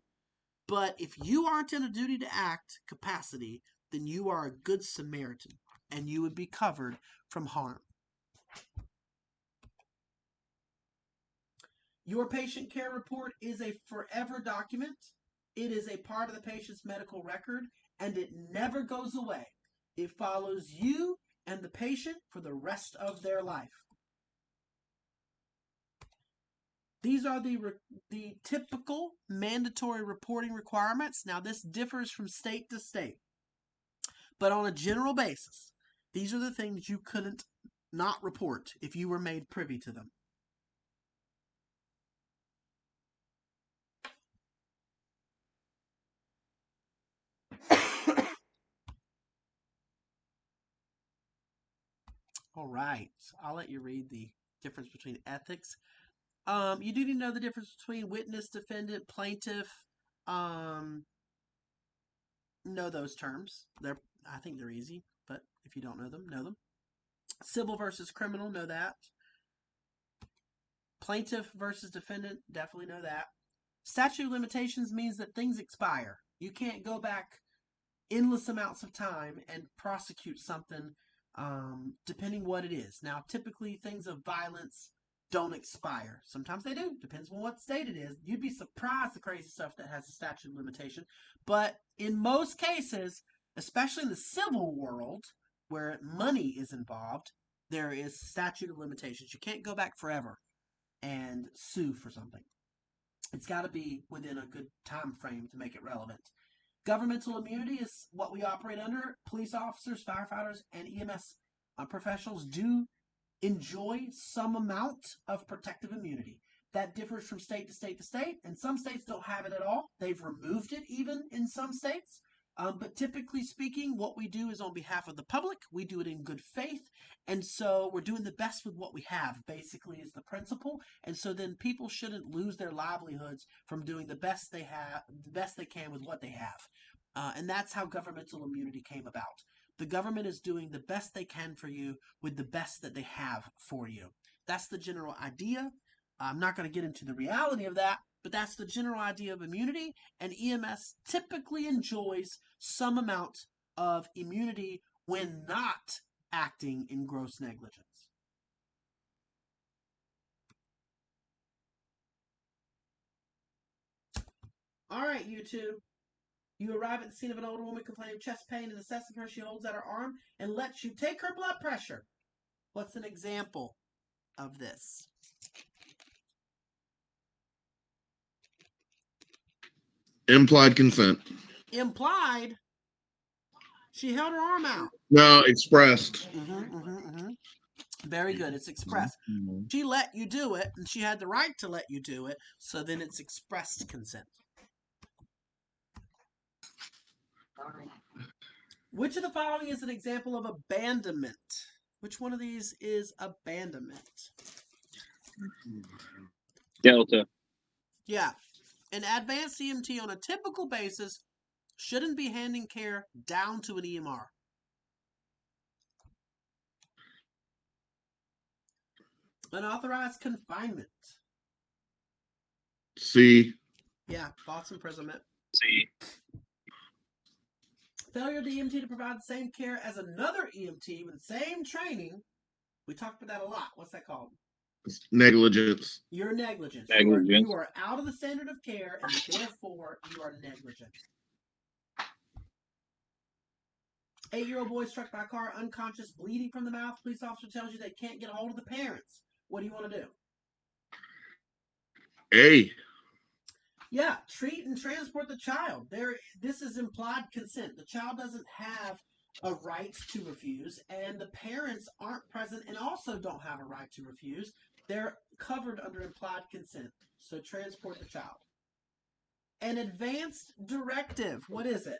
But if you aren't in a duty to act capacity, then you are a good Samaritan, and you would be covered from harm. Your patient care report is a forever document. It is a part of the patient's medical record, and it never goes away. It follows you and the patient for the rest of their life. These are the typical mandatory reporting requirements. Now, this differs from state to state. But on a general basis, these are the things you couldn't not report if you were made privy to them. All right, I'll let you read the difference between ethics. You do need to know the difference between witness, defendant, plaintiff. Know those terms. I think they're easy, but if you don't know them, know them. Civil versus criminal, know that. Plaintiff versus defendant, definitely know that. Statute of limitations means that things expire. You can't go back endless amounts of time and prosecute something depending what it is. Now, typically things of violence don't expire. Sometimes they do. Depends on what state it is. You'd be surprised the crazy stuff that has a statute of limitation. But in most cases, especially in the civil world where money is involved, there is statute of limitations. You can't go back forever and sue for something. It's got to be within a good time frame to make it relevant. Governmental immunity is what we operate under. Police officers, firefighters, and EMS professionals do enjoy some amount of protective immunity. That differs from state to state to state, and some states don't have it at all. They've removed it even in some states. But typically speaking, what we do is on behalf of the public. We do it in good faith. And so we're doing the best with what we have, basically, is the principle. And so then people shouldn't lose their livelihoods from doing the best they can with what they have. And that's how governmental immunity came about. The government is doing the best they can for you with the best that they have for you. That's the general idea. I'm not going to get into the reality of that, but that's the general idea of immunity, and EMS typically enjoys some amount of immunity when not acting in gross negligence. All right, you two. You arrive at the scene of an older woman complaining of chest pain, and assessing her, she holds out her arm and lets you take her blood pressure. What's an example of this? Implied consent. Implied? She held her arm out. No, expressed. Very good. It's expressed. She let you do it, and she had the right to let you do it, so then it's expressed consent. Which of the following is an example of abandonment? Which one of these is abandonment? Delta. Yeah. An advanced EMT on a typical basis shouldn't be handing care down to an EMR. Unauthorized confinement. C. Yeah, false imprisonment. See, Failure of the EMT to provide the same care as another EMT with the same training. We talked about that a lot. What's that called? Negligence. You're negligent. You negligence. are out of the standard of care, and therefore you are negligent. 8-year-old boy struck by a car, unconscious, bleeding from the mouth. Police officer tells you they can't get a hold of the parents. What do you want to do? A. Yeah, treat and transport the child. This is implied consent. The child doesn't have a right to refuse, and the parents aren't present and also don't have a right to refuse. They're covered under implied consent. So transport the child. An advanced directive. What is it?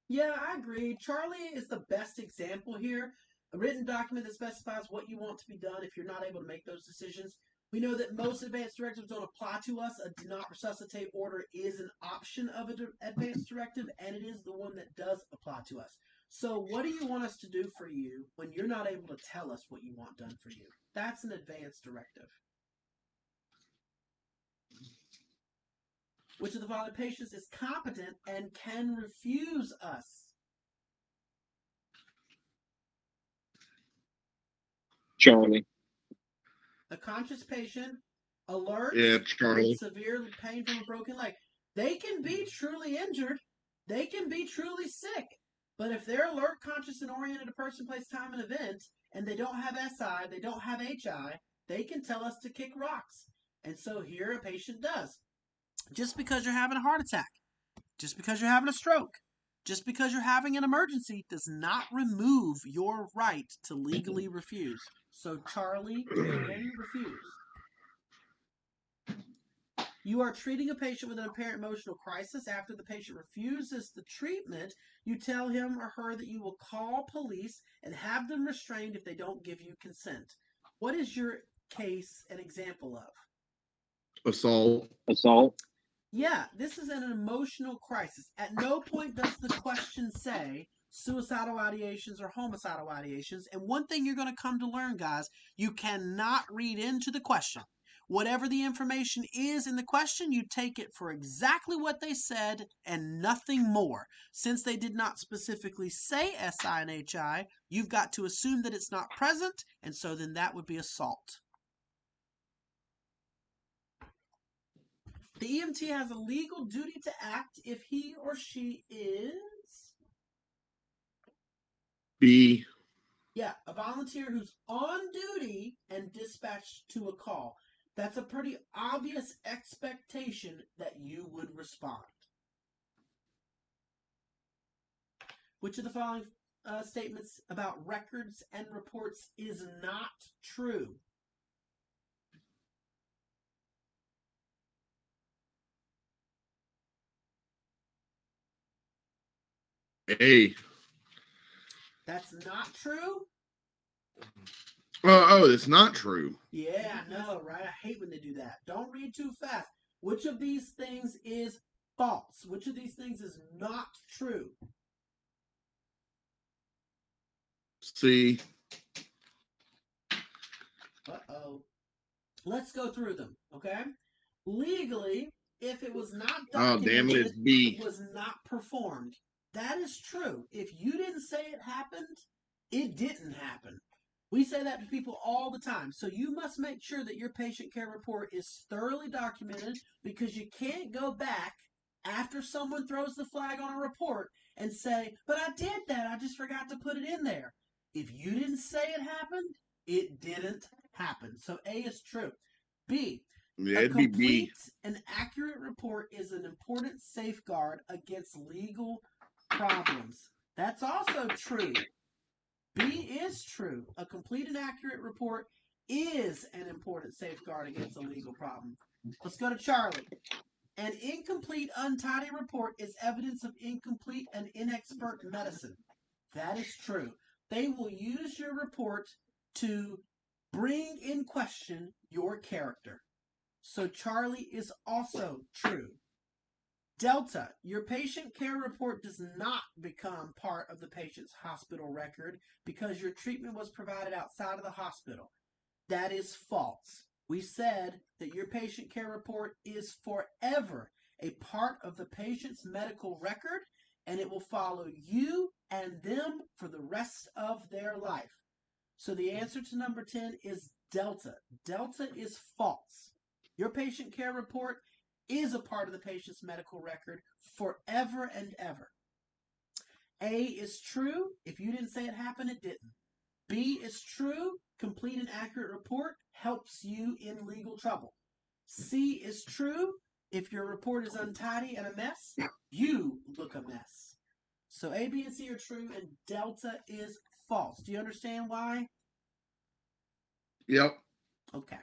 Yeah, I agree. Charlie is the best example here. A written document that specifies what you want to be done if you're not able to make those decisions. We know that most advanced directives don't apply to us. A do not resuscitate order is an option of an advanced directive, and it is the one that does apply to us. So, what do you want us to do for you when you're not able to tell us what you want done for you? That's an advanced directive. Which of the following patients is competent and can refuse us? Charlie. A conscious patient, alert, Yeah, with Charlie. severe pain from a broken leg. They can be truly injured. They can be truly sick. But if they're alert, conscious, and oriented to person, place, time, and event, and they don't have SI, they don't have HI, they can tell us to kick rocks. And so here a patient does. Just because you're having a heart attack, just because you're having a stroke, just because you're having an emergency does not remove your right to legally refuse. So Charlie can refuse. You are treating a patient with an apparent emotional crisis. After the patient refuses the treatment, you tell him or her that you will call police and have them restrained if they don't give you consent. What is your case an example of? Assault. Assault. Yeah, this is an emotional crisis. At no point does the question say suicidal ideations or homicidal ideations. And one thing you're going to come to learn, guys, you cannot read into the question. Whatever the information is in the question, you take it for exactly what they said and nothing more. Since they did not specifically say SI and HI, you've got to assume that it's not present, and so then that would be assault. The EMT has a legal duty to act if he or she is, B. yeah, a volunteer who's on duty and dispatched to a call. That's a pretty obvious expectation that you would respond. Which of the following statements about records and reports is not true? A. That's not true? It's not true. Yeah, I know, right? I hate when they do that. Don't read too fast. Which of these things is false? Which of these things is not true? C. Uh-oh. Let's go through them, okay? Legally, if it was not Oh, damn it, it's documented, B. it was not performed. That is true. If you didn't say it happened, it didn't happen. We say that to people all the time. So you must make sure that your patient care report is thoroughly documented because you can't go back after someone throws the flag on a report and say, but I did that. I just forgot to put it in there. If you didn't say it happened, it didn't happen. So A is true. B, Yeah, a it'd be B. complete and accurate report is an important safeguard against legal problems. That's also true. B is true. A complete and accurate report is an important safeguard against a legal problem. Let's go to Charlie. An incomplete, untidy report is evidence of incomplete and inexpert medicine. That is true. They will use your report to bring in question your character. So Charlie is also true. Delta, your patient care report does not become part of the patient's hospital record because your treatment was provided outside of the hospital. That is false. We said that your patient care report is forever a part of the patient's medical record, and it will follow you and them for the rest of their life. So the answer to number 10 is Delta. Delta is false. Your patient care report is a part of the patient's medical record forever and ever. A is true. If you didn't say it happened, it didn't. B is true. Complete and accurate report helps you in legal trouble. C is true. If your report is untidy and a mess, you look a mess. So A, B, and C are true, and Delta is false. Do you understand why? Yep. Okay.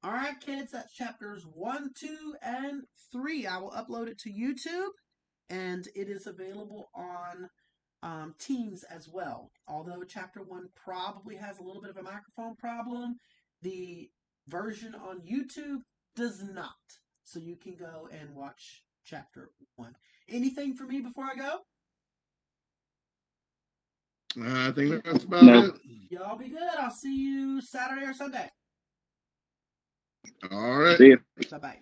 All right, kids, that's chapters 1, 2, and 3. I will upload it to YouTube, and it is available on Teams as well. Although chapter 1 probably has a little bit of a microphone problem, the version on YouTube does not. So you can go and watch chapter 1. Anything for me before I go? I think that's about No. it. Y'all be good. I'll see you Saturday or Sunday. All right. See you. Bye-bye.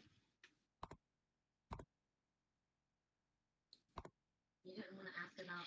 You didn't want to ask about